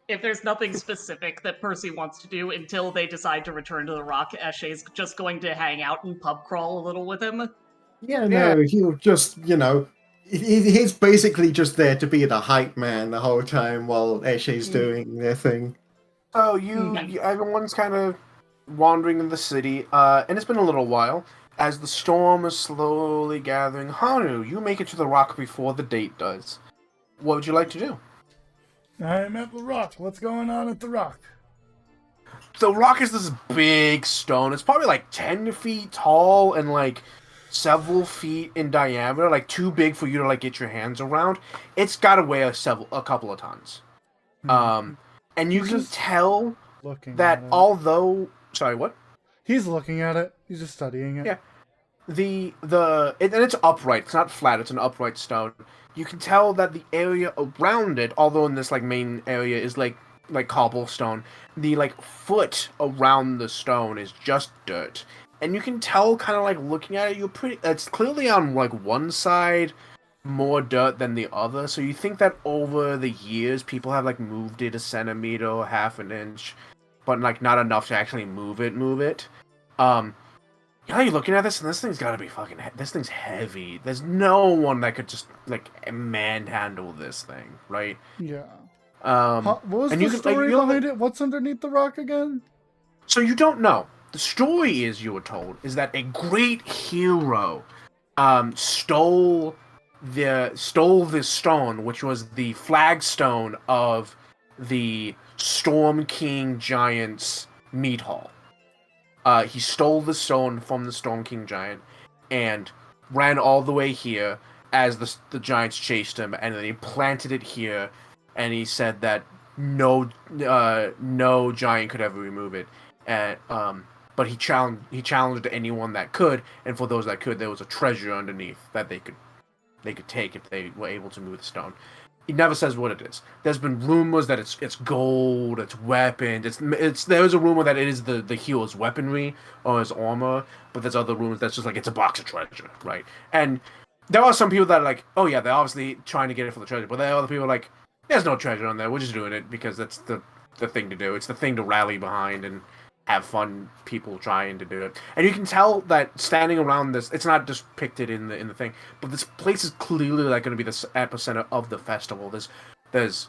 if there's nothing specific that Percy wants to do until they decide to return to the rock, Eshe's just going to hang out and pub crawl a little with him. Yeah, no, he'll just, he's basically just there to be the hype man the whole time while Eshe's doing their thing. So Okay. everyone's kind of wandering in the city, and it's been a little while. As the storm is slowly gathering, Hanu, you make it to the rock before the date does. What would you like to do? I'm at the rock. What's going on at the rock? The rock is this big stone. It's probably like 10 feet tall and like several feet in diameter, like too big for you to like get your hands around. It's got to weigh a couple of tons. And you He's can just tell Looking that at it. although, sorry, what? He's looking at it. He's just studying it. Yeah. And it's upright. It's not flat. It's an upright stone. You can tell that the area around it, although in this like main area is like cobblestone, the like foot around the stone is just dirt. And you can tell, kind of like looking at it, it's clearly on like one side more dirt than the other. So you think that over the years people have like moved it a centimeter or half an inch, but like not enough to actually move it. Yeah, you're looking at this, and this thing's gotta be this thing's heavy. There's no one that could just, like, manhandle this thing, right? Yeah. Um, What was and the you can, story you'll- behind it? What's underneath the rock again? So you don't know. The story is, you were told, is that a great hero, stole this stone, which was the flagstone of the Storm King Giant's meat hall. He stole the stone from the Storm King Giant and ran all the way here as the giants chased him, and then he planted it here, and he said that no giant could ever remove it. And but he challenged anyone that could, and for those that could, there was a treasure underneath that they could take if they were able to move the stone. He never says what it is. There's been rumors that it's gold, it's weapons. There's a rumor that it is the hero's weaponry or his armor, but there's other rumors that's just like it's a box of treasure, right? And there are some people that are like, oh yeah, they're obviously trying to get it for the treasure, but there are other people like, there's no treasure on there. We're just doing it because that's the thing to do. It's the thing to rally behind and have fun people trying to do it. And you can tell that standing around this, it's not just depicted in the thing, but this place is clearly like going to be the epicenter of the festival. There's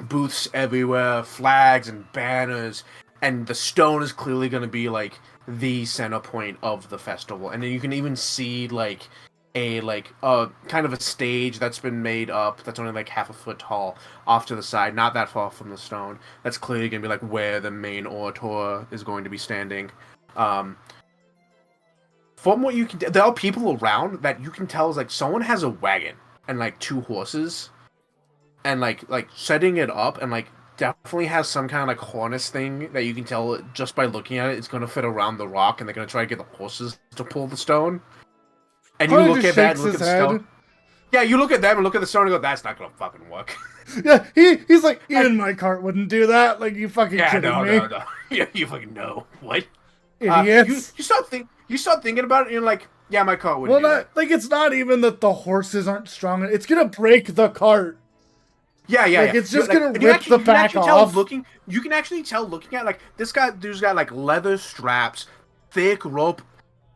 booths everywhere, flags and banners, and the stone is clearly going to be like the center point of the festival. And then you can even see like a kind of a stage that's been made up that's only like half a foot tall off to the side, not that far from the stone. That's clearly gonna be like where the main orator is going to be standing. From what you can, there are people around that you can tell is like someone has a wagon and like 2 horses, and like setting it up, and like definitely has some kind of like harness thing that you can tell just by looking at it. It's gonna fit around the rock, and they're gonna try to get the horses to pull the stone. And you Probably look just at that, shakes and look at his the stone. head. Yeah, you look at them and look at the stone and go, "That's not gonna fucking work." Yeah, he's like, even my cart wouldn't do that. Like, you fucking Yeah, kidding no, me? no. Yeah, you fucking know what? Idiots. You start thinking about it, and you're like, "Yeah, my car wouldn't Well, do that." like, it's not even that the horses aren't strong. It's gonna break the cart. Yeah. like, it's just gonna and rip the back off. You can actually tell looking at like this dude's got like leather straps, thick rope,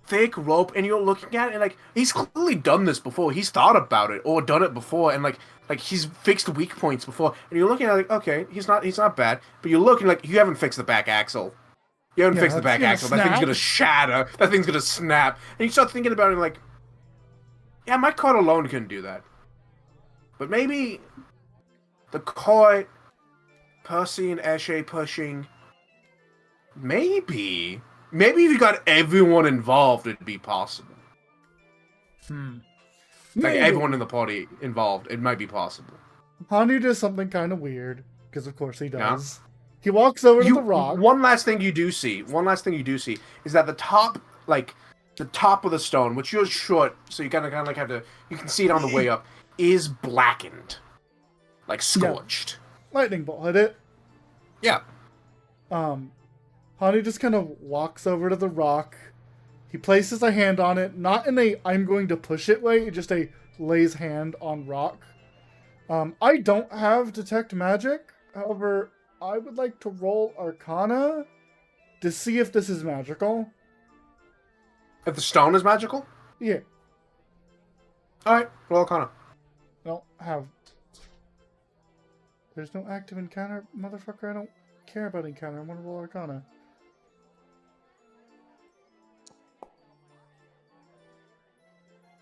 thick rope, and you're looking at it, and like he's clearly done this before. He's thought about it or done it before, and like he's fixed weak points before. And you're looking at it like, okay, he's not bad, but you're looking like you haven't fixed the back axle. You haven't fixed the that's back gonna axle. That thing's snap. gonna shatter. That thing's gonna snap. And you start thinking about it like, yeah, my cart alone couldn't do that. But maybe the cart, Percy and Eshe pushing, maybe if you got everyone involved, it'd be possible. Like Maybe. everyone in the party involved, it might be possible. Hanu does something kind of weird, because of course he Yeah. does. He walks over to the rock. One last thing you do see is that the top of the stone, which you're short, so you kind of like have to, you can see it on the way up, is blackened, like scorched. Lightning bolt hit it. Yeah. Hanu just kind of walks over to the rock. He places a hand on it, not in a I'm going to push it way, just a lays hand on rock. I don't have detect magic, however, I would like to roll Arcana to see if this is magical. If the stone is magical, Yeah, all right, roll Arcana. I don't have. There's no active encounter, motherfucker. I don't care about encounter. I want to roll Arcana.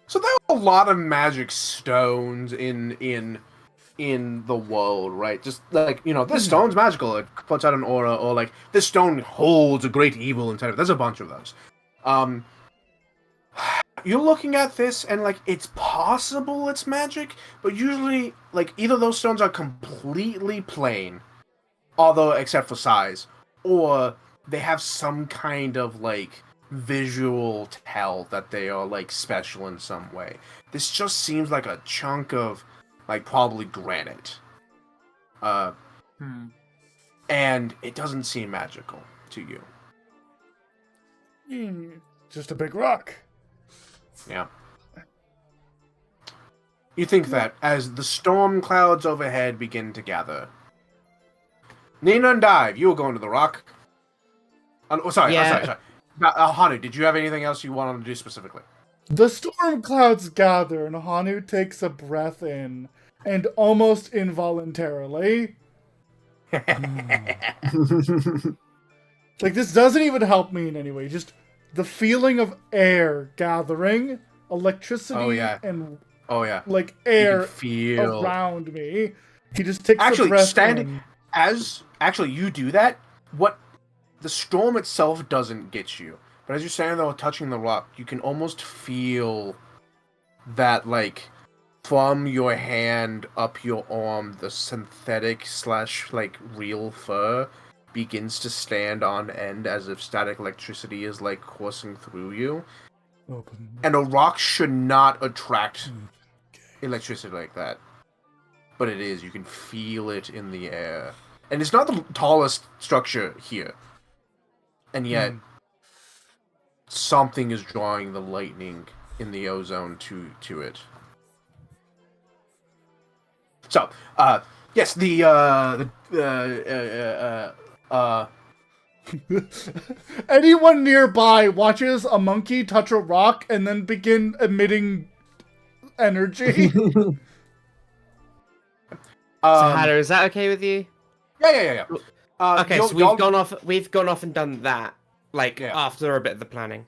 So there are a lot of magic stones in the world, right? Just like, you know, this stone's magical, it puts out an aura, or like this stone holds a great evil inside of it. There's a bunch of those. You're looking at this and like it's possible it's magic, but usually like either those stones are completely plain, although except for size, or they have some kind of like visual tell that they are like special in some way. This just seems like a chunk of like probably granite. And it doesn't seem magical to you. Just a big rock. Yeah. You think that as the storm clouds overhead begin to gather. Nina and Dive, you were going to the rock. Sorry. Hanu, did you have anything else you wanted to do specifically? The storm clouds gather, and Hanu takes a breath in, and almost involuntarily. Like, this doesn't even help me in any way. Just the feeling of air gathering, electricity, and Oh yeah. like You air can feel around me. He just takes a actually breath standing in. actually you do that. What the storm itself doesn't get you, but as you're standing there touching the rock, you can almost feel that like from your hand up your arm, the synthetic / like real fur begins to stand on end as if static electricity is like coursing through you. Open. And a rock should not attract electricity like that. But it is. You can feel it in the air. And it's not the tallest structure here. And yet, something is drawing the lightning in the ozone to it. So, yes, Anyone nearby watches a monkey touch a rock and then begin emitting energy. So Hannah, is that okay with you? Yeah. Okay, so we've gone off and done that, like after a bit of the planning.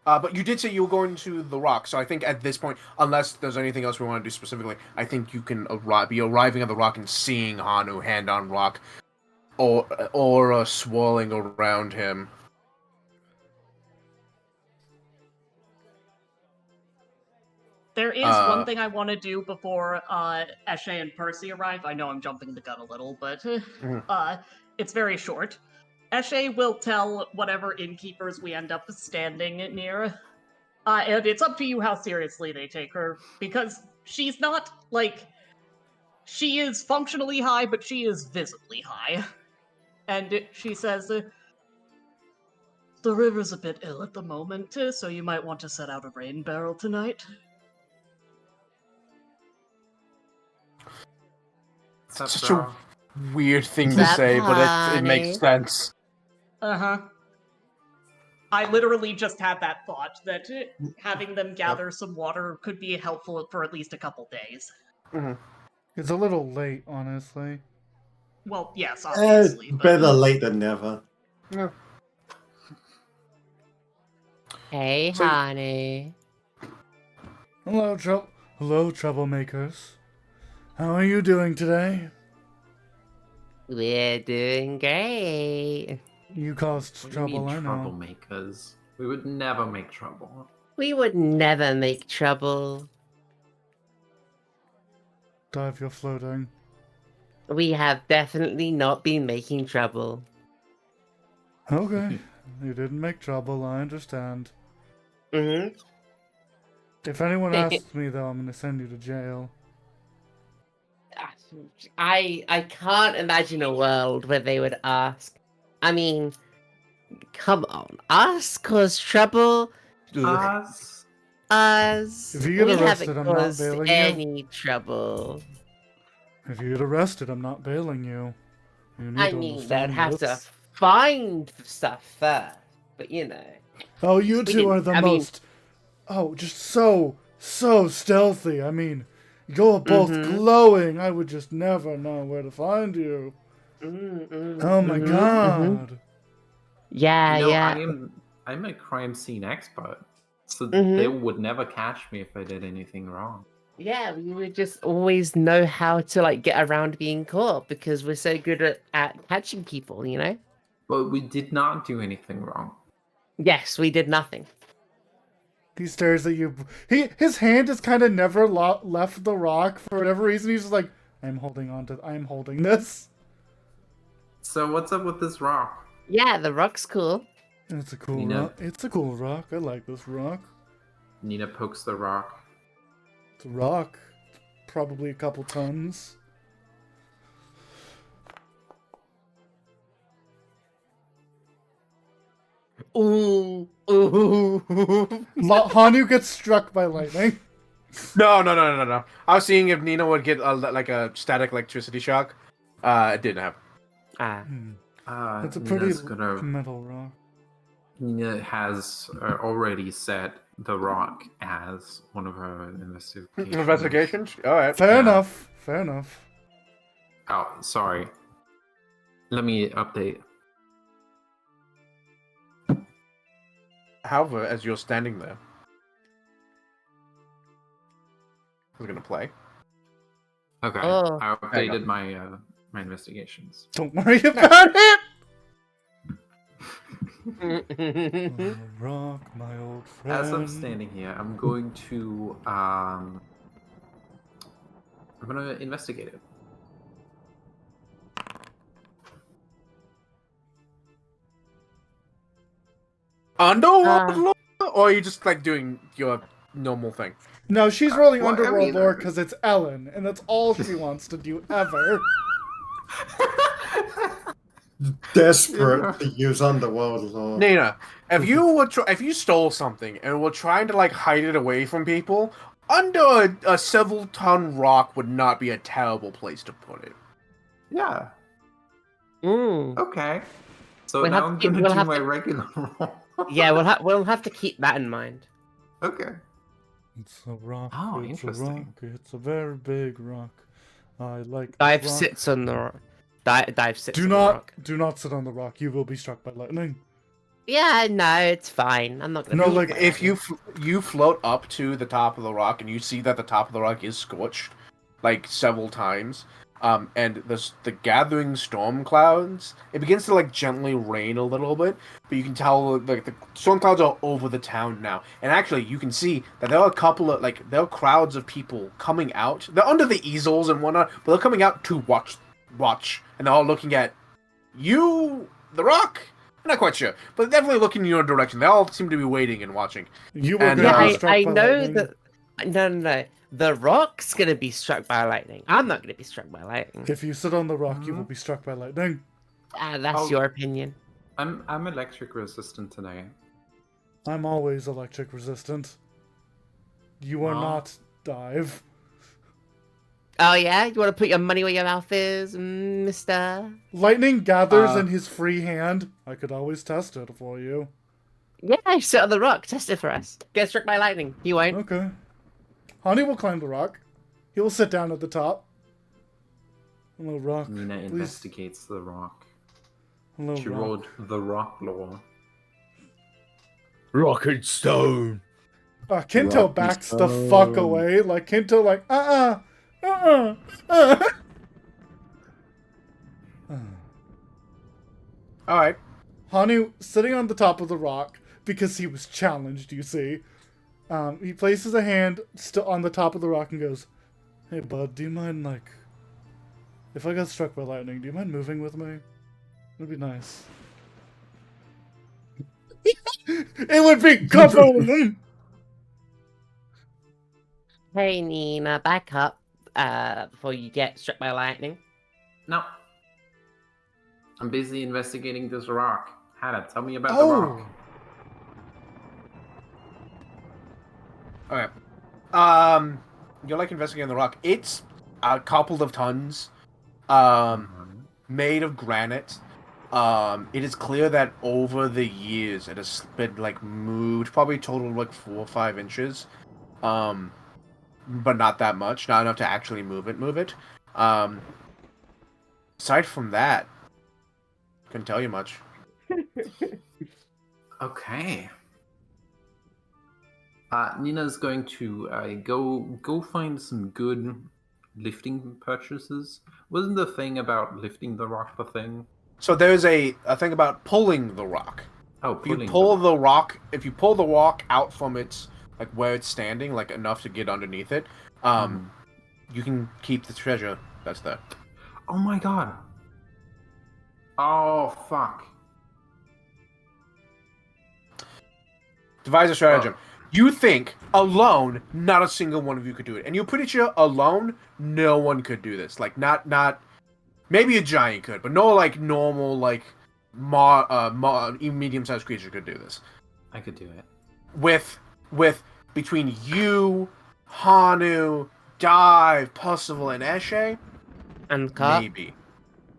But you did say you were going to the rock, so I think at this point, unless there's anything else we want to do specifically, I think you can be arriving at the rock and seeing Hanu hand on rock, or swirling around him. There is one thing I want to do before Eshe and Percy arrive. I know I'm jumping the gun a little, but it's very short. Eshe will tell whatever innkeepers we end up standing near. And it's up to you how seriously they take her, because she's not, like... She is functionally high, but she is visibly high. And she says, the river's a bit ill at the moment, so you might want to set out a rain barrel tonight. Such a weird thing to say, but it makes sense. Uh-huh. I literally just had that thought that having them gather some water could be helpful for at least a couple days. It's a little late, honestly. Well, yes, obviously. But... Better late than never. Yeah. Hey, So- honey. Hello, troublemakers. How are you doing today? We're doing great. You caused What do you trouble, mean I know. troublemakers? We would never make trouble. We would never make trouble. Dive, you're floating. We have definitely not been making trouble. Okay. You didn't make trouble, I understand. Mm-hmm. If anyone asks me, though, I'm gonna send you to jail. I can't imagine a world where they would ask. I mean, come on, us cause trouble. Us? Us. If you get we arrested, haven't I'm not caused bailing you. any trouble. If you get arrested, I'm not bailing you. You need I to mean, they'd understand have to this. find stuff first, but you know. Oh, you two didn't- are the I mean- most... Oh, just so stealthy. I mean, you're both Mhm. glowing. I would just never know where to find you. Oh my mhm, god. Yeah, You know, yeah. I'm a crime scene expert, so Mhm. they would never catch me if I did anything wrong. Yeah, we would just always know how to like get around being caught because we're so good at catching people, you know? But we did not do anything wrong. Yes, we did nothing. He stares at you. His hand has kind of never left the rock for whatever reason. He's just like, I'm holding this. So what's up with this rock? Yeah, the rock's cool. It's a cool You know- rock. It's a cool rock. I like this rock. Nina pokes the rock. It's a rock. It's probably a couple tons. Ooh, ooh. Hanu gets struck by lightning. No. I was seeing if Nina would get like a static electricity shock. It didn't happen. Ah, It's a pretty Nina's gonna, metal rock. Nina has already set the rock as one of her investigations. Investigations? Alright. Fair Yeah. enough. Fair enough. Oh, sorry. Let me update. However, as you're standing there, I was gonna play. Okay, Oh. I There you go. updated my my investigations. Don't worry about it. mm-hmm. Oh, rock, my old friend. As I'm standing here, I'm going to I'm gonna investigate it. Underworld lore? Or are you just like doing your normal thing? No, she's rolling Well, I underworld mean, lore because it's Ellen, and that's all she wants to do ever. Desperate to use underworld law. Nina, if you were if you stole something and were trying to like hide it away from people, under a several ton rock would not be a terrible place to put it. Yeah. Mm. Okay. So We'll now have I'm to- gonna we'll do have my to- regular roll. Yeah, we'll have to keep that in mind. Okay. It's a rock. Oh, it's interesting. a rock. It's a very big rock. I like this Dive rock. sits on the rock. Dive sits Do on the not rock. do not sit on the rock. You will be struck by lightning. Yeah, no, it's fine. I'm not gonna. No, be like, If you float up to the top of the rock and you see that the top of the rock is scorched, like several times, and the gathering storm clouds, it begins to like gently rain a little bit, but you can tell like the storm clouds are over the town now, and actually you can see that there are a couple of there are crowds of people coming out. They're under the easels and whatnot, but they're coming out to watch, and they're all looking at you, the rock. I'm not quite sure, but definitely looking in your direction. They all seem to be waiting and watching. You were And, gonna Yeah, be struck I by know lightning. that. No. The rock's gonna be struck by lightning. I'm not gonna be struck by lightning. If you sit on the rock, you will be struck by lightning. That's Oh. your opinion. I'm electric resistant today. I'm always electric resistant. You are Well. not, Dive. Oh yeah, you want to put your money where your mouth is, Mister? Lightning gathers Uh, in his free hand. I could always test it for you. Yeah, sit on the rock. Test it for us. Get struck by lightning. He won't. Okay. Hani will climb the rock. He will sit down at the top. Hello, rock. Nina Please. investigates the rock. Hello, She rock. rolled the rock lore. Rock and stone. Kinto Rock backs and the fuck stone. away. Like, Kinto, like, uh. All right. Hanu sitting on the top of the rock because he was challenged, you see. He places a hand still on the top of the rock and goes, "Hey, bud, do you mind, like, if I got struck by lightning, do you mind moving with me? It'd be nice." It would be couple. Hey, Nina, back up before you get struck by lightning. No. I'm busy investigating this rock. Hannah, tell me about the Oh, rock. Okay. You're like investigating the rock. It's a couple of tons, made of granite. It is clear that over the years it has been like moved, probably total like 4 or 5 inches, but not that much, not enough to actually move it. Aside from that, couldn't tell you much. Okay. Nina's going to go find some good lifting purchases. Wasn't the thing about lifting the rock the thing? So there's a thing about pulling the rock. Oh, If you pulling pull the the rock, if you pull the rock out from its like where it's standing, like enough to get underneath it, you can keep the treasure that's there. Oh my god. Oh fuck. Devise a stratagem. You think alone, not a single one of you could do it, and you're pretty sure alone, no one could do this. Like not maybe a giant could, but no like normal like medium-sized creature could do this. I could do it. With between you, Hanu, Dive, Percival, and Eshe, And cut. maybe.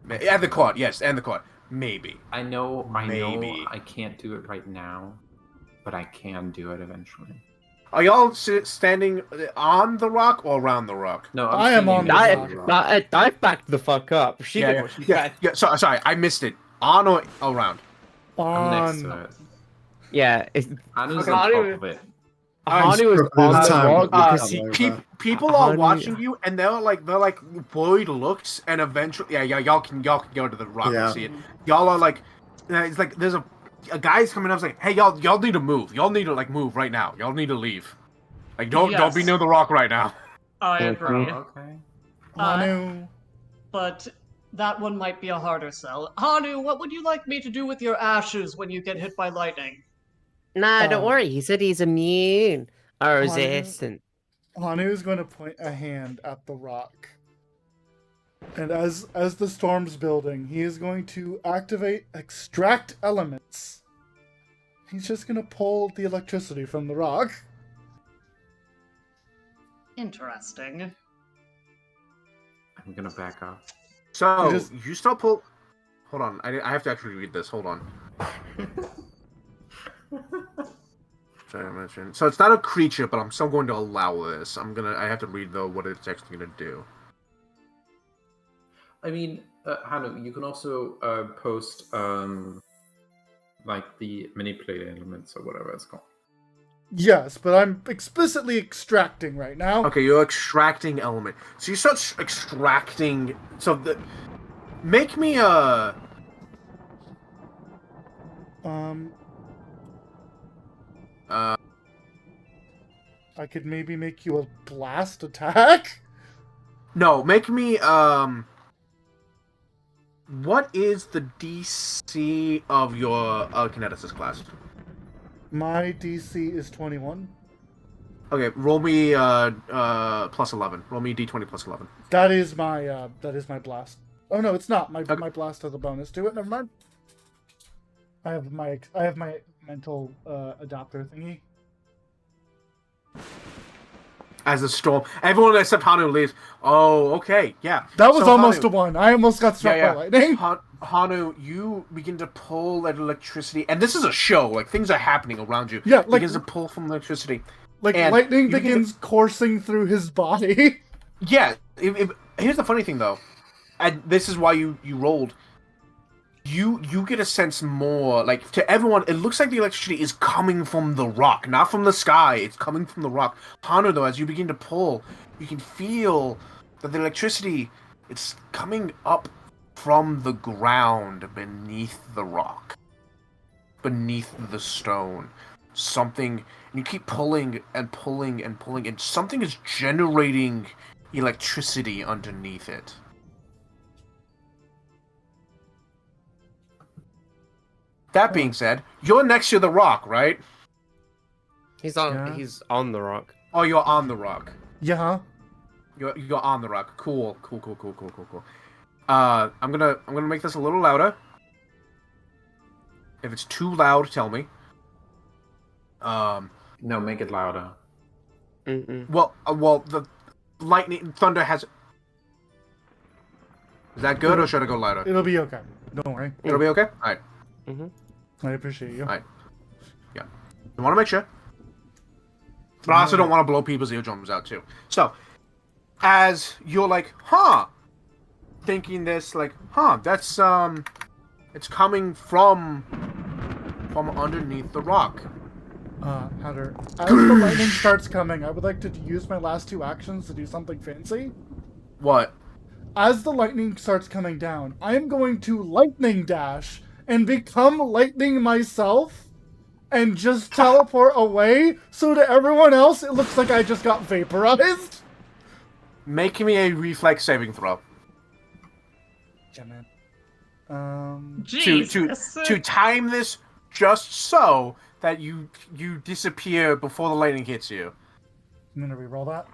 And the card, yes, and the card. Maybe. I know Maybe. I can't do it right now, but I can do it eventually. Are y'all standing on the rock or around the rock? No, I am on standing the on rock. Dive backed the fuck up. She Yeah. Sorry, I missed it. On or around? I'm next to On. it. Yeah, it's Hanu's Okay, on Hanu- top of it. Hanu was Probably on the the time rock we because come he over. People are Hanu- watching you, and they're like worried looks, and eventually, y'all can go to the rock Yeah. and see it. Y'all are like, it's like there's a guy's coming up saying, "Hey, y'all need to move. Y'all need to like move right now. Y'all need to leave. Like don't be Yes. near the rock right now." I Mhm. agree. Okay. Hanu. But that one might be a harder sell. Hanu, what would you like me to do with your ashes when you get hit by lightning? Nah, don't Oh. worry. He said he's immune or Hanu- resistant. Hanu is going to point a hand at the rock. And as the storm's building, he is going to activate extract elements. He's just going to pull the electricity from the rock. Interesting. I'm gonna back up. So You just- you still pull. Hold on, I have to actually read this. Hold on. Sorry, I mentioned. So it's not a creature, but I'm still going to allow this. I have to read though what it's actually gonna do. I mean, Hanu, you can also post like the manipulate elements or whatever it's called. Yes, but I'm explicitly extracting right now. Okay, you're extracting element. So you start extracting. Make me a. I could maybe make you a blast attack. No, make me What is the DC of your kineticist class? My DC is 21. Okay, roll me plus 11. Roll me d20 plus 11. That is my blast. Oh no, it's not. My blast has a bonus to it. Never mind. I have my mental adapter thingy. as the storm. Everyone except Hanu leaves. Oh, okay, yeah. That was So, almost Hanu, a one. I almost got struck by lightning. Hanu, you begin to pull at electricity, and this is a show. Like things are happening around you. Yeah, like- begins to pull from electricity. Like And lightning you begin begins coursing through his body. Yeah. Here's the funny thing, though, and this is why you rolled. You get a sense more, like, to everyone, it looks like the electricity is coming from the rock, not from the sky. It's coming from the rock. Hanu, though, as you begin to pull, you can feel that the electricity, it's coming up from the ground beneath the rock, beneath the stone. Something, and you keep pulling and pulling and pulling, and something is generating electricity underneath it. That being said, you're next to the rock, right? He's on. Yeah. He's on the rock. Oh, you're on the rock. Yeah. You're on the rock. Cool. I'm gonna make this a little louder. If it's too loud, tell me. No, make it louder. Mm-mm. Well, the lightning thunder has. Is that good, or should I go louder? It'll be okay. Don't worry. It'll be okay. All right. I appreciate you. Alright. I want to make sure. But I also don't want to blow people's eardrums out, too. So, as you're like, thinking this, like, that's, it's coming from underneath the rock. Hatter, as the lightning starts coming, I would like to use my last 2 actions to do something fancy. What? As the lightning starts coming down, I am going to lightning dash and become lightning myself and just teleport away, so to everyone else it looks like I just got vaporized. Make me a reflex saving throw. Yeah, man. To time this just so that you disappear before the lightning hits you. I'm gonna reroll that.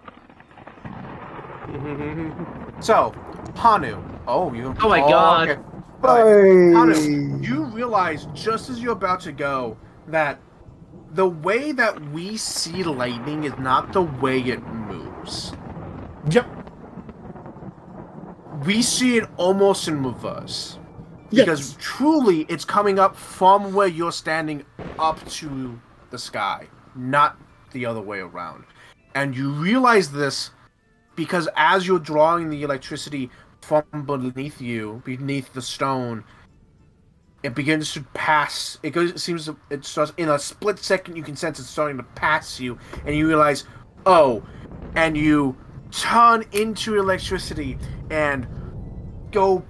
So, Hanu. Oh, you. Oh my God. Okay. But, Hanu, you realize just as you're about to go that the way that we see lightning is not the way it moves. Yep. We see it almost in reverse. Yes. Because truly, it's coming up from where you're standing up to the sky, not the other way around. And you realize this because as you're drawing the electricity from beneath you, beneath the stone, it begins to pass. It starts in a split second. You can sense it starting to pass you, and you realize, and you turn into electricity and go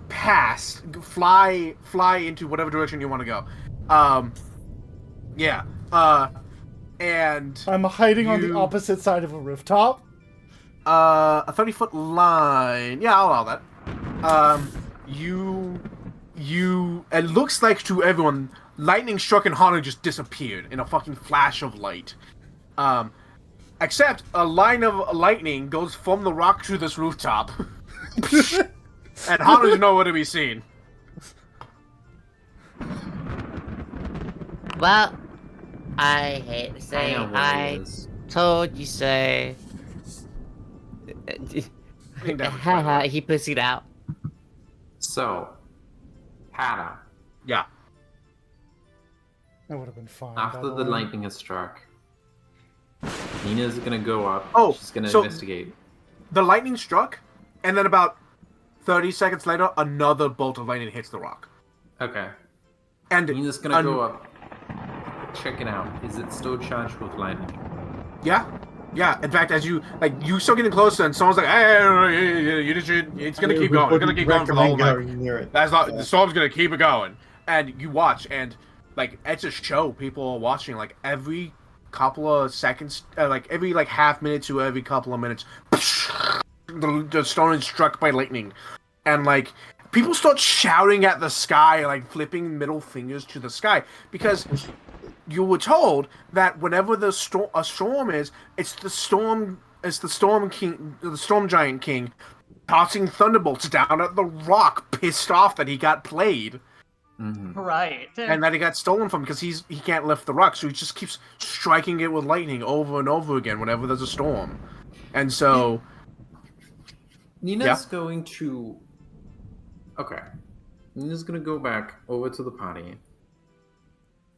past, fly into whatever direction you want to go. And I'm hiding on the you- opposite side of a rooftop. a 30-foot line. Yeah, I'll allow that. It looks like to everyone, lightning struck and Hanu just disappeared in a fucking flash of light. Except a line of lightning goes from the rock to this rooftop. And Hanu's nowhere to be seen. Well, I hate to I say know what I it is. told you so. Ping damage, by the way. He pussied out. So, Hannah, Yeah. That would have been fine. by after the way. lightning has struck, Nina's gonna go up. Oh, she's gonna so- investigate. The lightning struck, and then about 30 seconds later, another bolt of lightning hits the rock. Okay. And Nina's gonna go up, check it out. Is it still charged with lightning? Yeah. In fact, as you start getting closer, and someone's like, "Hey, it's gonna keep going. It's gonna keep going for the whole night. going near it. That's not. The storm's gonna keep it going." And you watch, and it's a show. People are watching. Every couple of seconds, every half minute to every couple of minutes, the stone is struck by lightning, and people start shouting at the sky, flipping middle fingers to the sky, because you were told that whenever a storm is, it's the storm king, the storm giant king, tossing thunderbolts down at the rock, pissed off that he got played, Mhm. Right. and that he got stolen from because he can't lift the rock, so he just keeps striking it with lightning over and over again whenever there's a storm. And so, Nina's going to. Okay. Nina's gonna go back over to the party.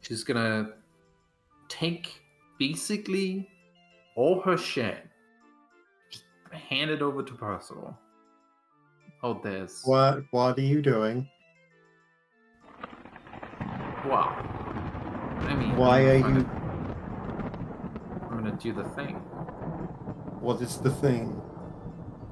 She's gonna take basically all her shit, just hand it over to Percival. Oh, there's. What are you doing? Wow. I mean, Why are I'm you? gonna do the thing. What is the thing?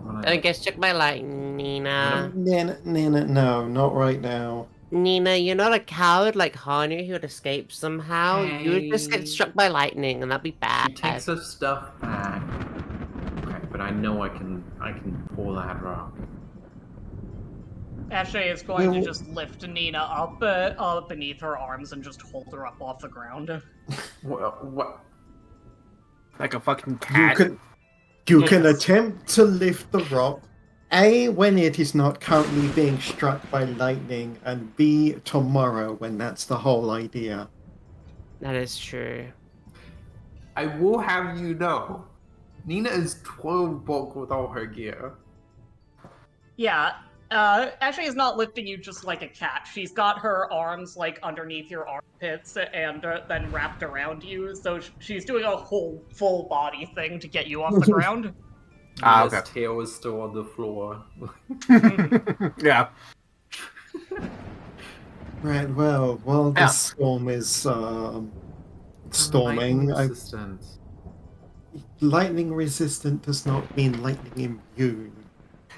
I'm gonna- I guess check my lighting, Nina. Nana, no, not right now. Nina, you're not a coward like Hanu who would escape somehow. You would just Hey. get struck by lightning, and that'd be bad. She takes her stuff back. Okay, but I know I can pull that rock. Ashley is going to Well- just lift Nina up beneath her arms and just hold her up off the ground. What? like a fucking You cat. can Yes. attempt to lift the rock. A, when it is not currently being struck by lightning, and B, tomorrow when that's the whole idea. That is true. I will have you know, Nina is 12 bulk with all her gear. Yeah, Ashley is not lifting you just like a cat. She's got her arms like underneath your armpits and then wrapped around you, so she's doing a whole full body thing to get you off the ground. Ah, Nina's okay. tail is still on the floor. Yeah. Right, well, while Yeah. this storm is storming, lightning resistant does not mean lightning immune.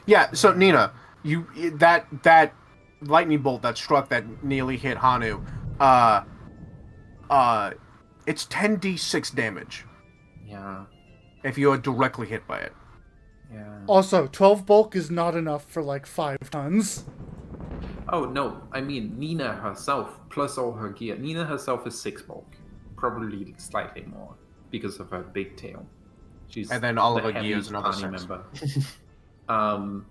Yeah, so Nina, that lightning bolt that struck that nearly hit Hanu, it's 10d6 damage Yeah, if you're directly hit by it. yeah. Also, 12 bulk is not enough for like 5 tons. Oh no, I mean Nina herself plus all her gear. Nina herself is 6 bulk, probably slightly more because of her big tail. She's And then all of the her gear is heaviest another party 6. member.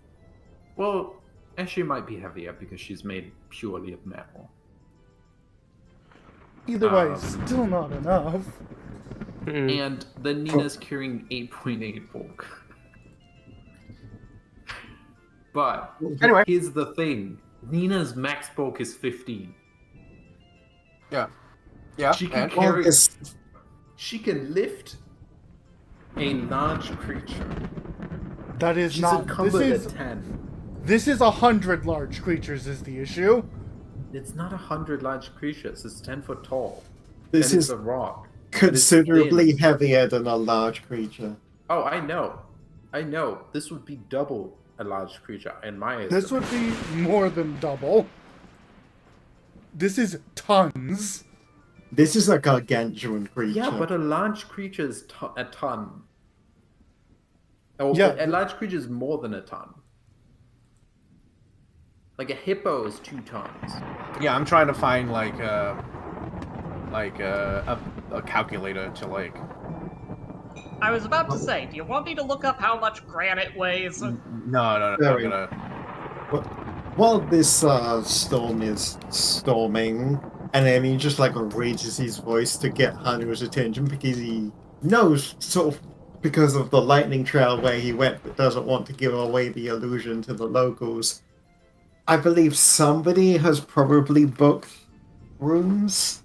Well, and she might be heavier because she's made purely of metal. Either way, Um, still not enough. Hmm. And then Nina's carrying 8.8 bulk. But Anyway. here's the thing: Nina's max bulk is 15. Yeah, She can and? carry. this, She can lift a large creature. That is She's not. encumbered This at 10. is 100 large creatures is the issue. It's not 100 large creatures. It's 10 foot tall. this and is it's a rock. considerably thin. heavier than a large creature. Oh, I know. This would be double a large creature in my This estimate. would be more than double. This is tons. This is a gargantuan creature. Yeah, but a large creature is a ton. Oh, Yeah. a large creature is more than a ton. Like a hippo is 2 tons. Yeah, I'm trying to find like a calculator to like. I was about to say, do you want me to look up how much granite weighs? No. Very- I'm gonna. While this storm is storming, and then he just like raises his voice to get Hanu's attention because he knows, sort of, because of the lightning trail where he went, but doesn't want to give away the illusion to the locals. I believe somebody has probably booked rooms.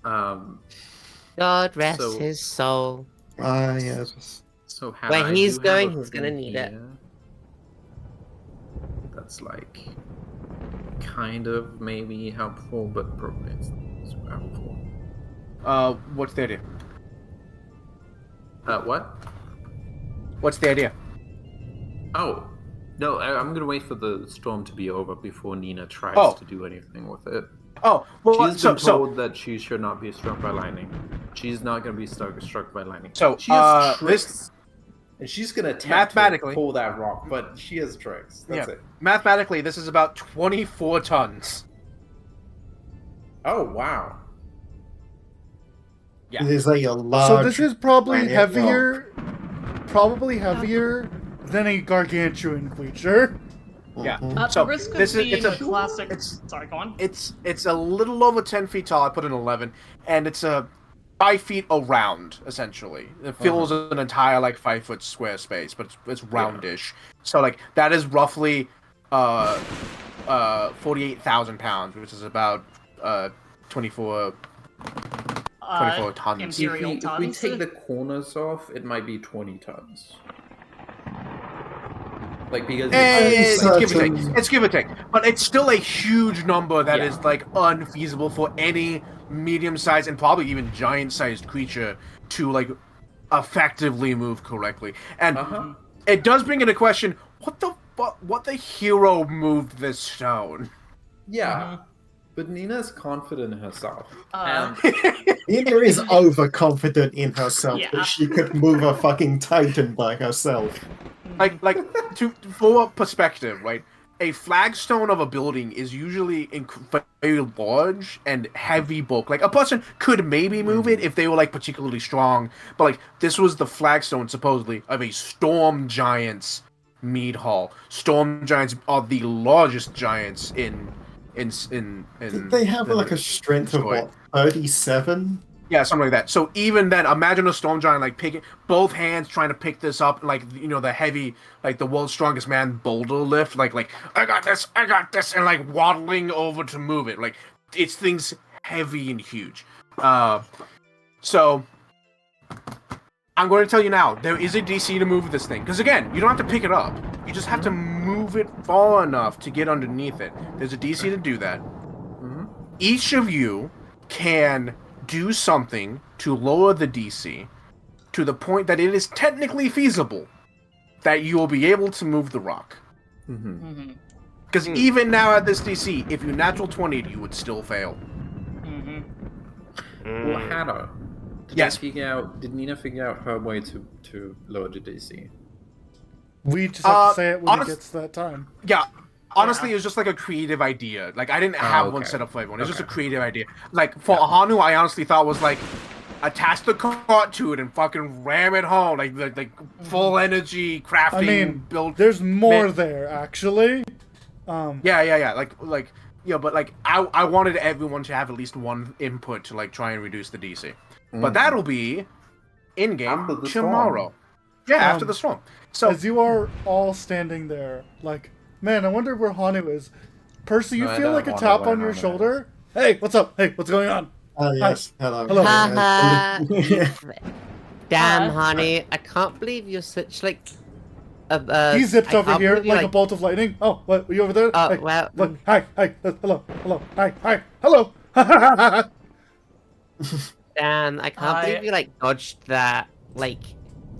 God rest So- his soul. Ah, yes. So how Where I he's do have going, a he's gonna thing need it. here That's like kind of maybe helpful, but probably it's not super helpful. What's the idea? What? What's the idea? Oh, no, I'm gonna wait for the storm to be over before Nina tries Oh. to do anything with it. Oh, well, She's been so told that she should not be struck by lightning. She's not gonna be struck by lightning. So, she has this- tricks, and she's gonna attempt Mathematically- to pull that rock, but she has tricks. That's it. mathematically, this is about 24 tons. Oh wow. Yeah. It is like a large. So this is probably granite heavier, than a gargantuan creature. Yeah. Mhm. At So, the risk of this is- being it's a- a classic. it's- Sorry, go on. It's a little over 10 feet tall. I put an 11, and it's a 5 feet around essentially. It fills an entire like 5 foot square space, but it's roundish. So like that is roughly 48,000 pounds, which is about 24 tons. Imperial If we tons. take the corners off, it might be 20 tons. Like because It's like- give or take. It's give or take, but it's still a huge number that is Yeah. like unfeasible for any medium-sized and probably even giant-sized creature to like effectively move correctly. And it does bring into question what the hero moved this stone. Yeah. But Nina's confident in herself. Uh, Nina is overconfident in herself Yeah. that she could move a fucking titan by herself. like for perspective, right? A flagstone of a building is usually very large and heavy bulk. Like a person could maybe move it if they were like particularly strong, but like this was the flagstone supposedly of a storm giant's mead hall. Storm giants are the largest giants in. They have like a strength of Destroy. what, 37? Yeah, something like that. So even then, imagine a storm giant like picking both hands trying to pick this up, like you know the heavy, like the world's strongest man boulder lift, like I got this, and like waddling over to move it. Like it's things heavy and huge. So I'm going to tell you now, there is a DC to move this thing. Because again, you don't have to pick it up. You just have to move it far enough to get underneath it. There's a DC to do that. Each of you can do something to lower the DC to the point that it is technically feasible that you will be able to move the rock. Because even now at this DC, if you natural 20'd, you would still fail. Well, Hannah, Yes. did Nina figure out her way to lower the DC? We just have to say it when honest- it gets to that time. Yeah. Honestly, it was just like a creative idea. Like, I didn't have one okay. set up for everyone. It was just a Okay. creative idea. Like, for Ahanu, I honestly thought was like, attach the cart to it and fucking ram it home. Like full energy crafting I mean, build. there's more Man. there actually. Yeah. Like, yeah, but like, I wanted everyone to have at least one input to like try and reduce the DC. But that'll be in game After the storm. tomorrow. Yeah, after Um, the storm. So As you are all standing there, like, man, I wonder where Hanu is. Percy, you No, I feel don't like a wonder tap where on your Hanu shoulder. Hey, what's up? Hey, what's going on? Oh, yes. Hello. Hello. Haha. Damn, Hi. honey, I can't believe you're such like. He zipped I over can't here believe you, like a bolt of lightning. Oh, what? Were you over there? Oh, Hey, well, look. Hi. Hello. Hi. Hello. Dan, I can't I- believe you like dodged that. Like,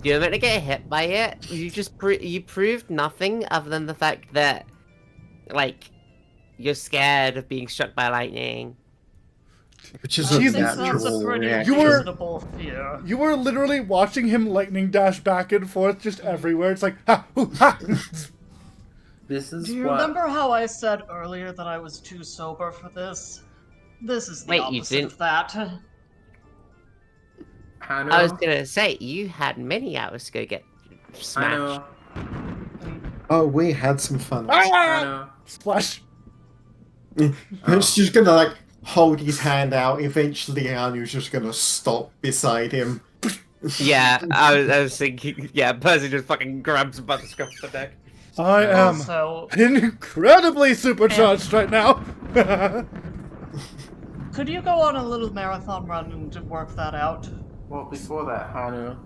you're meant to get hit by it. You just you proved nothing other than the fact that, like, you're scared of being struck by lightning. Which is I a Jesus. think that's a natural pretty reaction. You were- reasonable fear. You were literally watching him lightning dash back and forth just everywhere. It's like, ha, hoo, ha. This is Do you what... remember how I said earlier that I was too sober for this? This is the Wait, you opposite didn't- of that. Hannah, I was gonna say, you had many hours to go get smashed. Hannah, Oh, we had some fun. Hannah. Splash. It's just gonna like hold his hand out. Eventually, Anu's just gonna stop beside him. Yeah, I was thinking, yeah, Percy just fucking grabs him by the scruff of the neck. I am Also, incredibly supercharged right now. could you go on a little marathon run and work that out? Well, before that, Hannah.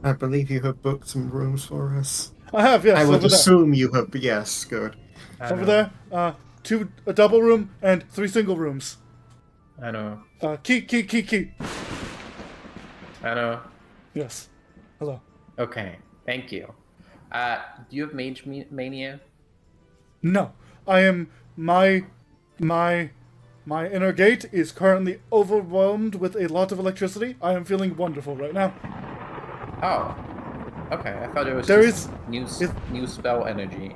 I believe you have booked some rooms for us. I have, yes, I would over there. assume you have. Yes, good. Over there, a double room and 3 single rooms. Hannah. Key. Hannah. Yes. Hello. Okay, thank you. Do you have Mage Mania? No, I am my inner gate is currently overwhelmed with a lot of electricity. I am feeling wonderful right now. Oh. Okay, I thought it was There just is- new spell energy.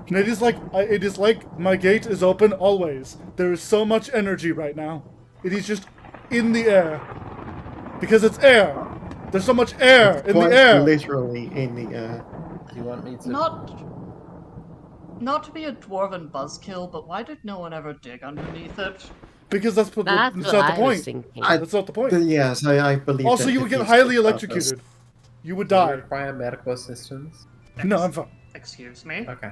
And it is like my gate is open always. There is so much energy right now. It is just in the air. Because it's air. There's so much air in Quite the air. literally in the air. Do you want me to... Not. not to be a dwarven buzzkill, but why did no one ever dig underneath it? Because that's That's not what the I was point. thinking. That's not the point. Yes, I believe. Also, that you would get defeats highly the purpose. electrocuted. You would Do you die. require medical assistance? No, I'm fine. Excuse me? Okay.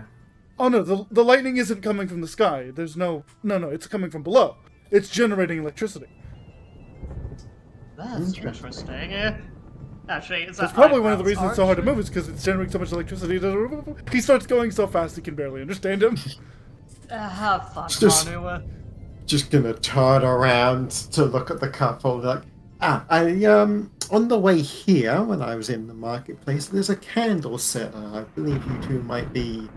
Oh no, the lightning isn't coming from the sky. There's no, it's coming from below. It's generating electricity. That's interesting. Actually, is that That's probably one of the eyebrows reasons it's so hard to arch? move is because it's generating so much electricity. He starts going so fast he can barely understand him. Have fun, Just- Hanu. Just gonna turn around to look at the couple. Like, on the way here, when I was in the marketplace, there's a candle setter. I believe you two might be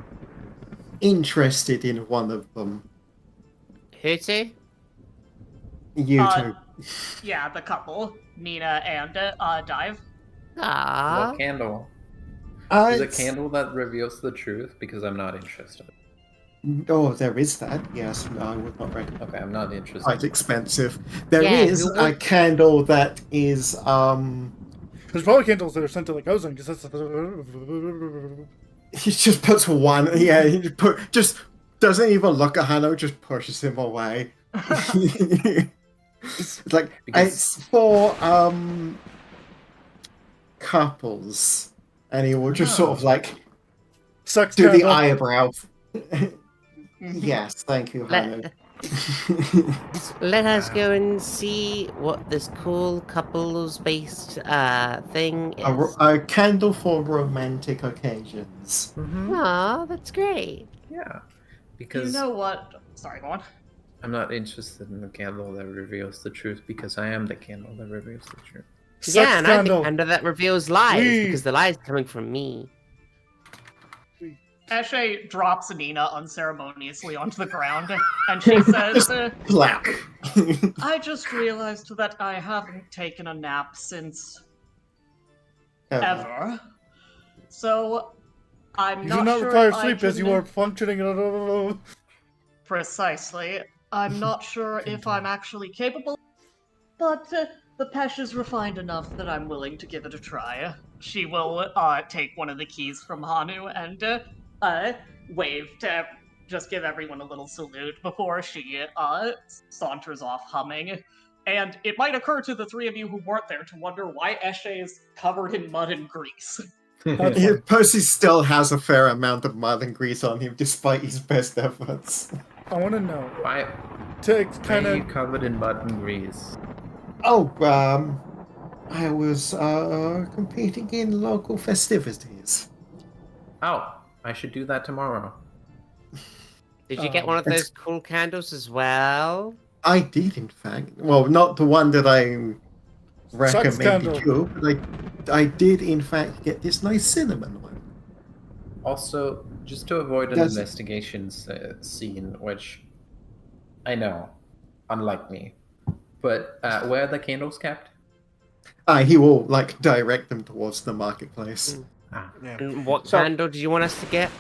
interested in one of them. Who to? You two. Yeah, the couple, Nina and Dive. Ah. What candle? Is a It's- candle that reveals the truth? Because I'm not interested. Oh, there is that. Yes, no, I would not recommend. Okay, I'm not interested. Quite expensive. There Yeah, is who a would- candle that is There's probably candles that are sent to like ozone. Just he just puts one. Yeah, just doesn't even look at Hanno. Just pushes him away. It's like Because- it's for couples, and he will just sort of like sex do candle. the eyebrow. Yes, thank you, Hanno. Let us go and see what this cool couples-based thing is. A candle for romantic occasions. Aw, that's great. Yeah. You Because know what? Sorry, go on. I'm not interested in the candle that reveals the truth because I am the candle that reveals the truth. Sex Yeah, and I'm the candle. candle that reveals lies Wee. because the lies are coming from me. Ashe drops Nina unceremoniously onto the ground, and she says, Clap. I just realized that I haven't taken a nap since ever. So, I'm You not do not sure require if I sleep as you can- are functioning. Precisely. I'm not sure if I'm actually capable, but the Pesh is refined enough that I'm willing to give it a try. She will take one of the keys from Hanu and wave to just give everyone a little salute before she saunters off humming. And it might occur to the three of you who weren't there to wonder why Eshe is covered in mud and grease. That's Yeah, fine. Percy still has a fair amount of mud and grease on him, despite his best efforts. I want to know. Why, To why kind are you of. covered in mud and grease? Oh, I was competing in local festivities. Oh, I should do that tomorrow. Did you get one of those cool candles as well? I did, in fact. Well, not the one that I recommended candle. you, but I did, in fact, get this nice cinnamon one. Also, just to avoid an Does- investigations scene, which I know, unlike me, but where are the candles kept? He will, like, direct them towards the marketplace. Ah, Yeah. And what So- candle did you want us to get?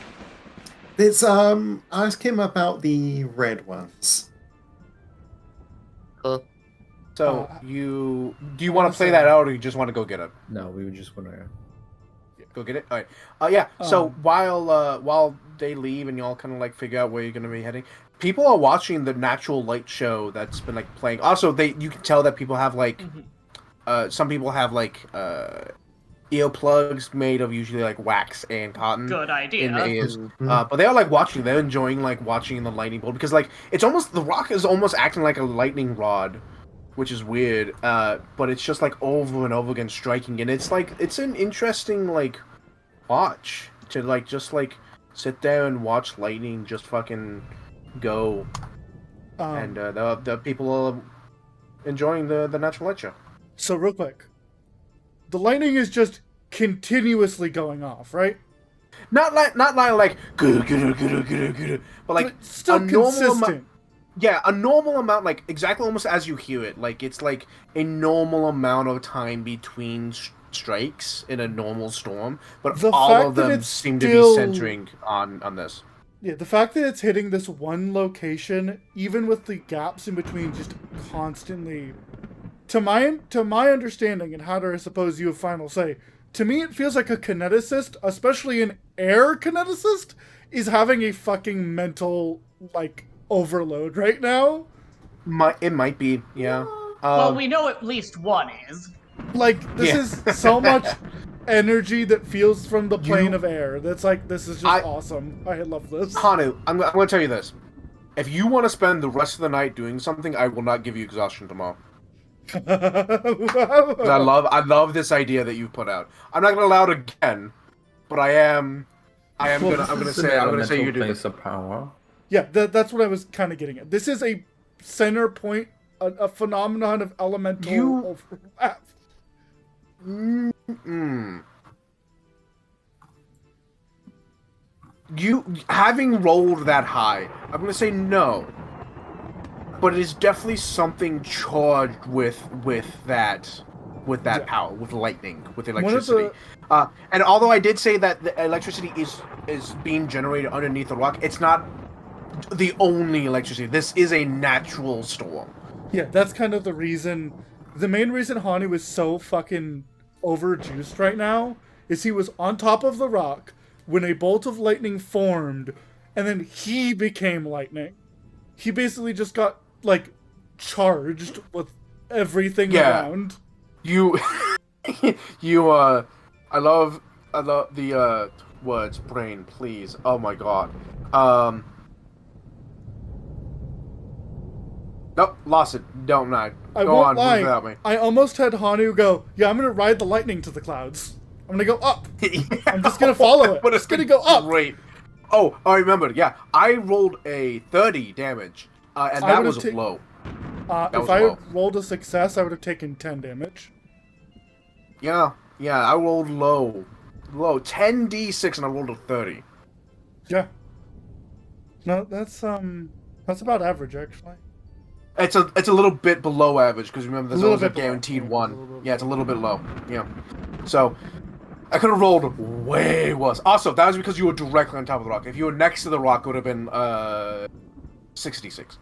It's, ask him about the red ones. Cool. So do you want to honestly- play that out, or you just want to go get it? no, we were just gonna. Go get it. All right. Yeah. So Um, while they leave and y'all kind of like figure out where you're gonna be heading, people are watching the natural light show that's been like playing. Also, you can tell that people have like, some people have like earplugs made of usually like wax and cotton. Good idea. In the ears. Mhm. But they're like watching. They're enjoying like watching the lightning bolt because like it's almost the rock is almost acting like a lightning rod, which is weird. But it's just like over and over again striking, and it's like it's an interesting like watch to like just like sit there and watch lightning just fucking go, and the people are enjoying the natural light show. So real quick, the lightning is just continuously going off, right? Not like good, but like But it's still a normal consistent. Yeah, a normal amount, like exactly almost as you hear it. Like it's like a normal amount of time between strikes in a normal storm, but The all fact of that them it's seem to still- be centering on this. Yeah, the fact that it's hitting this one location, even with the gaps in between, just constantly. To my understanding, and how do I suppose you have final say? to me it feels like a kineticist, especially an air kineticist, is having a fucking mental like overload right now. It might be, yeah. Well, we know at least one is. Like this Yeah. is so much energy that feels from the plane You- of air. That's like this is just awesome. I love this. Hanu, I'm going to tell you this. If you want to spend the rest of the night doing something, I will not give you exhaustion tomorrow. 'Cause I love this idea that you put out. I'm not gonna allow it again, but I'm gonna say you do place this. of power. Yeah, that's what I was kind of getting at. This is a center point, a phenomenon of elemental overlap. You having rolled that high, I'm gonna say no. But it is definitely something charged with that power, with lightning, with electricity. And although I did say that the electricity is being generated underneath the rock, it's not the only electricity. This is a natural storm. Yeah, that's kind of the reason. The main reason Hani was so fucking overjuiced right now is he was on top of the rock when a bolt of lightning formed, and then he became lightning. He basically just got, like, charged with everything around. I love the words, brain, please. Oh my god. Nope, lost it. Don't mind. I Go won't on, lie. move without me. I almost had Hanu go, yeah, I'm gonna ride the lightning to the clouds. I'm gonna go up. I'm just gonna follow it. But It's gonna go up. Great. Oh, I remember. Yeah, I rolled a 30 damage, and I that would've was low. If was I low. rolled a success, I would have taken 10 damage. Yeah, I rolled low. 10d6, and I rolled a 30. Yeah. No, that's about average actually. It's a little bit below average because remember there's A little always a bit below. guaranteed Yeah, one. a little bit Yeah, it's a little bit low. Yeah. So I could have rolled way worse. Also, that was because you were directly on top of the rock. If you were next to the rock, it would have been 66.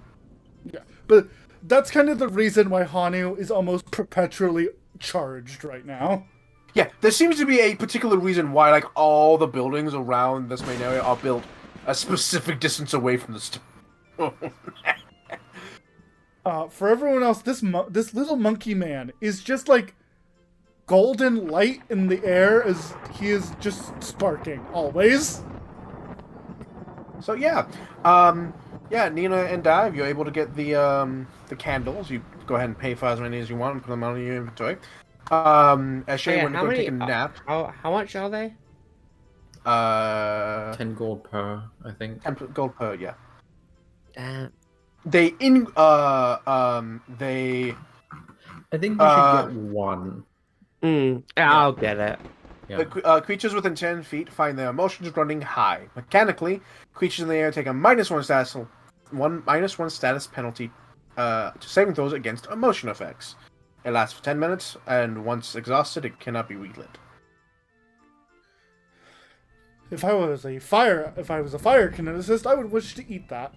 Yeah, but that's kind of the reason why Hanu is almost perpetually charged right now. Yeah, there seems to be a particular reason why like all the buildings around this main area are built a specific distance away from the storm. For everyone else, this little monkey man is just like golden light in the air as he is just sparking always. So yeah, Nina and Dive, you're able to get the candles. You go ahead and pay for as many as you want and put them on your inventory. Eshe, when you go take a nap, How much are they? 10 gold per, I think. 10 gold per, yeah. Damn. I think you should get one. I'll get it. Yeah. Creatures within 10 feet find their emotions running high. Mechanically, creatures in the air take a -1 status penalty to saving throws against emotion effects. It lasts for 10 minutes, and once exhausted, it cannot be relit. If I was a fire kineticist, I would wish to eat that.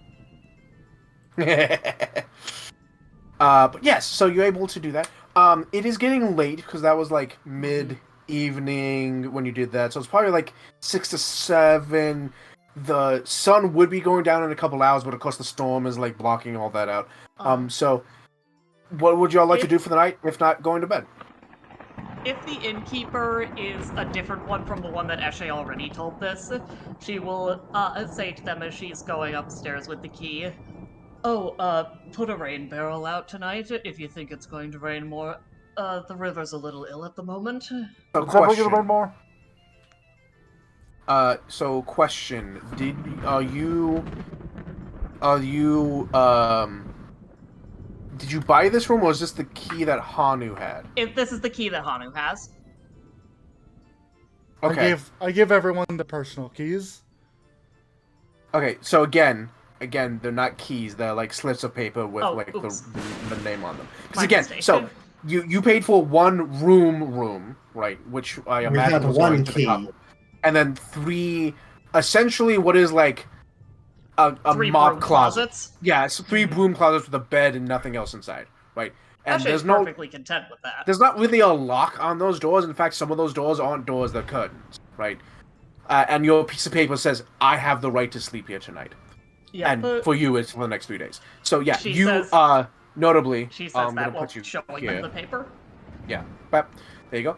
But yes, so you're able to do that. It is getting late because that was like mid-evening when you did that, so it's probably like 6 to 7. The sun would be going down in a couple hours, but of course the storm is like blocking all that out. So what would y'all like to do for the night, if not going to bed? If the innkeeper is a different one from the one that Eshe already told this, she will say to them as she's going upstairs with the key, "Oh, put a rain barrel out tonight if you think it's going to rain more. The river's a little ill at the moment." So question. So question: did you buy this room, or is this the key that Hanu had? If this is the key that Hanu has. Okay. I give everyone the personal keys. Okay. So again, they're not keys. They're like slips of paper with oops. the name on them. Because My again, mistake. so you paid for one room, right? Which I imagine had was one going to the key. couple. And then 3, essentially, what is like a 3 mop broom closet. closets. Yeah, it's 3 broom closets with a bed and nothing else inside, right? And Ashley's perfectly content with that. there's not really a lock on those doors. In fact, some of those doors aren't doors, they're curtains, right? And your piece of paper says, I have the right to sleep here tonight. Yeah, And but for you, it's for the next 3 days. So yeah, She you, says- notably, she says I'm that gonna while put you showing here. them the paper. Yeah, but there you go.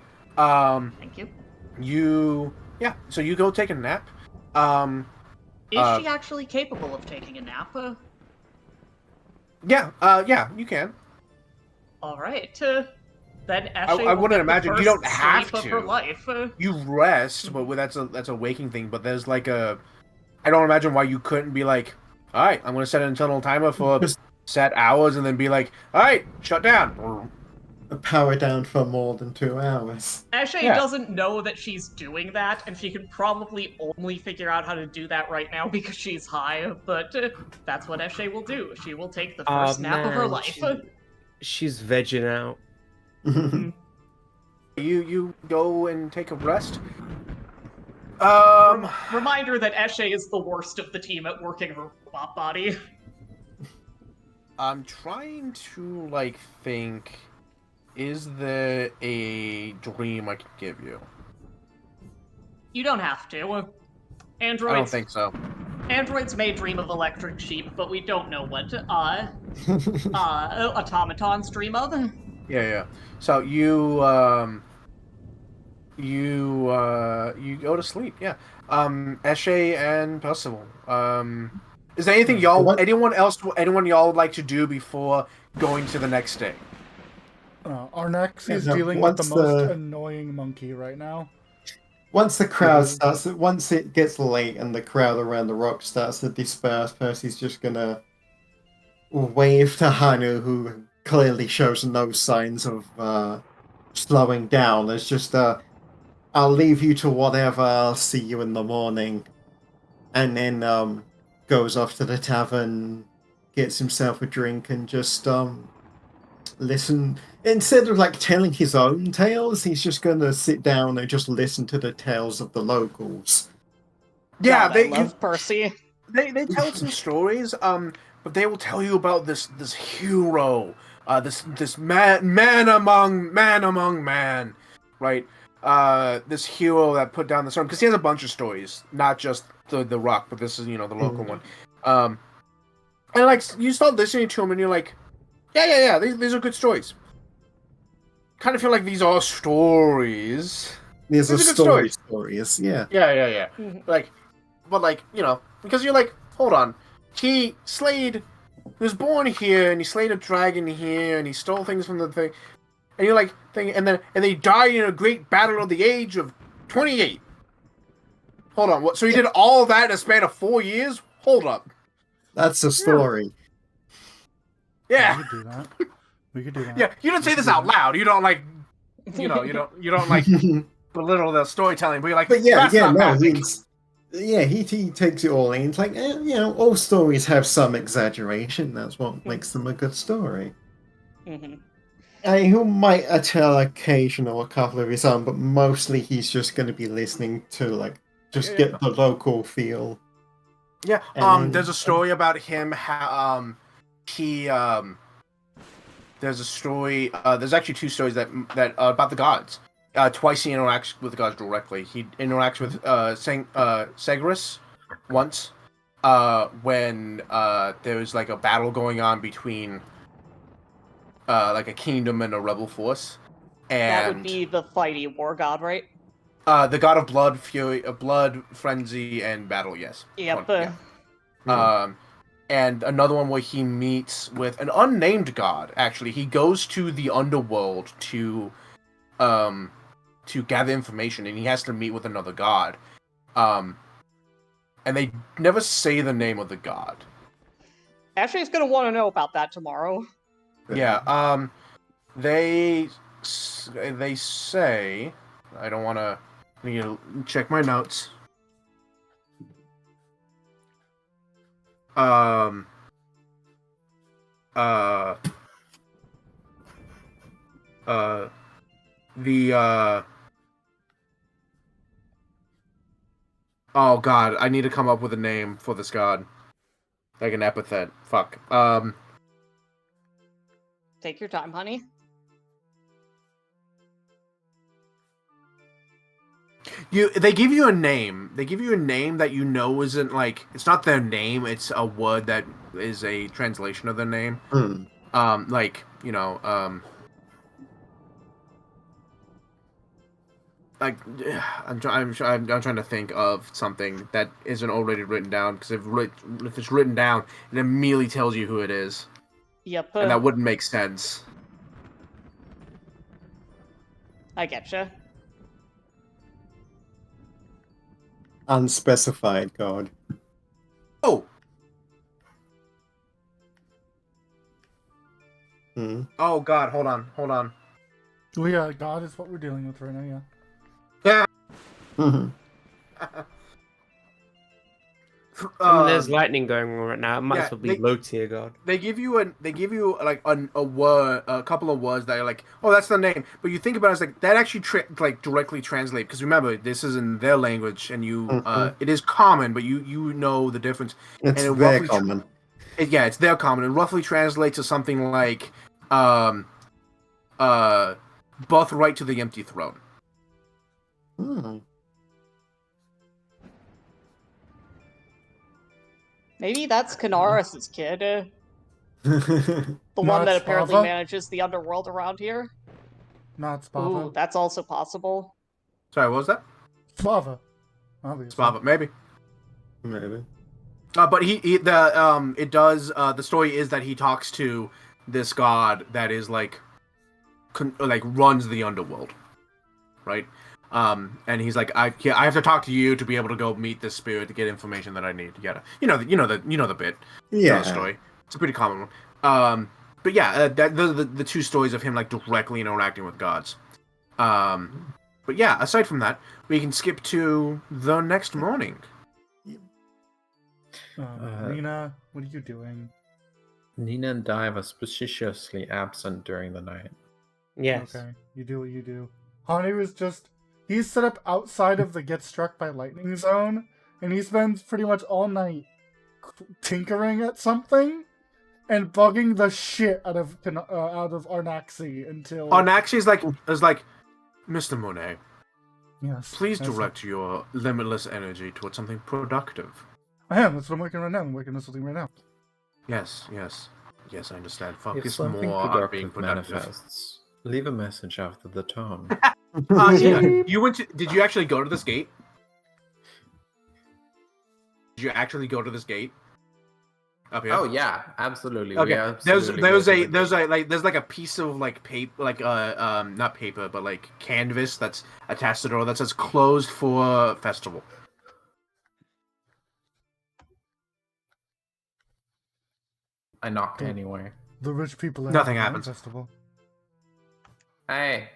Thank you. So you go take a nap. Is she actually capable of taking a nap? Yeah, you can. All right. Then Ashley I will wouldn't get the imagine- you first don't have sleep of her to. life. You rest, but that's a waking thing. But there's like a, I don't imagine why you couldn't be like, all right, I'm gonna set an internal timer for Just set hours, and then be like, all right, shut down. power down for more than 2 hours. Ashley Yeah. doesn't know that she's doing that, and she can probably only figure out how to do that right now because she's high, but that's what Ashley will do. She will take the Aw, first nap of her man, life. She's vegging out. You go and take a rest. Reminder that Ashley is the worst of the team at working her robot body. I'm trying to like think. Is there a dream I can give you? You don't have to. I don't Androids, think so. androids may dream of electric sheep, but we don't know what automatons dream of. Yeah. So you go to sleep. Yeah. Eshe and Percival. Is there anything anyone y'all would like to do before going to the next day? Arnex is Yeah, dealing with the once most the- annoying monkey right now. Once the crowd starts, once it gets late and the crowd around the rock starts to disperse, Percy's just gonna wave to Hanu, who clearly shows no signs of slowing down. It's just, I'll leave you to whatever, I'll see you in the morning. And then goes off to the tavern, gets himself a drink, and just listen. Instead of like telling his own tales, he's just gonna sit down and just listen to the tales of the locals. Yeah, God, I love Percy. they tell some stories. But they will tell you about this hero, this man among man, right? This hero that put down the storm, because he has a bunch of stories, not just the Rock, but this is the local one. And like you start listening to him, and you're like, yeah, these are good stories. Kind of feel like these are stories. These are These are good stories, yeah. Yeah. Mhm. Because you're like, hold on, he was born here, and he slayed a dragon here, and he stole things from the thing, and you're like, and then he died in a great battle of the age of 28. Hold on, what? So he did all that in a span of 4 years? Hold up. That's a story. Yeah. We could do that. We could do that. Yeah, you don't say this out loud. You don't like, you don't like belittle the storytelling, but you're like, But yeah, that's not magic. he takes it all in. It's like, all stories have some exaggeration. That's what makes them a good story. Mhm. He might tell occasional a couple of his own, but mostly he's just going to be listening to get the local feel. Yeah. And- There's a story about him. There's a story. There's actually 2 stories that about the gods. Twice he interacts with the gods directly. He interacts with Segris once, when there was like a battle going on between like a kingdom and a rebel force, and That would be the fighty war god, right? the god of blood, fury, blood, frenzy, and battle. Yes. Yep. One, yeah. And another one where he meets with an unnamed god. Actually, he goes to the underworld to gather information, and he has to meet with another god. And they never say the name of the god. Ashley's gonna want to know about that tomorrow. Yeah. They say, I don't want to. I need to check my notes. Oh god, I need to come up with a name for this god. Like an epithet. Fuck. Take your time, honey. They give you a name. They give you a name that you know isn't like it's not their name. It's a word that is a translation of their name. Hmm. Like like I'm trying to think of something that isn't already written down because if it's written down, it immediately tells you who it is, Yep. and that wouldn't make sense. I getcha. Unspecified god. Oh, Hmm. oh God! Hold on. Oh yeah, God is what we're dealing with right now. Yeah. Yeah. Mhm. And there's lightning going on right now. It might yeah, as well be low tier god. They give you like a word, a couple of words that are like, oh, that's the name. But you think about it, it's like that actually like directly translate because remember this is in their language and you it is common, but you know the difference. It's and it very roughly common. it's their common. It roughly translates to something like birthright to the empty throne. Hmm. Maybe that's Canaris' kid. The one Not that apparently Spava? manages the underworld around here. Not Ooh, Spava. that's also possible. Sorry, what was that? Spava. Obviously. Spava, maybe. Maybe. But it does the story is that he talks to this god that is like runs the underworld, right? And he's like, I have to talk to you to be able to go meet this spirit to get information that I need. You know the bit. You know Yeah. the story. It's a pretty common one. But yeah, the two stories of him like directly interacting with gods. But yeah, aside from that, we can skip to the next morning. Nina, what are you doing? Nina and Dive are suspiciously absent during the night. Yes. Okay, you do what you do. Hani was he's set up outside of the get struck by lightning zone, and he spends pretty much all night tinkering at something and bugging the shit out of Arnaxi until Arnaxi is like Mr. Monet, yes, please that's direct your limitless energy towards something productive. I am. That's what I'm working right now. I'm working on something right now. Yes, I understand. If Focus something more on being productive productive. manifests, leave a message after the tone. Yeah. Did you actually go to this gate? Did you actually go to this gate? Up here. Oh yeah, absolutely. Okay. We absolutely go to the gate. There's a piece of like paper, like not paper, but like canvas that's attached to the door that says closed for festival. I knocked anyway. The rich people are Nothing having happens. a festival. Hey.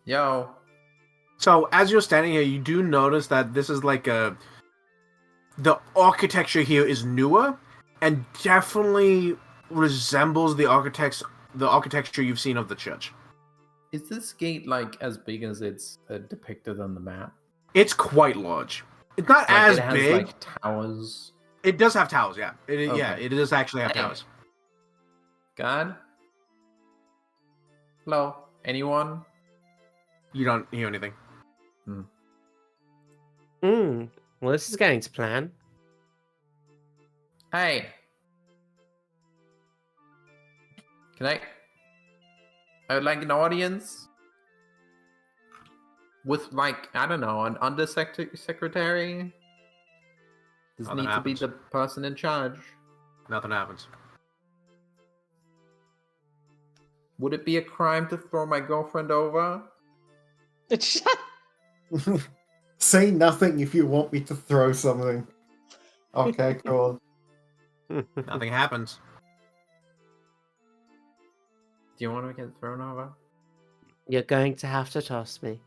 Yo. So as you're standing here, you do notice that this is like the architecture here is newer and definitely resembles the architecture you've seen of the church. Is this gate like as big as it's depicted on the map? It's quite large. It's not Like as it has big. like towers. It does have towers, yeah. Yeah, Okay. it does actually have Hey. towers. God? Hello? Anyone? You don't hear anything. Well, this is going to plan. Hey. I would like an audience with like, I don't know, an undersecretary. Does Nothing need to be happens. the person in charge. Nothing happens. Would it be a crime to throw my girlfriend over? Say nothing if you want me to throw something. Okay, cool. Nothing happens. Do you want to get thrown over? You're going to have to toss me.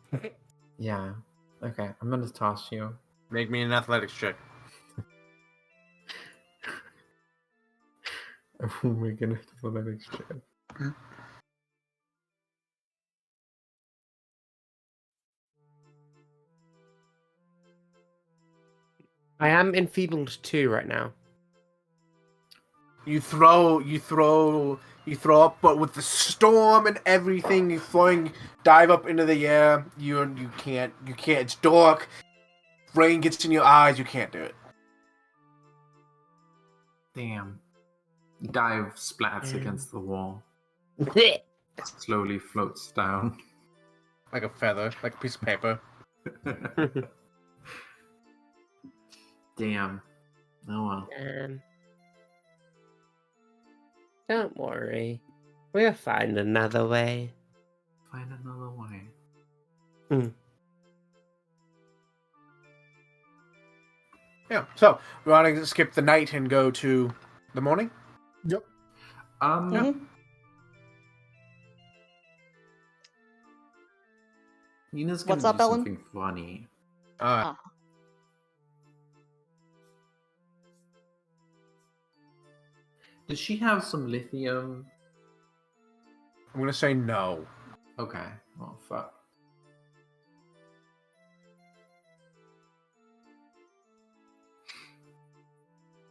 Yeah. Okay, I'm gonna toss you. Make me an athletics check. We're gonna athletics check. I am enfeebled 2 right now. You throw up, but with the storm and everything, you dive up into the air. You can't. It's dark. Rain gets in your eyes. You can't do it. Damn. Dive splats against the wall. Blech. Slowly floats down. Like a feather, like a piece of paper. Damn. Oh well. Don't worry. We'll find another way. Find another way. Yeah. So we want to skip the night and go to the morning. Yep. Mhm. Nina's gonna What's up, do Ellen? something funny. Does she have some lithium? I'm gonna say no. Okay. Oh fuck.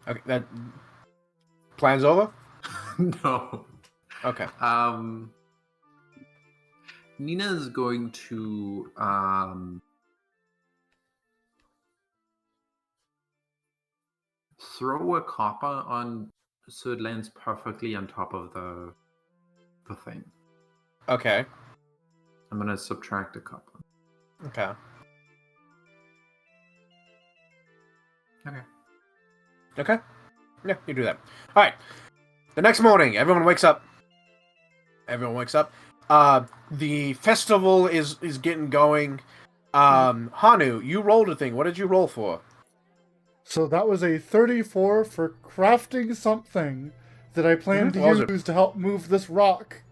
Okay, that plan's over. No. Okay. Nina's going to throw a copper on so it lands perfectly on top of the thing. Okay. I'm gonna subtract a copper. Okay. Okay. Okay. Yeah, you do that. All right. The next morning, everyone wakes up. The festival is getting going. Hanu, you rolled a thing. What did you roll for? So that was a 34 for crafting something that I plan What was to it? use to help move this rock.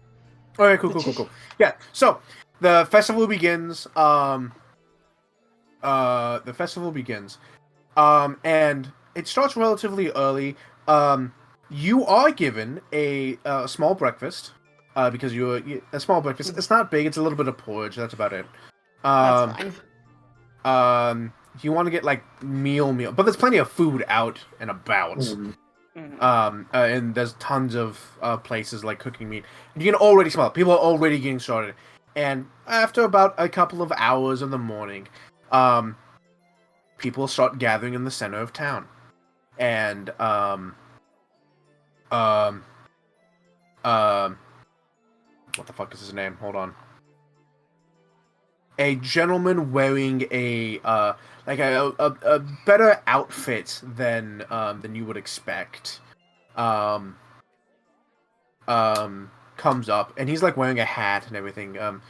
Okay, cool. Yeah, so the festival begins. And it starts relatively early. You are given a small breakfast. Because a small breakfast. It's not big. It's a little bit of porridge. That's about it. That's fine. You want to get like meal, but there's plenty of food out and about. Mhm. And there's tons of places like cooking meat. You can already smell it. People are already getting started. And after about a couple of hours of the morning, people start gathering in the center of town. And what the fuck is his name? Hold on. A gentleman wearing a better outfit than you would expect. Comes up and he's like wearing a hat and everything. And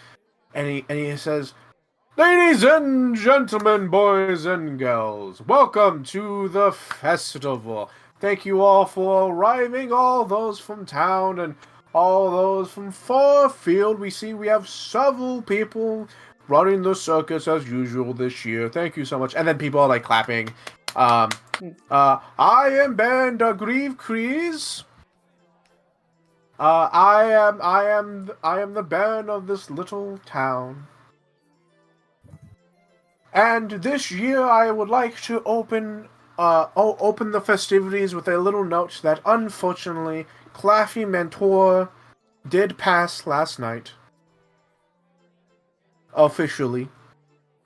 he says, "Ladies and gentlemen, boys and girls, welcome to the festival. Thank you all for arriving, all those from town and all those from far afield. We see we have several people running the circus as usual this year. Thank you so much." And then people are like clapping. I am Baron Grieve Kreese. I am the Baron of this little town. And this year I would like to open the festivities with a little note that unfortunately Claffy Mentor did pass last night. Officially.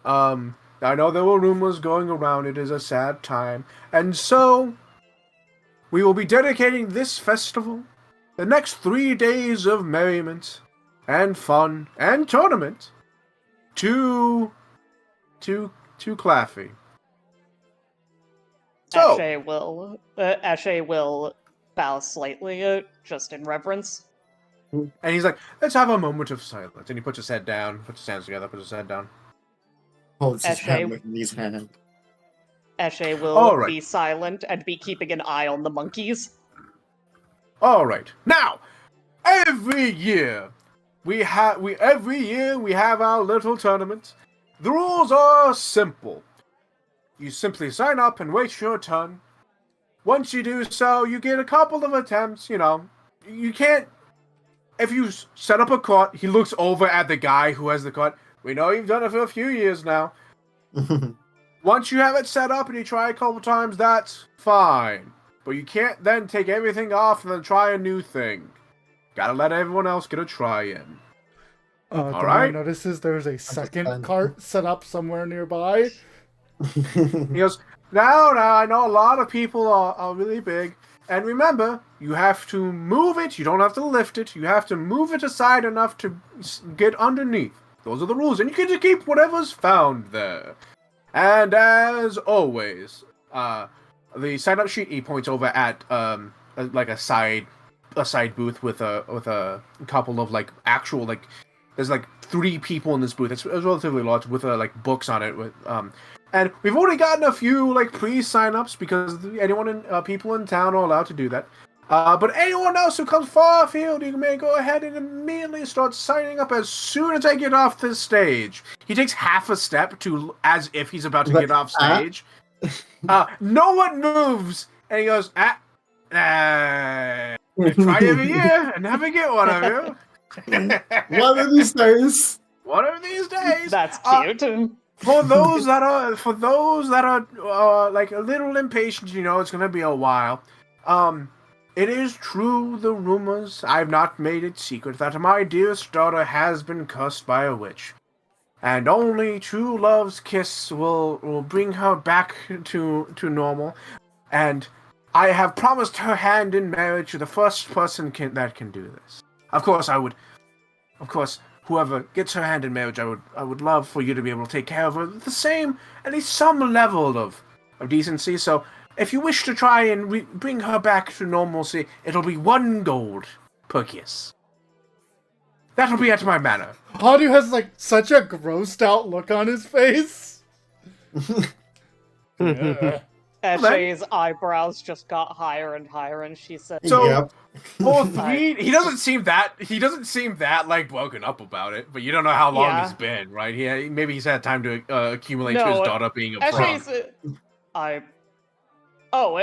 I know there were rumors going around. It is a sad time. And so, we will be dedicating this festival, the next 3 days of merriment and fun and tournament, to Claffy. So, Ashe will bow slightly, just in reverence. and he's like, "Let's have a moment of silence." And he puts his head down, puts his hands together, puts his head down. Holds his Eshe- hammer in his hand. Eshe will All right. be silent and be keeping an eye on the monkeys. All right. Now, every year we have our little tournament. The rules are simple. You simply sign up and wait your turn. Once you do so, you get a couple of attempts. You can't. If you set up a cart, he looks over at the guy who has the cart. "We know you've done it for a few years now. Once you have it set up and you try a couple times, that's fine. but you can't then take everything off and then try a new thing. Gotta let everyone else get a try in. Dana notices there's a second Understand. cart set up somewhere nearby. He goes, now, I know a lot of people are really big. And remember, you have to move it. You don't have to lift it. You have to move it aside enough to get underneath. Those are the rules. And you can just keep whatever's found there. And as always, the sign-up sheet, he points over at like a side booth with a couple of like actual like there's like 3 people in this booth. It's relatively large with like books on it with and we've already gotten a few like pre-sign-ups because people in town are allowed to do that. But anyone else who comes far afield, you may go ahead and immediately start signing up as soon as I get off the stage. He takes half a step as if he's about to get off stage. No one moves, and he goes, try every year and never get one of you. One of these days. One of these days. That's cute. For those that are like a little impatient, it's gonna be a while. It is true, the rumors, I've not made it secret, that my dearest daughter has been cursed by a witch. And only true love's kiss will bring her back to normal. And I have promised her hand in marriage to the first person that can do this. Of course, whoever gets her hand in marriage, I would love for you to be able to take care of her with the same, at least some level of decency. So, if you wish to try and bring her back to normalcy, it'll be 1 gold per kiss. That'll be at my manor. Hanu has like such a grossed out look on his face. Yeah. Eshe's eyebrows just got higher and higher, and she said, So, Yep. for 3, he doesn't seem that like woken up about it, but you don't know how long Yeah. he's been, right? Maybe he's had time to accumulate to No, his daughter being a frog. Eshe's,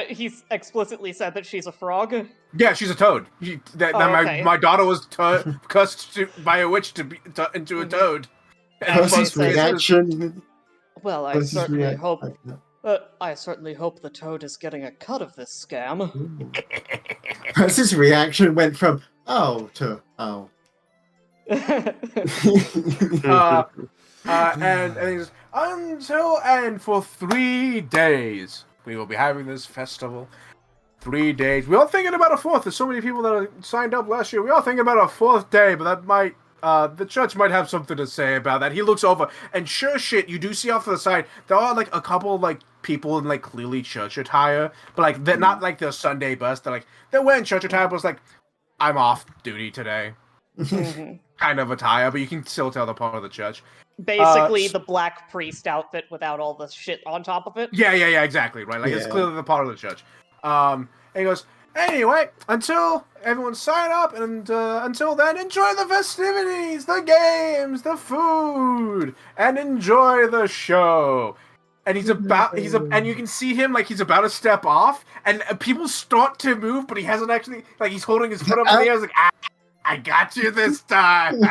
he's explicitly said that she's a frog. Yeah, she's a toad. Okay. My daughter was cursed by a witch to be into a toad. And Percy's says- reaction. Well, I Percy's certainly reaction. hope. I certainly hope the toad is getting a cut of this scam. Percy's reaction went from oh to oh. And he says, and for 3 days we will be having this festival. 3 days. We're all thinking about a 4th. There's so many people that signed up last year. We're all thinking about a 4th day, but that might the church might have something to say about that. He looks over, and sure shit, you do see off to the side there are like a couple like people in like clearly church attire, but like they're not like the Sunday best. They're wearing church attire, but it's like I'm off duty today Mhm. kind of attire, but you can still tell they're part of the church. Basically, the black priest outfit without all the shit on top of it. Yeah, exactly, right. Like it's Yeah. clearly the part of the church. And he goes, anyway, until everyone sign up, and until then, enjoy the festivities, the games, the food, and enjoy the show. And and you can see him like he's about to step off, and people start to move, but he hasn't actually, like he's holding his foot up in the air, he's like, I got you this time.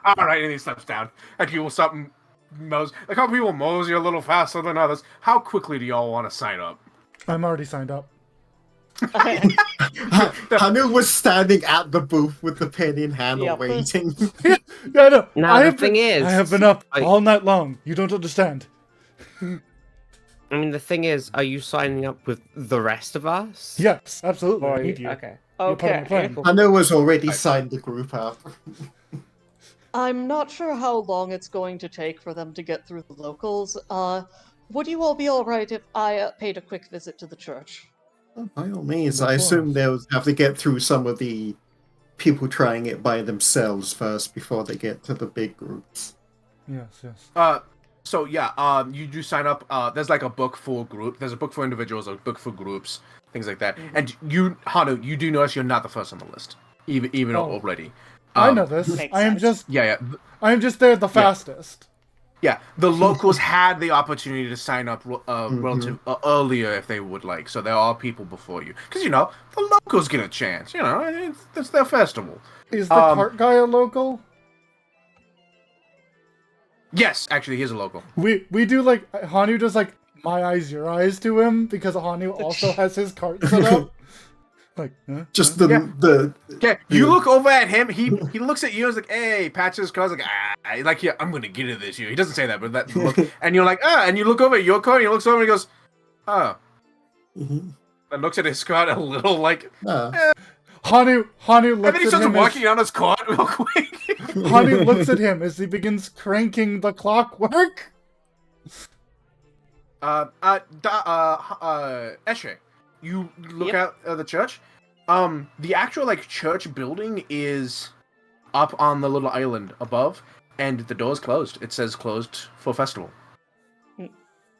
All right, and he steps down, and people stop like how people mosey a little faster than others. How quickly do y'all want to sign up? I'm already signed up. Hanu was standing at the booth with the pen in hand, Yep. waiting. Yeah, no. Now, I the have thing is, I have been up I- all night long. You don't understand. I mean, the thing is, are you signing up with the rest of us? Yes, absolutely. Or I are need you... you. Okay. You're part of my Okay. plan. Hanu was already signed the group up. I'm not sure how long it's going to take for them to get through the locals. Would you all be alright if I paid a quick visit to the church? By all means, Of I assume course. they'll have to get through some of the people trying it by themselves first before they get to the big groups. Yes, yes. So yeah, you do sign up. There's like a book for group. There's a book for individuals, a book for groups, things like that. And you, Hanu, you do notice you're not the first on the list, even Oh. already. I know this. Makes I am sense. just Yeah. I am just there the fastest. Yeah, the locals had the opportunity to sign up relative earlier if they would like, so there are people before you. Because, the locals get a chance, it's their festival. Is the cart guy a local? Yes, actually, he's a local. We do like Hanu does like my eyes, your eyes to him because Hanu also has his cart set up. Like, huh? Just Huh? the Yeah, you look over at him. He looks at you and is like, "Hey," pats his car. Like, like, yeah, I'm gonna get into this. He doesn't say that, but that look. And you're like, and you look over at your car, and he looks over and he goes, "Oh," and looks at his cart a little like. Hanu And looks then he at starts him walking on his cart real quick. Hanu looks at him as he begins cranking the clockwork. Eshe, you look out the church. The actual like church building is up on the little island above, and the door's closed. It says closed for festival.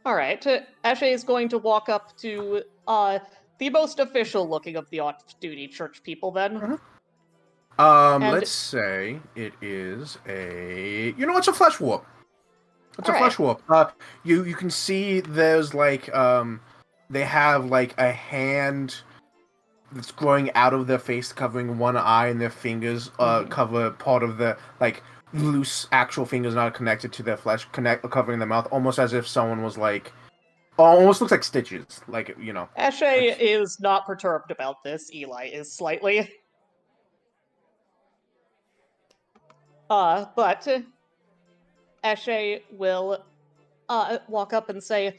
All right. Ashe is going to walk up to the most official looking of the off-duty church people. Then. Let's say it is a. You know, it's a flesh warp. It's a flesh warp. You can see there's like they have like a hand that's growing out of their face, covering one eye, and their fingers cover part of the like loose actual fingers not connected to their flesh, covering their mouth, almost as if someone was like, almost looks like stitches, like you know. Ashe is not perturbed about this. Eli is slightly. But Ashe will walk up and say,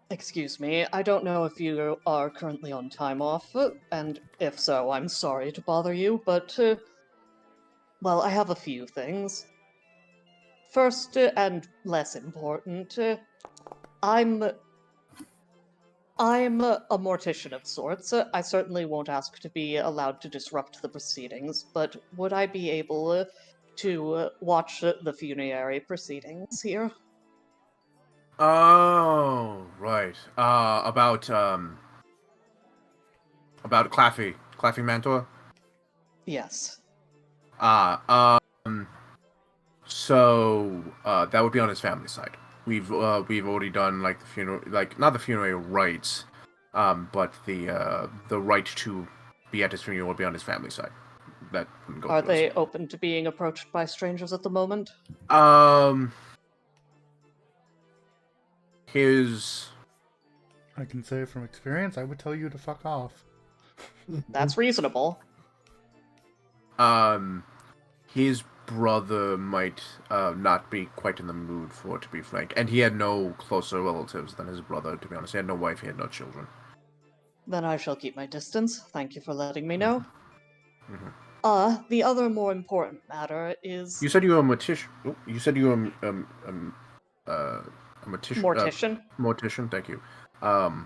"Excuse me, I don't know if you are currently on time off, and if so, I'm sorry to bother you, but, well, I have a few things. First, and less important, I'm a mortician of sorts. I certainly won't ask to be allowed to disrupt the proceedings, but would I be able to watch the funerary proceedings here?" Oh, right. About Claffy Mantor. Yes. So that would be on his family side. We've already done like the funeral, like not the funeral rites, but the right to be at his funeral would be on his family side. That wouldn't go. Are through us. they open to being approached by strangers at the moment? His. I can say from experience, I would tell you to fuck off. That's reasonable. His brother might not be quite in the mood for it, to be frank. And he had no closer relatives than his brother, to be honest. He had no wife, he had no children. Then I shall keep my distance. Thank you for letting me know. Mhm. The other more important matter is... You said you were a mortician. You said you were a mortician. Mortician? Mortician, thank you. I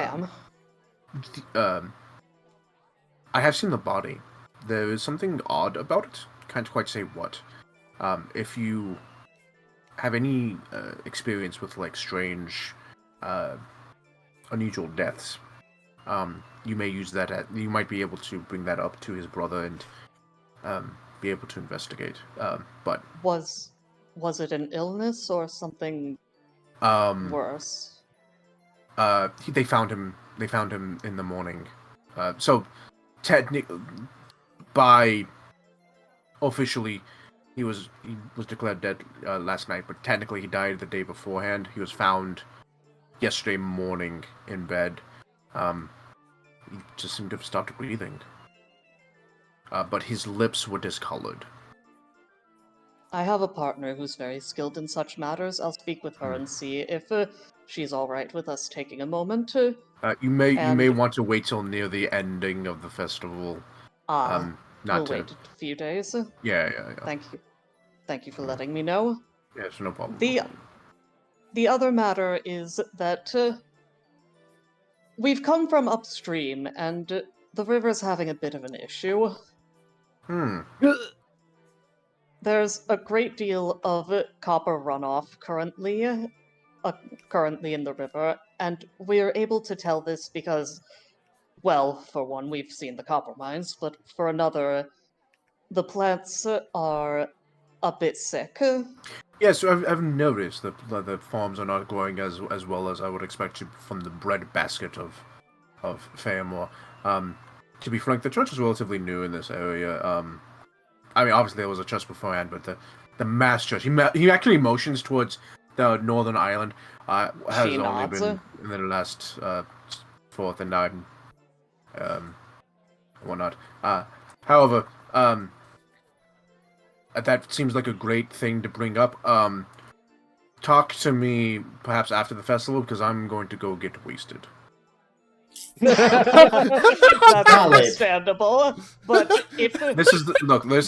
am. I have seen the body. There is something odd about it. Can't quite say what. If you have any experience with like strange, unusual deaths, you may use that. You might be able to bring that up to his brother and be able to investigate. But Was it an illness or something worse? they found him. They found him in the morning. So technically, officially, he was declared dead last night. But technically, he died the day beforehand. He was found yesterday morning in bed. He just seemed to have stopped breathing. But his lips were discolored. I have a partner who's very skilled in such matters. I'll speak with her and see if she's all right with us taking a moment. You may want to wait till near the ending of the festival. We'll Not to. wait a few days. Yeah. Thank you for letting me know. Yes, no problem. The other matter is that we've come from upstream, and the river's having a bit of an issue. There's a great deal of copper runoff currently in the river, and we're able to tell this because, well, for one, we've seen the copper mines, but for another, the plants are a bit sick. Yes, I've noticed that the farms are not growing as well as I would expect from the bread basket of Feyamore. To be frank, the church is relatively new in this area. I mean, obviously there was a church beforehand, but the mass church. He actually motions towards the northern island has She only nods. been in the last 4th and 9th, whatnot. However, that seems like a great thing to bring up. Talk to me perhaps after the festival because I'm going to go get wasted. That's Valid. understandable. But if This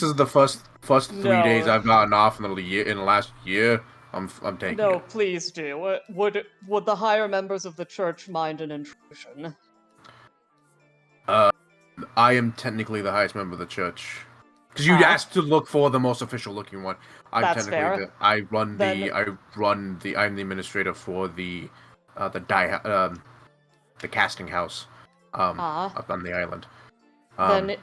is the first 3 days No. I've gotten off in the last year. I'm taking no, it. please do. Would the higher members of the church mind an intrusion? I am technically the highest member of the church. Because you Ah. asked to look for the most official looking one. I'm That's technically fair. I'm the administrator for the casting house up on the island. Then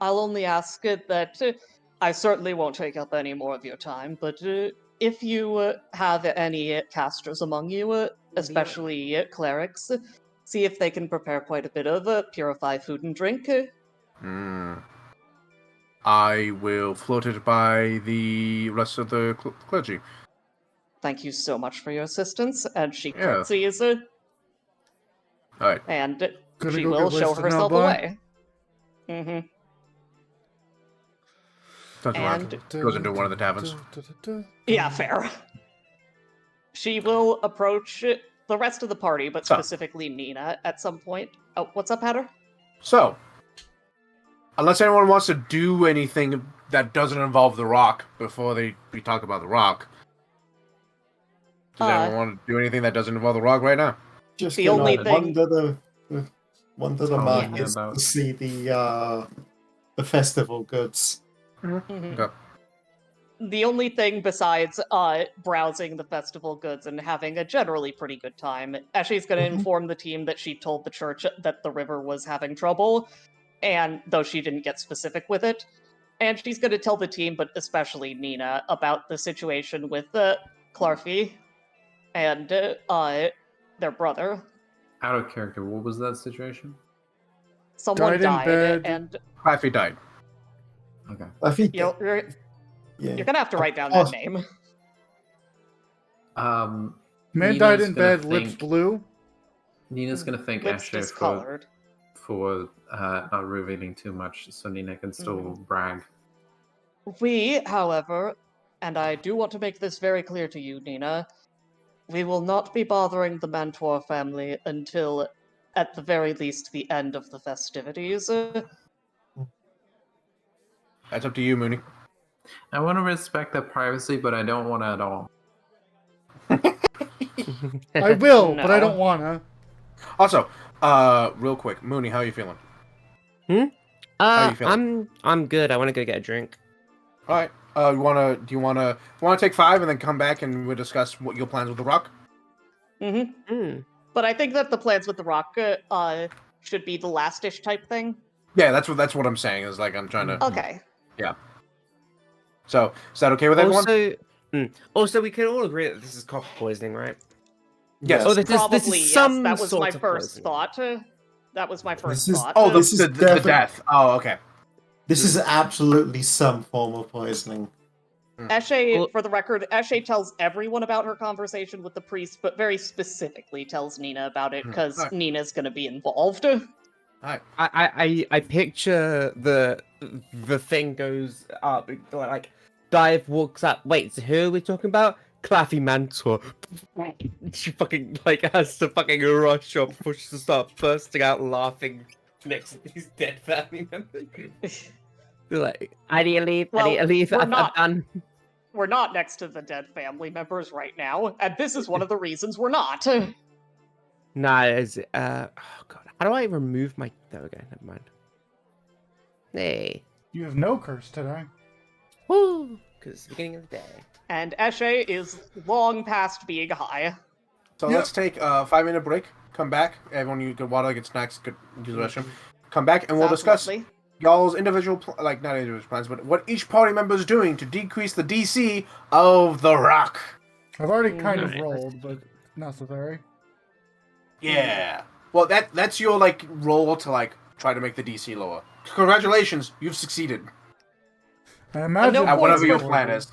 I'll only ask that I certainly won't take up any more of your time, but if you have any casters among you, especially clerics, see if they can prepare quite a bit of purified food and drink. I will float it by the rest of the clergy. Thank you so much for your assistance, and she Yeah. curtsies, All right. and Gonna she go will get show wasted now, herself boy? away. Mm-hmm. Turns around, And- goes into one of the taverns. Yeah, fair. She will approach the rest of the party, but So. specifically Nina, at some point. Oh, what's up, Hatter? So, unless anyone wants to do anything that doesn't involve the rock before we talk about the rock, does anyone want to do anything that doesn't involve the rock right now? Just The gonna only thing- wander the Oh, markets yeah, to see the festival goods. Mhm. Okay. The only thing besides browsing the festival goods and having a generally pretty good time, Ashley's going to Mhm. inform the team that she told the church that the river was having trouble, and though she didn't get specific with it, and she's going to tell the team, but especially Nina, about the situation with Clarfy and their brother. Out of character, what was that situation? Someone Died in died, bed. and Claffy died. Okay. I think. you're Yeah. going to have to write down Oh. that name. Man Nina's died in gonna bed, lips think- blue. Nina's gonna thank Lips Asher discolored. for not revealing too much, so Nina can still brag. We, however, and I do want to make this very clear to you, Nina, we will not be bothering the Mantor family until, at the very least, the end of the festivities. That's up to you, Mooney. I want to respect that privacy, but I don't want to at all. I will, but I No. don't wanna. Also, real quick, Mooney, how are you feeling? you feeling? I'm good. I want to go get a drink. All right. Do you wanna take 5 and then come back and we'll discuss what your plans with the rock? Mm. But I think that the plans with the rock should be the last-ish type thing. Yeah, that's what I'm saying. Is like I'm trying to. Okay. So is that okay with everyone? Also, we can all agree that this is coffee poisoning, right? Yes. Oh, this Probably, is yes. some That was sort my of first poisoning. thought. That was my first This is- thought. Oh, This is the death. Oh, okay. This is absolutely some form of poisoning. Eshe, Well- for the record, Eshe tells everyone about her conversation with the priest, but very specifically tells Nina about it because Alright. Nina's going to be involved. I picture the thing goes up, like Dive walks up. Wait, so who are we talking about? Claffy Mantor. She fucking has to fucking rush up before she starts bursting out laughing next to these dead family members. They're like, I need to leave. I need to Well, leave. we're I'm not. done. We're not next to the dead family members right now, and this is one of the reasons we're not. Nah, it's oh god, how do I remove my? There we go. Never mind. Hey, You have no curse today. woo! Because it's the beginning of the day. And Eshe is long past being high. So Yep. let's take a 5-minute break. Come back. Everyone, you get water, get snacks, get use the restroom. Come back and we'll Sounds discuss lovely. y'all's individual, not individual plans, but what each party member is doing to decrease the DC of the rock. I've already kind of Nice. rolled, but necessary. Yeah. Well, that's your role to try to make the DC lower. Congratulations, you've succeeded I imagine no at whatever points your for- plan is.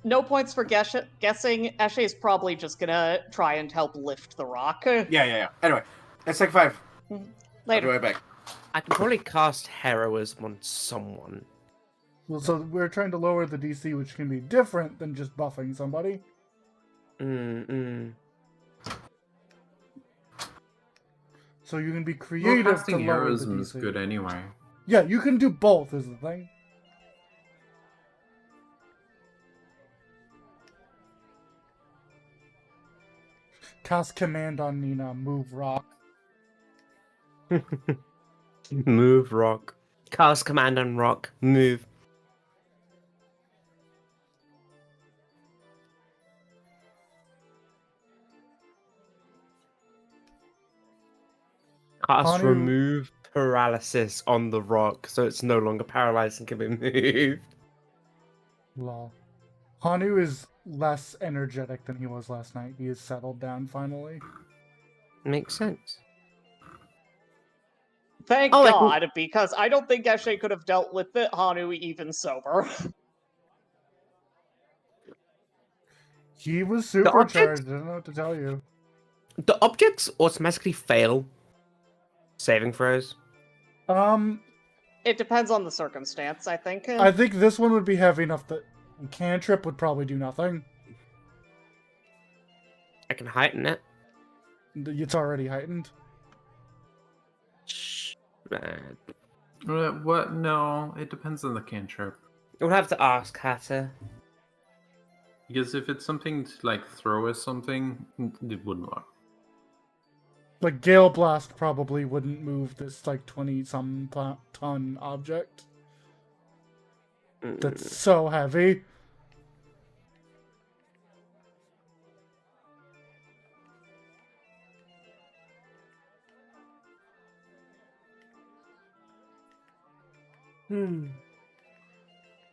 No points for guessing. Eshe's probably just gonna try and help lift the rock. Yeah. Anyway, let's take 5. I'll be Later. right back. I can probably cast heroism on someone. Well, so we're trying to lower the DC, which can be different than just buffing somebody. So you can be Well, creative to casting lower the heroism is DC. good anyway. Yeah, you can do both, is the thing. Cast command on Nina, move rock. Move rock. Cast command on rock. Move. Cast Hanu- remove paralysis on the rock, so it's no longer paralyzed and can be moved. Lol. Hanu is less energetic than he was last night. He has settled down finally. Makes sense. Thank Oh, I can- God, because I don't think Eshe could have dealt with it, Hanu even sober. He was object- supercharged. I don't know what to tell you. The objects automatically fail saving throws. It depends on the circumstance, I think. I think this one would be heavy enough that cantrip would probably do nothing. I can heighten it. It's already heightened. What? No, it depends on the cantrip. We'll have to ask Hatter. Because if it's something to like throw us something, it wouldn't work. Like Gale Blast probably wouldn't move this like 20-some ton object. That's so heavy.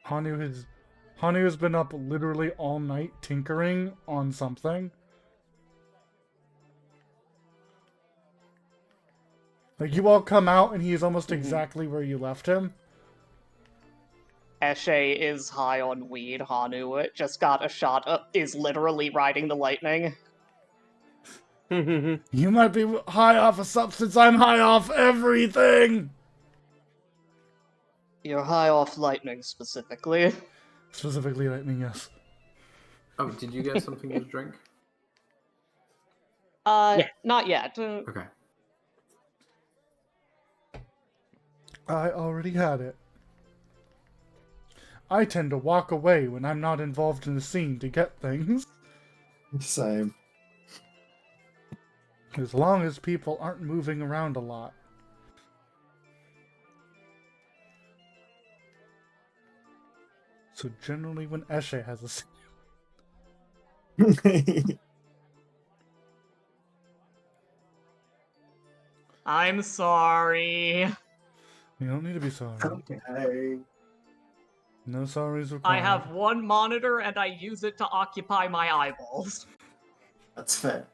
Hanu has been up literally all night tinkering on something. Like you all come out and he is almost exactly where you left him. Eshe is high on weed. Hanu just got a shot, is literally riding the lightning. You might be high off a substance, I'm high off everything! You're high off lightning, specifically. Specifically lightning, yes. Oh, did you get something to drink? Yeah. Not yet. Okay. I already had it. I tend to walk away when I'm not involved in the scene to get things. Same. As long as people aren't moving around a lot. So generally when Eshe has a scene. I'm sorry. You don't need to be sorry. Okay. No sorries required. I have one monitor and I use it to occupy my eyeballs. That's fair.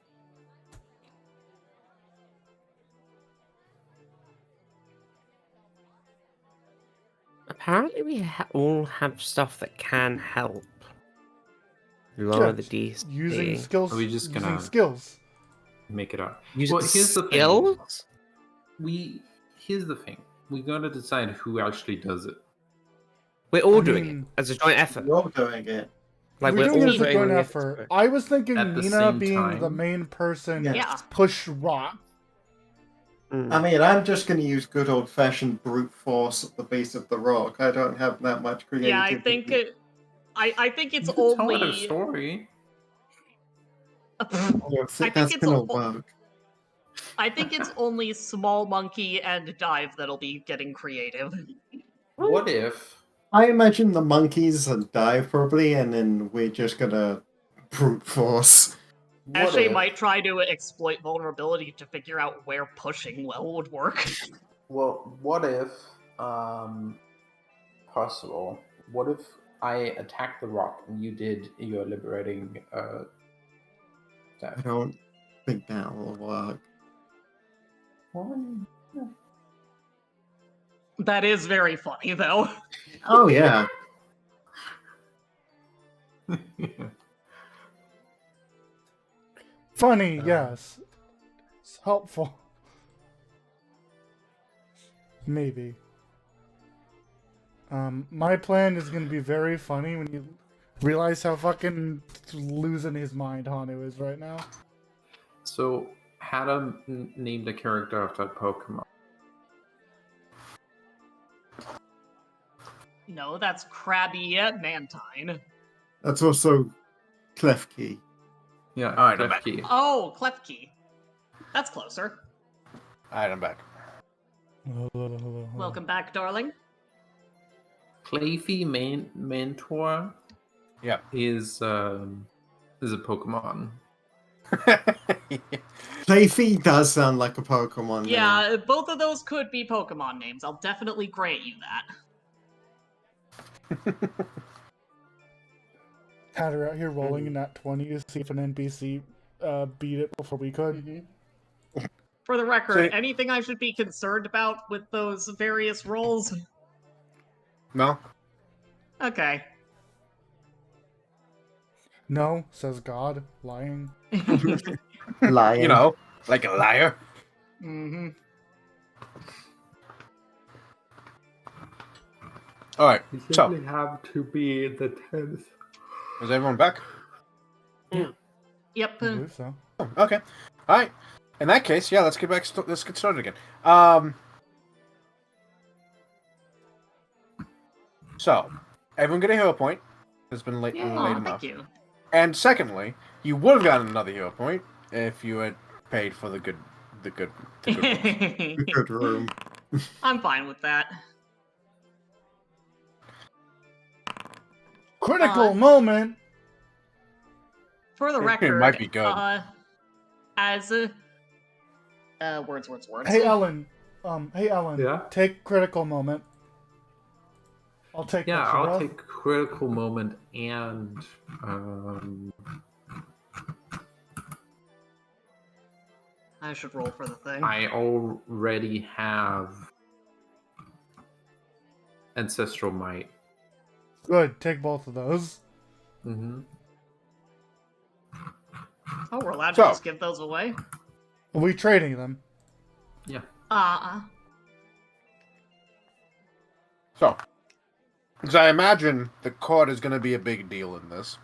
Apparently, we all have stuff that can help lower Yeah, the DC. using skills. Are we just using gonna- skills. Make it up. Using Well, here's the thing. skills? Here's the thing. We gotta decide who actually does it. We're all I doing mean, it as a joint effort. You're doing it. Like we're doing all it as a putting joint the effort. I was thinking At the Nina same being the time? main person Yeah. push rock. Mm. I mean, I'm just going to use good old-fashioned brute force at the base of the rock. I don't have that much creativity. Yeah, I think I think it's You can tell her only. story. I don't think think that's it's going to a- work. I think it's only Small Monkey and Dive that'll be getting creative. What if? I imagine the monkeys dive probably, and then we're just going to brute force. What Eshe if? might try to exploit vulnerability to figure out where pushing well would work. Well, what if? Possible. What if I attacked the rock and you did your liberating? I Death? don't think that will work. That is very funny, though. Oh, yeah. Funny, yes. It's helpful. Maybe. My plan is gonna be very funny when you realize how fucking losing his mind Hanu is right now. So, Hada named a character after a Pokemon. No, that's Krabby Mantine. That's also Klefki. Yeah, Alright, I'm back. Klefki. Oh, Klefki. That's closer. Alright, I'm back. Hello. Welcome back, darling. Clayfy Mentor Yeah. is a Pokemon. Clayfy does sound like a Pokemon name. Yeah, both of those could be Pokemon names. I'll definitely grant you that. Hatter out here rolling in that 20 to see if an NPC beat it before we could. For the record, So- anything I should be concerned about with those various roles? No? Okay. No, says God, lying. Lion. You know, like a liar. Mm-hmm. Alright, You so, simply have to be the 10th. is everyone back? Yep. I believe so. Oh, okay. Alright. In that case, yeah, let's get started again. So, everyone get a hero point. It's been late, Yeah, late thank enough. you. And secondly, you would have gotten another hero point if you had paid for the good ones. Good room. I'm fine with that. Critical moment! For the It record, might be good. as words. Hey Ellen. Hey Ellen. Yeah? Take critical moment. I'll take Yeah, that, Shara. I'll take critical moment and I should roll for the thing. I already have ancestral might. Good, take both of those. Mm-hmm. Oh, we're allowed So- to just give those away? Are we trading them? Yeah. So, because I imagine the court is going to be a big deal in this.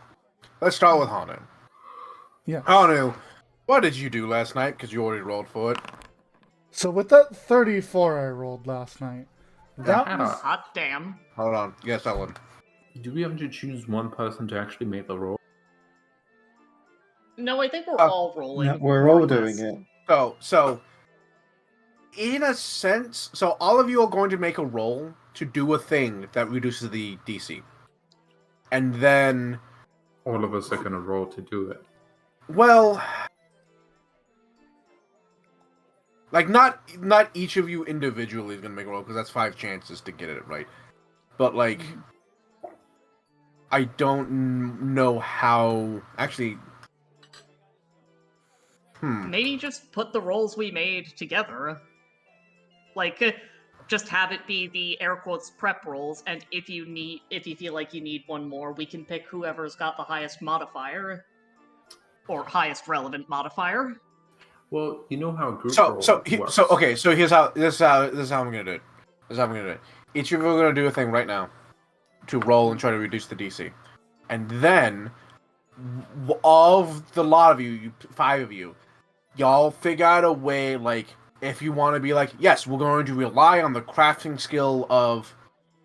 Let's start with Hanu. Yeah. Hanu, what did you do last night? Because you already rolled for it. So with that 34 I rolled last night, that Yeah. was... Hot damn. Hold on. Yes, Ellen. Do we have to choose one person to actually make the roll? No, I think we're Oh. all rolling. No, we're more all or doing less. it. So, in a sense, so all of you are going to make a roll to do a thing that reduces the DC. And then, All of us are gonna roll to do it. well, like not each of you individually is going to make a roll because that's 5 chances to get it right. But like, I don't know how actually. Maybe just put the rolls we made together. Like, just have it be the air quotes prep rolls, and if you feel like you need one more, we can pick whoever's got the highest modifier. Or highest relevant modifier. Well, you know how group So roll so works. so okay. So here's how this is how I'm gonna do it. This is how I'm gonna do it. Each of you are gonna do a thing right now to roll and try to reduce the DC, and then of the lot of you 5 of you, y'all figure out a way. Like if you want to be like, yes, we're going to rely on the crafting skill of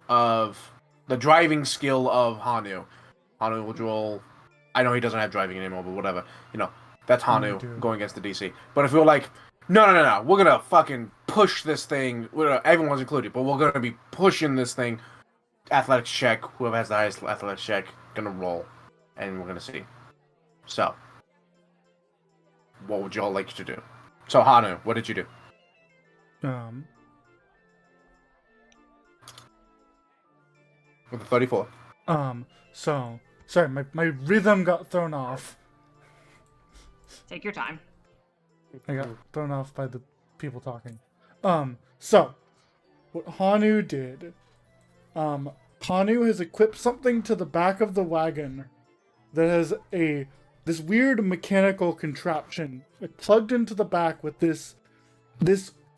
the driving skill of Hanu. Hanu will roll. I know he doesn't have driving anymore, but whatever. You know, that's Hanu dude. going against the DC. But if we were like, no, we're gonna fucking push this thing. Everyone's included, but we're gonna be pushing this thing. Athletics check. Whoever has the highest athletics check gonna roll, and we're gonna see. So, what would y'all like to do? So Hanu, what did you do? With the 34. So sorry, my rhythm got thrown off. Take your time. I got thrown off by the people talking. So what Hanu did, Hanu has equipped something to the back of the wagon that has this weird mechanical contraption plugged into the back with this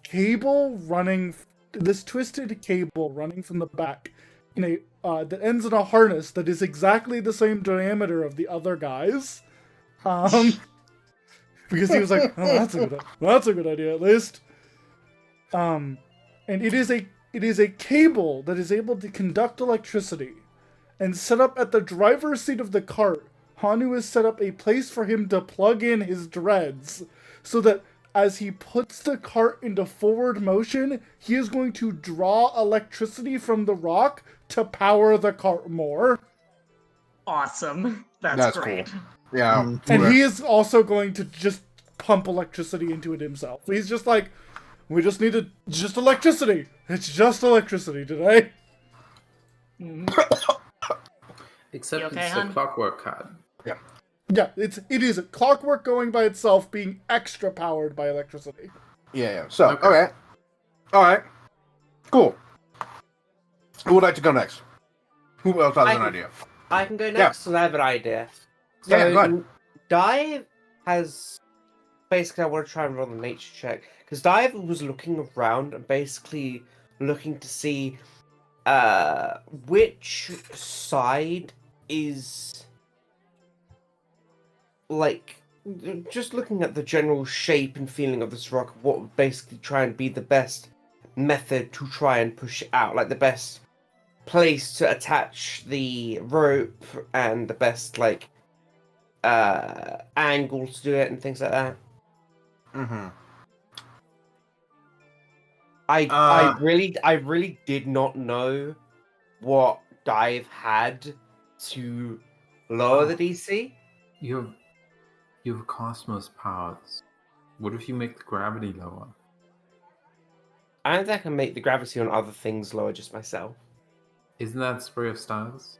cable running, this twisted cable running from the back in that ends in a harness that is exactly the same diameter of the other guys. Because he was like, oh, that's a good idea at least. And it is a cable that is able to conduct electricity. And set up at the driver's seat of the cart, Hanu has set up a place for him to plug in his dreads, so that as he puts the cart into forward motion, he is going to draw electricity from the rock to power the cart more. Awesome. That's great. cool. Yeah. And he is also going to just pump electricity into it himself. He's just like, we just need just electricity. It's just electricity today. Except You okay, it's hon? a clockwork card. Yeah, it is clockwork going by itself being extra powered by electricity. Yeah. So, Okay. okay. All right. Cool. Who would like to go next? Who else has I an can- idea? I can go next, so I have an idea. So, Yeah, go ahead. Dive has... Basically, I want to try and roll a nature check. Because Dive was looking around and basically looking to see which side is... Like, just looking at the general shape and feeling of this rock, what would basically try and be the best method to try and push it out. Like, the best place to attach the rope and the best, like, angle to do it and things like that. Mm-hmm. I really did not know what Dive had to lower the DC. You have Cosmos powers. What if you make the gravity lower? I don't think I can make the gravity on other things lower just myself. Isn't that Spray of Stars?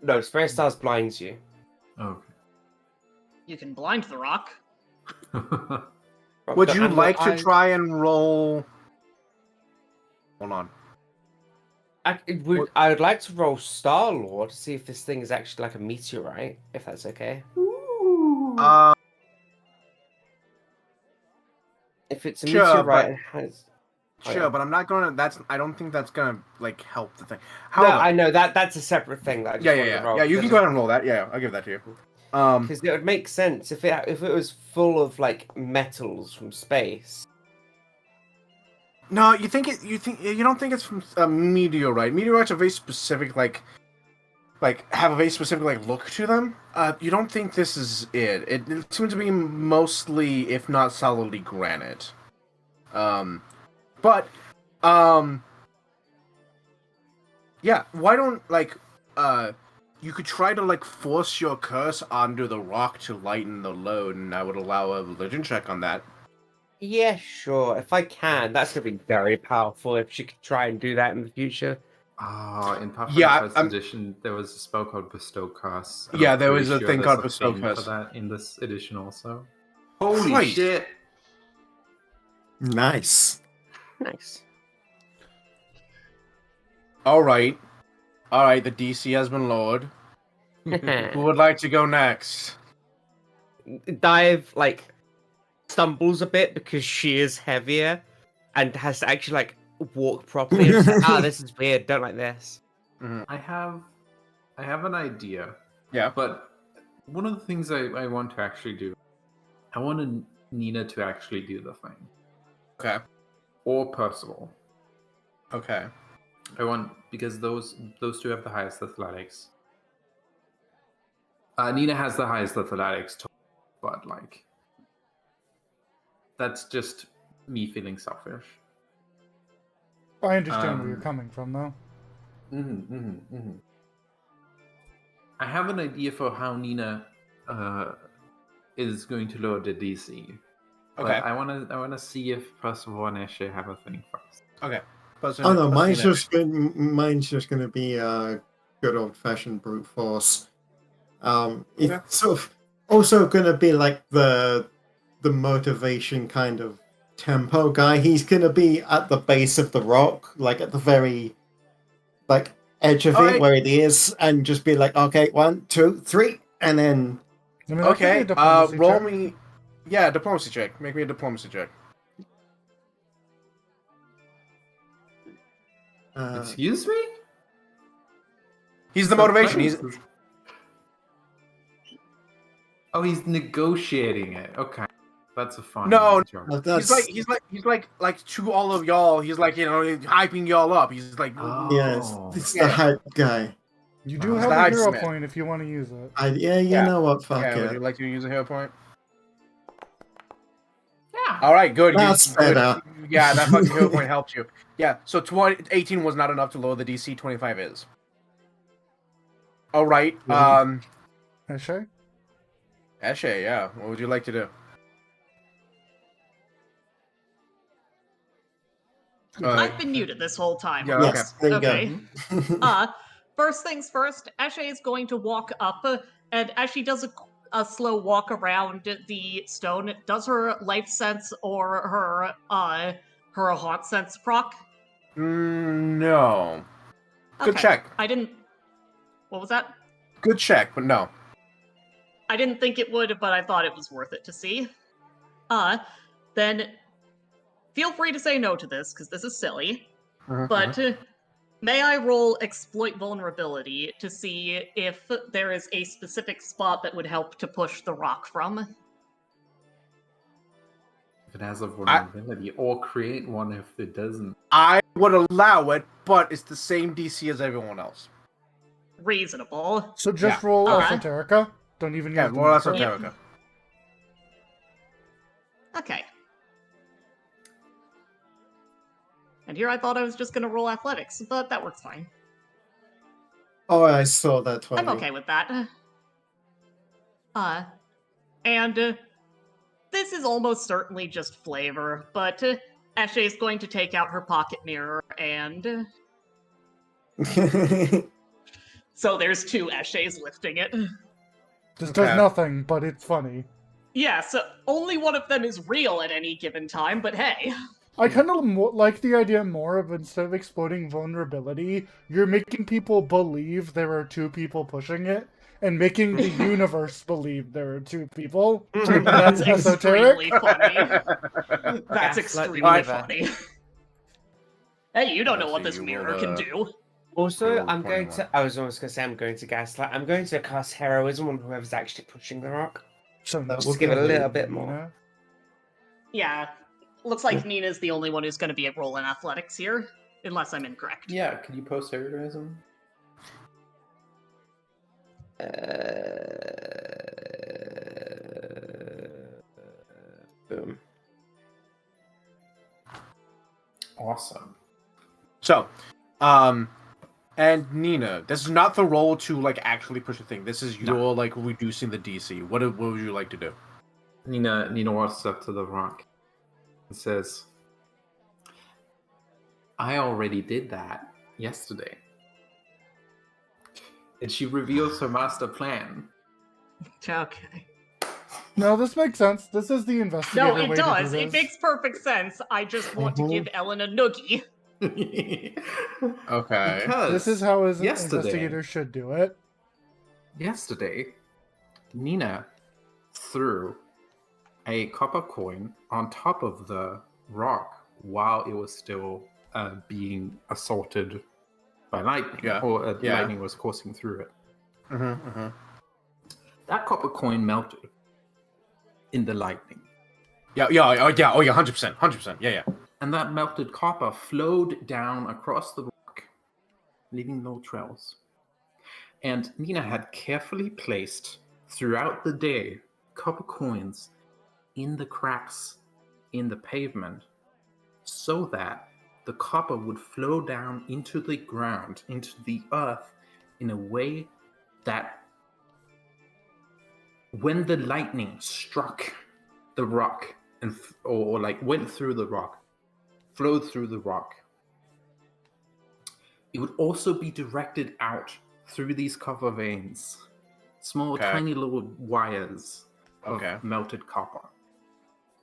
No, Spray of Stars blinds you. Okay. You can blind the rock. Would you And like to I- try and roll? Hold on. I would like to roll Star Lord to see if this thing is actually like a meteorite, if that's okay. If it's a Sure, meteorite, but- it has. Oh, Sure, yeah. but I'm not gonna. I don't think that's gonna like help the thing. No, However, I know that's a separate thing. That I just yeah. wanted to roll, Yeah, you can because- go ahead and roll that. Yeah, I'll give that to you. Because it would make sense if it was full of like metals from space. No, you don't think it's from a meteorite. Meteorites are very specific, like have a very specific like look to them. You don't think this is it? It seems to be mostly, if not solidly, granite. But yeah. Why don't you could try to like force your curse onto the rock to lighten the load, and I would allow a religion check on that. Yeah, sure. If I can, that's gonna be very powerful. If she could try and do that in the future. In Pathfinder Yeah, First Edition, there was a spell called Bestow Curse. and Yeah, I'm there pretty was a sure thing there's called a Bestow thing Curse. for that in this edition also. Holy Christ. shit! Nice. Nice. All right. The DC has been lowered. Who would like to go next? Dive like stumbles a bit because she is heavier and has to actually like walk properly. It's like, this is weird. Don't like this. I have an idea. Yeah. But one of the things I want to actually do, I want Nina to actually do the thing. Okay. Or Percival. Okay. Because those two have the highest athletics. Nina has the highest athletics, but like that's just me feeling selfish. I understand where you're coming from, though. I have an idea for how Nina is going to lower the DC. But Okay. I wanna see if Percival and Ashley have a thing first. Okay. Oh no, mine's just gonna be a good old fashioned brute force. It's sort of also gonna be like the motivation kind of tempo guy. He's gonna be at the base of the rock, like at the very, like edge of it Alright. where it is, and just be like, okay, 1, 2, 3, and then. I mean, that could be a Okay, diplomacy roll check. me. Yeah, diplomacy check. Make me a diplomacy check. Excuse me? He's the So motivation. He's friends- Oh, he's negotiating it. Okay, that's a fine. No, job. Well, that's, he's like to all of y'all. He's like, you know, hyping y'all up. He's like, yes, Oh. it's Yeah. the hype guy. You do It's have the a hype hero smith. point if you want to use it. Yeah, you Yeah. know what? Fuck yeah, would it. you like to use a hero point? Yeah. All right, good. That's better. Yeah, that fucking hero point helps you. Yeah, so 18 was not enough to lower the DC. 25 is. All right. Eshe? Eshe, yeah. What would you like to do? I've been muted this whole time. Yeah, Yes, there you Okay. go. First things first, Eshe is going to walk up, and as she does a slow walk around the stone, does her life sense or her haunt sense proc? No. Good Okay. check. I didn't. What was that? Good check, but no. I didn't think it would, but I thought it was worth it to see. Then feel free to say no to this, because this is silly. But may I roll exploit vulnerability to see if there is a specific spot that would help to push the rock from? If it has a vulnerability, or create one if it doesn't. I would allow it, but it's the same DC as everyone else. Reasonable. So just Yeah. roll Okay. Esoterica. Don't even Yeah, use the well, that's macro. Esoterica. Okay. And here I thought I was just gonna roll athletics, but that works fine. Oh, I saw that 20. I'm okay with that. And this is almost certainly just flavor, but Eshe is going to take out her pocket mirror and... So there's two Eshes lifting it. This Okay. does nothing, but it's funny. Yeah, so only one of them is real at any given time, but hey. I kind of like the idea more of instead of exploiting vulnerability, you're making people believe there are two people pushing it, and making the universe believe there are two people. That's esoteric. extremely funny. That's Gaslight the extremely universe. funny. Hey, you don't know Let's what see, this you mirror rolled can a- do. Also, Roll I'm going 21. to. I was almost going to say I'm going to gaslight. I'm going to cast heroism on whoever's actually pushing the rock. So That Just would give it a be little bit more. Nina. Yeah, looks like Nina's the only one who's going to be rolling athletics here, unless I'm incorrect. Yeah, can you post heroism? Boom. Awesome. So, and Nina, this is not the role to like actually push a thing. This is No. your like reducing the DC. What would you like to do? Nina walks up to the rock and says, I already did that yesterday. And she reveals her master plan. Okay. No, this makes sense. This is the investigator No, way it to do does. this. It makes perfect sense. I just want to Mhm. give Ellen a noogie. Okay. Because This is how an yesterday- investigator should do it. yesterday, Nina threw a copper coin on top of the rock while it was still being assaulted by lightning, Yeah, or yeah. lightning was coursing through it. Mm-hmm. That copper coin melted in the lightning, Yeah, 100%, 100%. Yeah. and that melted copper flowed down across the rock, leaving no trails. And Nina had carefully placed throughout the day copper coins in the cracks in the pavement so that the copper would flow down into the ground, into the earth, in a way that when the lightning struck the rock and or like went through the rock, flowed through the rock, it would also be directed out through these copper veins, small, Okay. tiny little wires of Okay. melted copper,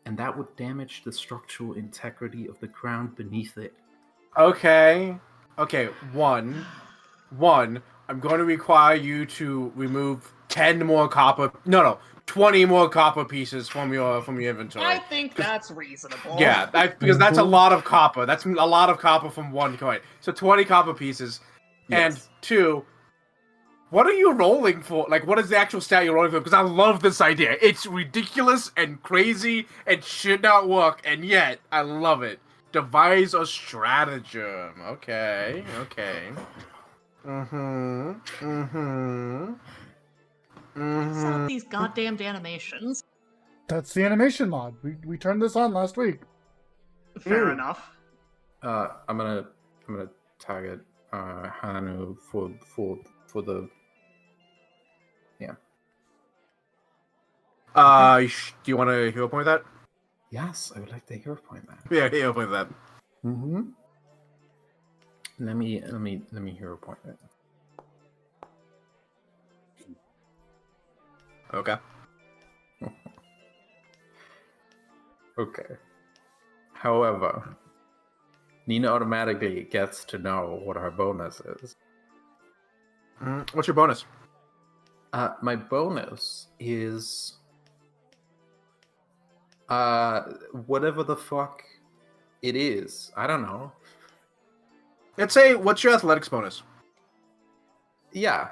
and that would damage the structural integrity of the ground beneath it. Okay. One. one, I'm going to require you to remove 10 more copper. No, 20 more copper pieces from your inventory. I think that's reasonable. Yeah, because that's a lot of copper. That's a lot of copper from one coin. So 20 copper pieces. And Yes. 2, what are you rolling for? Like, what is the actual stat you're rolling for? Because I love this idea. It's ridiculous and crazy and should not work, and yet I love it. Devise a stratagem. Okay. Stop these goddamned animations. That's the animation mod. We turned this on last week. Fair enough. I'm gonna target Hanu for the Do you want to hero point that? yes. I would like to hero point that. Yeah, hero point that. Mm-hmm. Let me hero point it. Okay. Okay. However, Nina automatically gets to know what her bonus is. What's your bonus? My bonus is whatever the fuck it is. I don't know. Let's say, what's your athletics bonus? Yeah.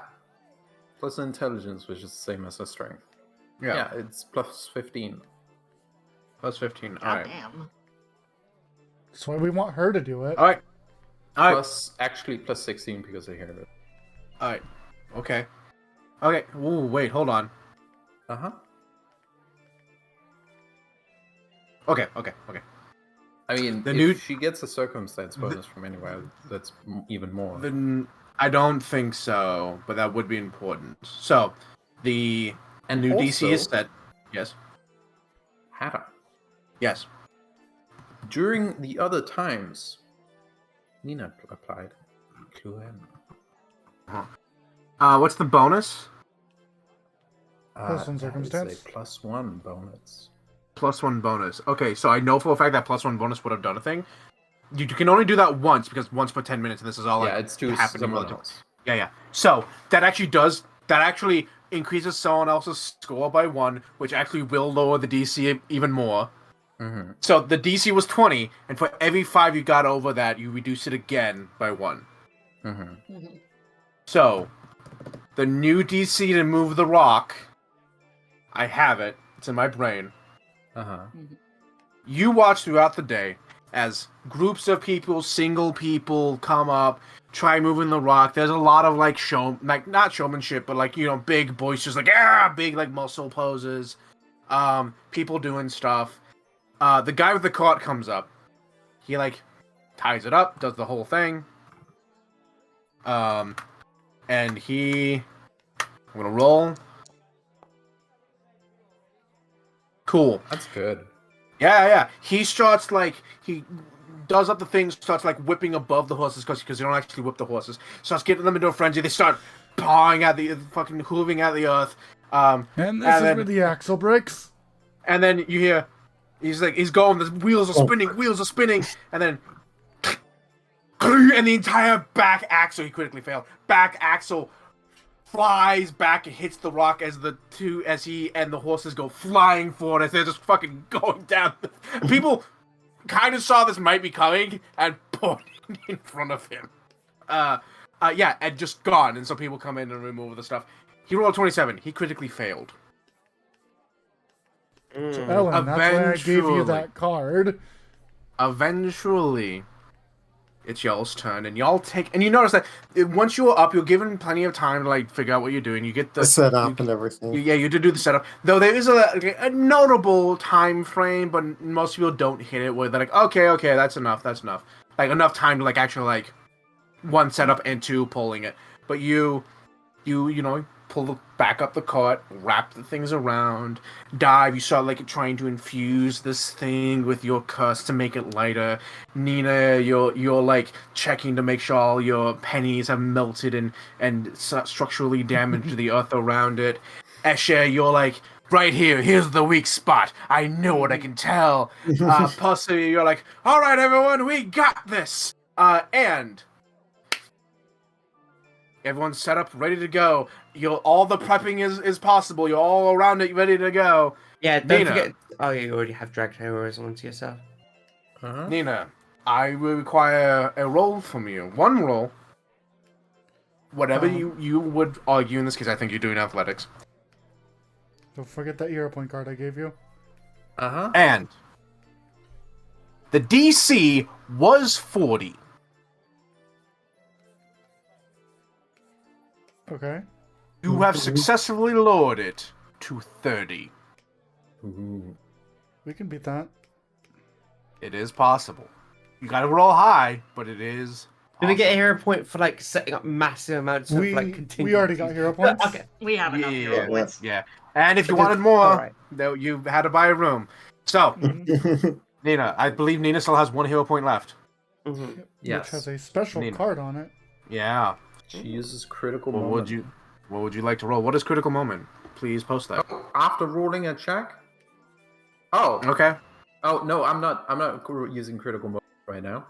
Plus intelligence, which is the same as the strength. Yeah, it's plus 15. Plus 15. All right. Goddamn. That's why we want her to do it. All right. Plus 16 because I hear it. All right. Okay. Okay. Ooh, wait. Hold on. Uh-huh. Okay. I mean, if she gets a circumstance bonus from anywhere, that's even more. Then I don't think so, but that would be important. So, the new DC is also- set. Yes. Hada. Yes. During the other times, Nina applied. Clue in. What's the bonus? Plus one That is circumstance? a +1 bonus. +1 bonus. Okay, so I know for a fact that +1 bonus would have done a thing. You can only do that once because once for 10 minutes, and this is all Yeah, like it's to happening someone relative- else. Yeah. So that actually increases someone else's score by 1, which actually will lower the DC even more. Mm-hmm. So the DC was 20, and for every 5 you got over that, you reduce it again by 1. Mm-hmm. So the new DC to move the rock, I have it. It's in my brain. Uh-huh. You watch throughout the day as groups of people, single people come up, try moving the rock. There's a lot of not showmanship, but big boisterous, big muscle poses. People doing stuff. The guy with the cart comes up. He ties it up, does the whole thing. And I'm gonna roll. Cool. That's good. Yeah. He starts he does up the thing, starts whipping above the horses because you don't actually whip the horses. Starts getting them into a frenzy. They start pawing at the fucking hooving at the earth. And this is where the axle breaks. And then you hear he's going. The wheels are spinning, and then and the entire back axle. He critically failed. Back axle flies back and hits the rock as he and the horses go flying forward as they're just fucking going down. People kind of saw this might be coming and put in front of him. And just gone. And so people come in and remove the stuff. He rolled 27. He critically failed. Ellen, that's why I gave you Eventually. that card. Eventually, it's y'all's turn, and y'all take. And you notice that once you're up, you're given plenty of time to figure out what you're doing. You get the setup and everything. Yeah, you do the setup. Though there is a notable time frame, but most people don't hit it where they're like, okay, that's enough. Enough time to actually one setup and 2 pulling it. But you pull back up the cart, wrap the things around, dive. You start trying to infuse this thing with your curse to make it lighter. Nina, you're checking to make sure all your pennies have melted and structurally damaged the earth around it. Escher, you're right here's the weak spot. I know what I can tell. Pussy, you're all right, everyone, we got this. And Everyone's set up, ready to go. All the prepping is possible. You're all around it, ready to go. Yeah, don't Nina. forget. Oh, yeah, you already have dragged heroism onto yourself. Uh-huh. Nina, I will require a roll from you. One roll. Whatever you would argue in this case, I think you're doing athletics. Don't forget that hero point card I gave you. Uh-huh. And the DC was 40. Okay. You have successfully lowered it to 30. Ooh. We can beat that. It is possible. You gotta roll high, but it is. Do we get a possible. hero point for like setting up massive amounts of like We contingencies? already got hero points. Okay. We have enough hero Yeah. points. Yeah. And if you Okay, wanted more, alright. though, you had to buy a room. So, Nina, I believe Nina still has 1 hero point left. Mhm. Yes. Which has a special Nina. card on it. Yeah. She uses critical What moment. would you like to roll? What is critical moment? Please post that. Oh, after rolling a check? Oh. Okay. Oh, no, I'm not using critical moment right now.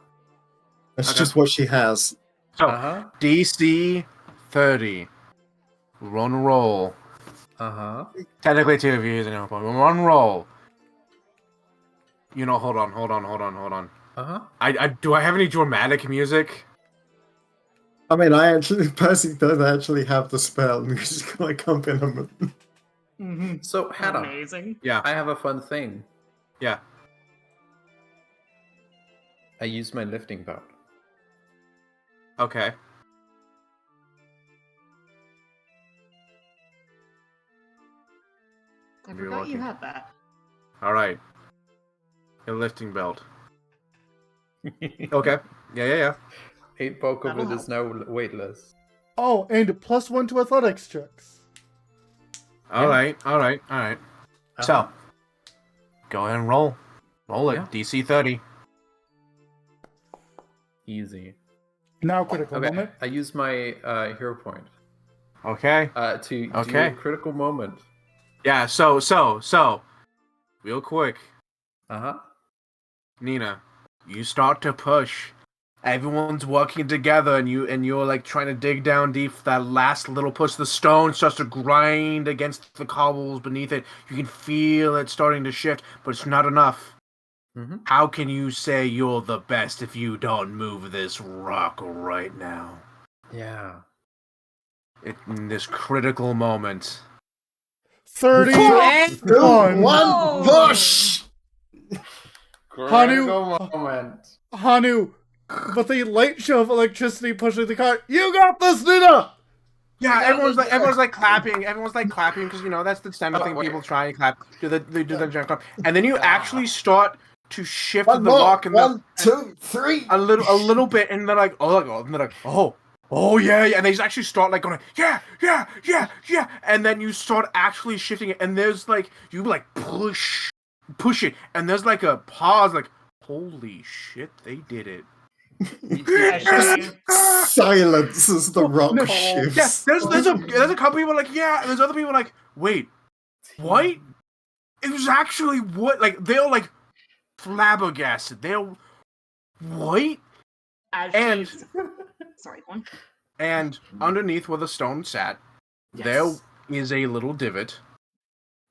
That's Okay. just what she has. So, Uh-huh. DC 30. Run roll. Uh-huh. Technically 2 of you using hero point. One roll. Hold on. Uh-huh. Do I have any dramatic music? I mean, Percy does actually have the spell, and she's got like accompaniment. So, Hannah, Amazing. Yeah. I have a fun thing. Yeah. I use my lifting belt. Okay. I You're forgot you lucky. had that. All right. Your lifting belt. Okay. Yeah. 8 bulk of That'll it is now weightless. Oh, and +1 to athletics checks. All right. So, go ahead and roll. Roll it. Yeah. DC 30. Easy. Now critical Okay, moment. I use my hero point Okay. to do Okay. a critical moment. Yeah. So, real quick, Uh-huh. Nina, you start to push. Everyone's working together, and you're like trying to dig down deep for that last little push. The stone starts to grind against the cobbles beneath it. You can feel it starting to shift, but it's not enough. Mm-hmm. How can you say you're the best if you don't move this rock right now? Yeah. In this critical moment. 30. One Oh! push. Hanu- Critical moment. Hanu, with the light show of electricity pushing the cart. You got this, Nina! Yeah, everyone's like clapping. Everyone's like clapping because that's the standard Oh, thing. wait. People try and clap. They do the giant clap, and then you actually start to shift One the more. rock and 1, 2, 3. a little bit, and they're like, oh yeah, and they actually start like going, yeah, and then you start actually shifting it, and there's like you like push it, and there's like a pause, like holy shit, they did it. Silence as the rock No. shifts. Yeah, there's a couple people like yeah, and there's other people like wait, what? It was actually what? Like they're like flabbergasted. They're what? As And- she's... Sorry, one. And underneath where the stone sat, there is a little divot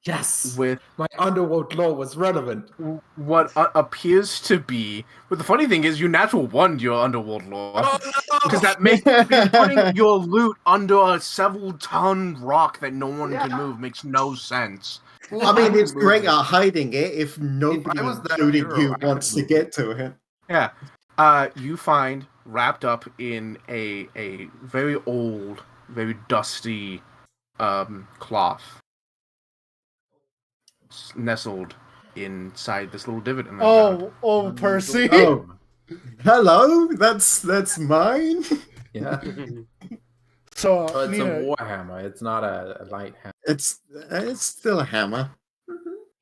Yes. with My underworld lore was relevant. what appears to be. But the funny thing is, you natural won your underworld lore. Oh Because that makes putting your loot under a several-ton rock that no one can move makes no sense. I mean, it's great at hiding it if nobody, I was that including hero, you, I could wants to move. get to it. Yeah. You find wrapped up in a very old, very dusty cloth nestled inside this little divot in the ground. Oh, Percy. Oh, hello. That's mine. Yeah. So, Oh, it's Nina, a warhammer. It's not a light hammer. It's still a hammer.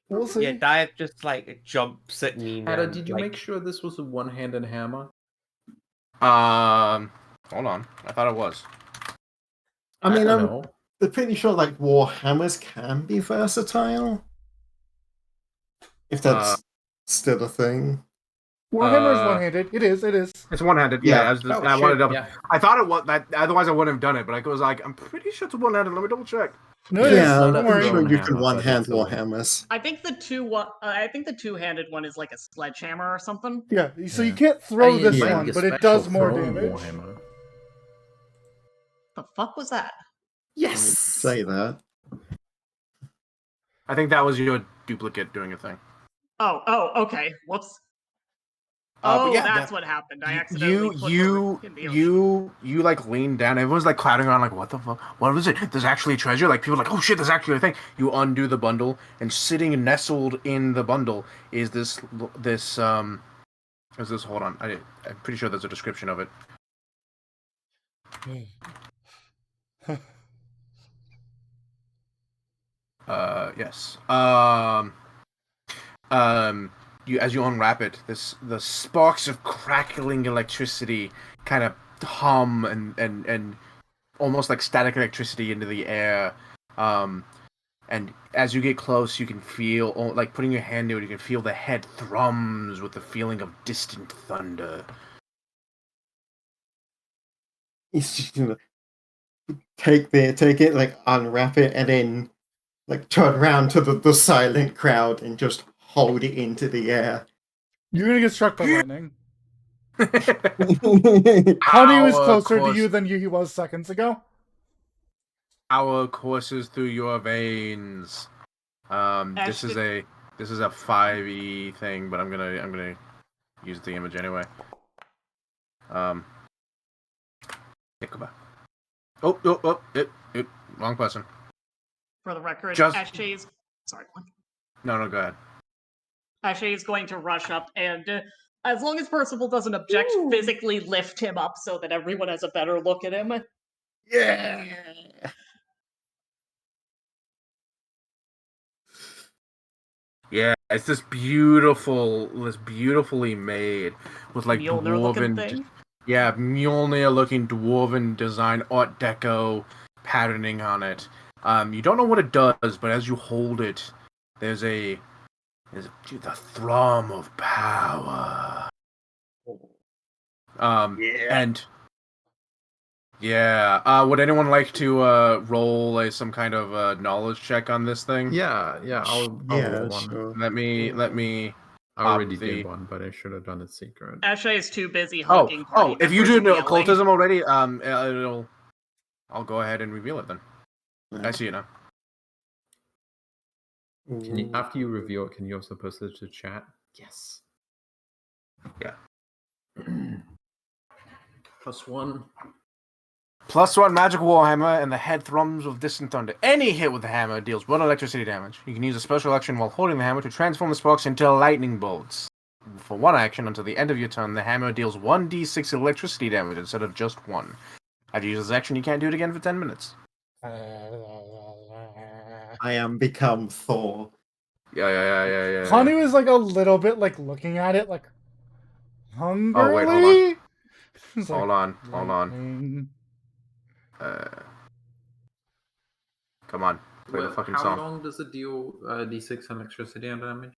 we'll see. Yeah, Dive just like jumps at Nina. Ada, and, did you like, make sure this was a one-handed hammer? Hold on. I thought it was. I mean, don't I'm know. pretty sure like warhammers can be versatile. If that's still a thing. Warhammer is one-handed. It is. It's one-handed. Yeah. Yeah, I, was just, Oh, I wanted shit, to. yeah. I thought it was that. Otherwise, I wouldn't have done it. But I was like, I'm pretty sure it's one-handed. Let me double check. No, it is. Yeah, Don't I'm worry. sure you can Warhammer, one-hand but it's a- warhammers. I think the two-handed one is like a sledgehammer or something. Yeah, so you Yeah. can't throw I this need, like, one, a but it special does more throwing damage. Warhammer. The fuck was that? Yes. Say that. I think that was your duplicate doing a thing. Oh, okay. Whoops. But yeah, that's that- what happened. I accidentally put you in the ocean. like lean down. Everyone's like clouding around like, what the fuck? What is it? There's actually a treasure. Like people are like, oh shit, there's actually a thing. You undo the bundle, and sitting nestled in the bundle is this. Hold on. I'm pretty sure there's a description of it. Yes. You as you unwrap it, the sparks of crackling electricity kind of hum and almost like static electricity into the air. And as you get close, you can feel, like putting your hand to it, you can feel the head thrums with the feeling of distant thunder. He's just gonna take it, like unwrap it, and then like turn around to the silent crowd and just hold it into the air. You're gonna get struck by lightning. Honey was closer to you than he was seconds ago. Power courses through your veins. This is a 5e thing, but I'm gonna use the image anyway. Ichabod. Wrong person. For the record, Just- Ashay's... Sorry. No, go ahead. Ashay is going to rush up and, as long as Percival doesn't object, physically lift him up so that everyone has a better look at him. Yeah. Yeah, it's this beautifully made with like Mjolnir-looking dwarven, thing. yeah, Mjolnir-looking dwarven design, Art Deco patterning on it. You don't know what it does, but as you hold it, there's the thrum of power. And yeah, would anyone like to roll some kind of knowledge check on this thing? Yeah, I'll roll one. Sure. Let me. I already the- did one, but I should have done it secret. Ashay is too busy hugging Oh, party if you members do and know yelling. occultism already, I'll go ahead and reveal it then. I see it now. Can you, after you reveal it, can you also post it to chat? Yes. Yeah. +1. +1 magic warhammer, and the head thrums with distant thunder. Any hit with the hammer deals 1 electricity damage. You can use a special action while holding the hammer to transform the sparks into lightning bolts. For 1 action until the end of your turn, the hammer deals 1d6 electricity damage instead of just 1. After you use this action, you can't do it again for 10 minutes. I am become Thor. Yeah. Honey was like a little bit like looking at it like hungrily. Oh, wait, hold on. It's like, Hold on. lightning. Come on. Play the fucking How song. long does it deal d6 electricity damage?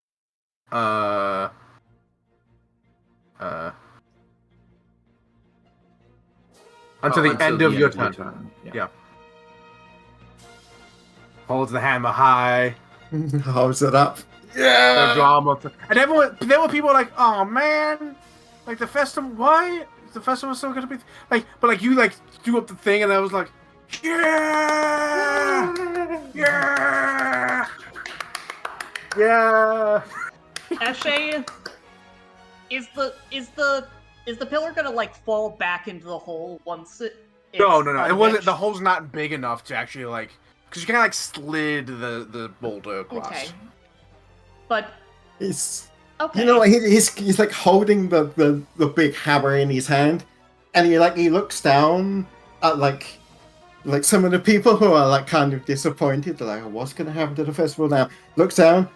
Until the end of your turn. Yeah. Yeah. Holds the hammer high. Holds it up. The Yeah. drama. And there were people like, oh man, like the festival. Why is the festival still gonna be like? But like you like threw up the thing, and I was like, yeah. Ashay, is the pillar gonna like fall back into the hole once it? No. it's It wasn't. unhinged? The hole's not big enough to actually like, because you kind of like slid the boulder across. Okay. But It's okay. you know he's like holding the big hammer in his hand, and he looks down at like some of the people who are like kind of disappointed. They're like, what's gonna happen to the festival now? Looks down,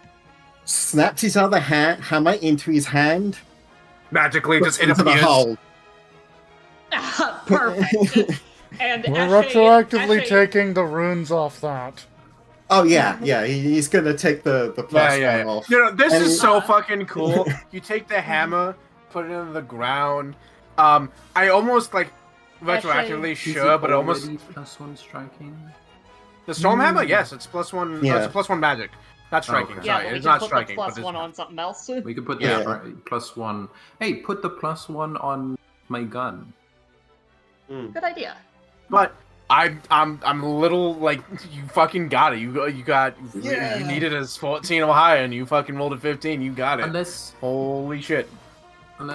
snaps his other hammer into his hand, Magically, puts just it into the appears. hole. Perfect. And We're Ashay, retroactively Ashay- taking the runes off that. Oh yeah, he's gonna take the plaster Yeah. off. You know, this And- is so fucking cool. You take the hammer, put it in the ground. I almost like retroactively Is sure, it but it almost already +1 striking? the storm hammer. Yes, it's +1. Yeah. It's +1 magic, not striking. Okay. Yeah, Sorry, but we it's can not put striking. the but plus it's- one on something else. We could put the Yeah. +1. Hey, put the +1 on my gun. Good idea. But I'm a little like you fucking got it. You needed a 14 or higher, and you fucking rolled a 15. You got it. Unless Holy shit!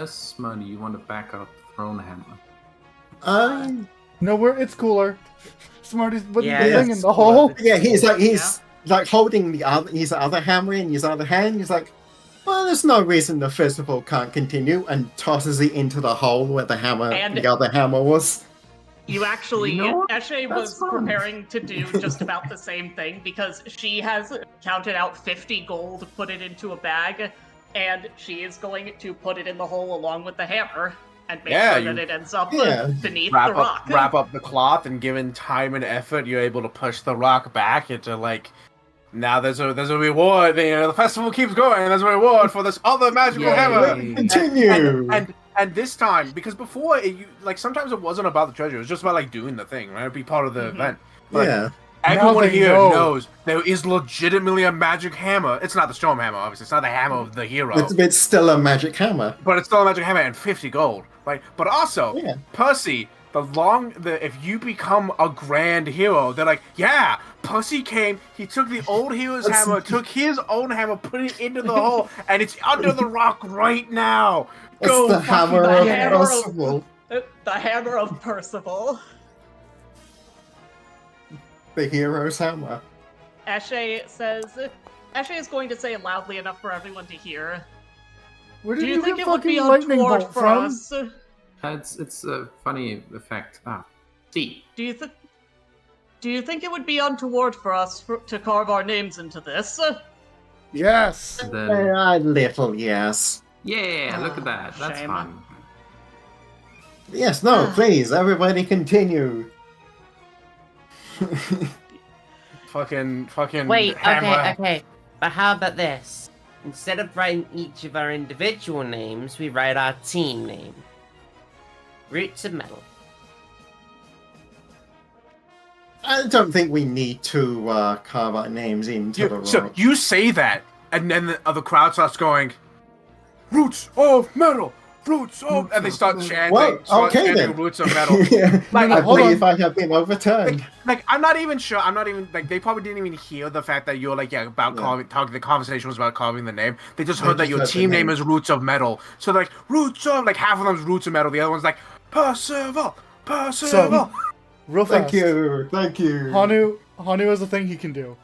Smarty, you want to back up Throne Hammer. No, it's cooler. Smarty's putting Yeah, the thing it's in the hole. Yeah, he's like holding his other hammer in his other hand. He's like, well, there's no reason the festival can't continue, and tosses it into the hole where the other hammer was. You actually, You know what? Eshe That's was fun. preparing to do just about the same thing because she has counted out 50 gold, put it into a bag, and she is going to put it in the hole along with the hammer and make Yeah, sure you- that it ends up Yeah. beneath Wrap the rock. up the cloth, and given time and effort, you're able to push the rock back into like. Now there's a reward. The festival keeps going. And there's a reward for this other magical Yay. hammer. Continue. And this time, because before, sometimes it wasn't about the treasure. It was just about like doing the thing, right? It'd be part of the event. But Yeah. everyone they here know. knows there is legitimately a magic hammer. It's not the storm hammer, obviously. It's not the hammer of the hero, It's still a magic hammer. but it's still a magic hammer and 50 gold, right? But also, Yeah. Percy, if you become a grand hero, they're like, yeah, Percy came, he took the old hero's That's- hammer, took his own hammer, put it into the hole, and it's under the rock right now. It's Go the fucking hammer the of get it. hammer of- Percival. The hammer of Percival. The hero's hammer. Eshe is going to say it loudly enough for everyone to hear. Where Do did you think get it would be fucking lightning untoward bolt for from? us? It's a funny effect. See. Do you think it would be untoward for us to carve our names into this? Yes. And then, A little, yes. yeah, look at that. That's Shame. fun. Yes, no, please, everybody continue. Fucking Wait, hammer. okay. But how about this? Instead of writing each of our individual names, we write our team name. Roots of Metal. I don't think we need to carve our names into the So rock. you say that, and then the other crowd starts going, "Roots of metal, roots of," and they start chanting, Well, okay chanting then. "Roots of metal." Yeah, Like, I hold believe I have been overturned. Like, I'm not even sure. I'm not even like they probably didn't even hear the fact that you're like about Yeah. talking. The conversation was about carving the name. They just They heard that just your heard the team name name. is Roots of Metal. So they're like Roots of, like half of them's Roots of Metal. The other one's like Percival. Real fast. Thank you. Hanu has a thing he can do.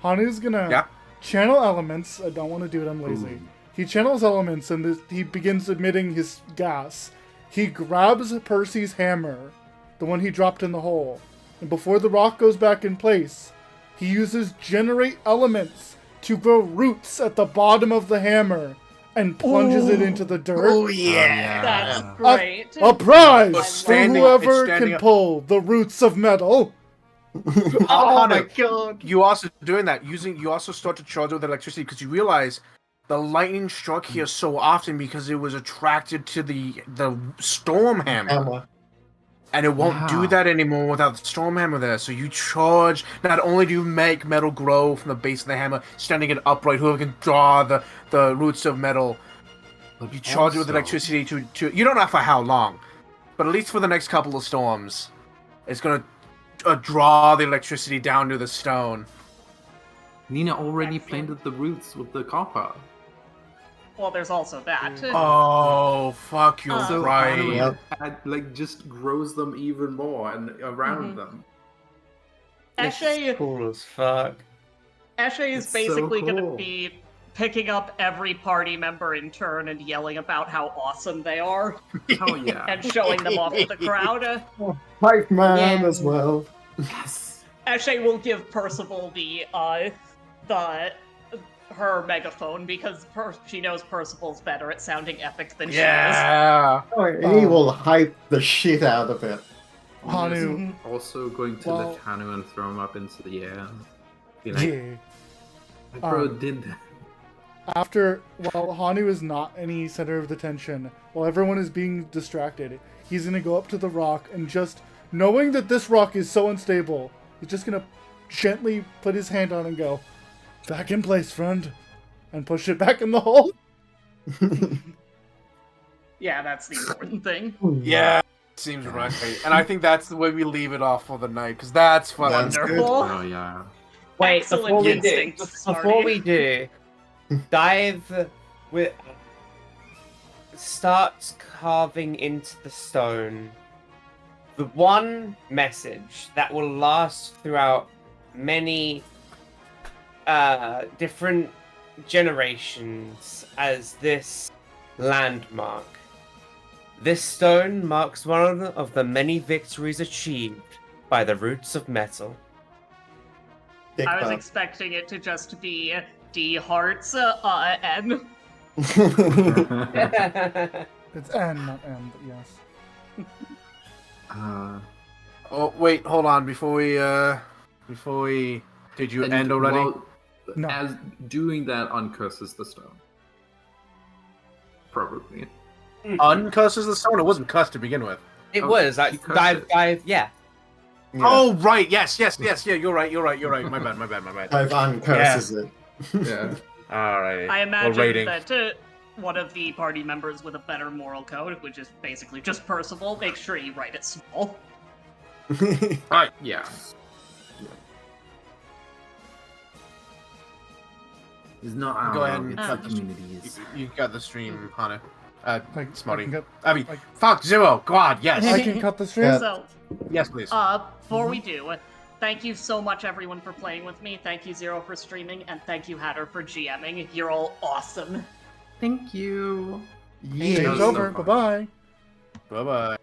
Hanu's gonna Yeah. channel elements. I don't want to do it. I'm lazy. He channels elements, and he begins emitting his gas. He grabs Percy's hammer, the one he dropped in the hole, and before the rock goes back in place, he uses generate elements to grow roots at the bottom of the hammer and plunges it into the dirt. Oh yeah. That's great. A prize It's for standing- whoever it's standing can up- pull the roots of metal. Oh my god! You also doing that you also start to charge with electricity because you realize the lightning struck here so often because it was attracted to the storm hammer. Hammer. And it won't do Yeah. that anymore without the storm hammer there. So you charge. Not only do you make metal grow from the base of the hammer, standing it upright, whoever can draw the roots of metal, you charge it with Also- electricity to you don't know for how long, but at least for the next couple of storms, it's gonna draw the electricity down to the stone. Nina already Excellent. planted the roots with the copper. Well, there's also that. Oh fuck, you're So right. Hanu Yep. like just grows them even more and around Mhm. them. Eshe, Cool as fuck. Eshe is It's so basically going to cool. be picking up every party member in turn and yelling about how awesome they are Hell yeah. and showing them off to the crowd. Pipe man Yeah. as well. Yes. Eshe will give Percival her megaphone because she knows Percival's better at sounding epic than Yeah. Oh, he will hype the shit out of it. Hanu, Also going to Well- lift Hanu and throw him up into the air. Be like, yeah. my bro did that. while Hanu is not any center of attention, while everyone is being distracted, he's gonna go up to the rock and just, knowing that this rock is so unstable, he's just gonna gently put his hand on and go, "Back in place, friend," and push it back in the hole. Yeah, that's the important thing. Yeah, seems right. And I think that's the way we leave it off for the night, because that's fucking That's good. Wonderful. Oh yeah. Wait, Excellent before we do, instincts, before Smarty. we do, Dive with starts carving into the stone the one message that will last throughout many different generations as this landmark. This stone marks one of the many victories achieved by the Roots of Metal. Big I was bug. expecting it to just be D Hearts N. It's N, not M, but yes. Oh wait, hold on. Before we did you And end already? while- No. As doing that uncurses the stone. Probably. Uncusses the stone. It wasn't cussed to begin with. It Oh, was she like cursed dive, yeah. Yeah. Oh right, yes. Yeah. You're right. My bad. Ivan curses it. Yeah. All right. I imagine rating. that one of the party members with a better moral code, which is basically just Percival, make sure you write it small. Yeah. It's not our Go ahead and it's cut the the communities. You got the stream, Hana. I Smarty. can cut- I mean, I- fuck Zero. God, yes. I can cut the stream. Yeah. So, Yes, please. before we do, thank you so much everyone for playing with me. Thank you Zero for streaming, and thank you Hatter for GMing. You're all awesome. Thank you. Game's That was over. so Bye bye. Bye bye.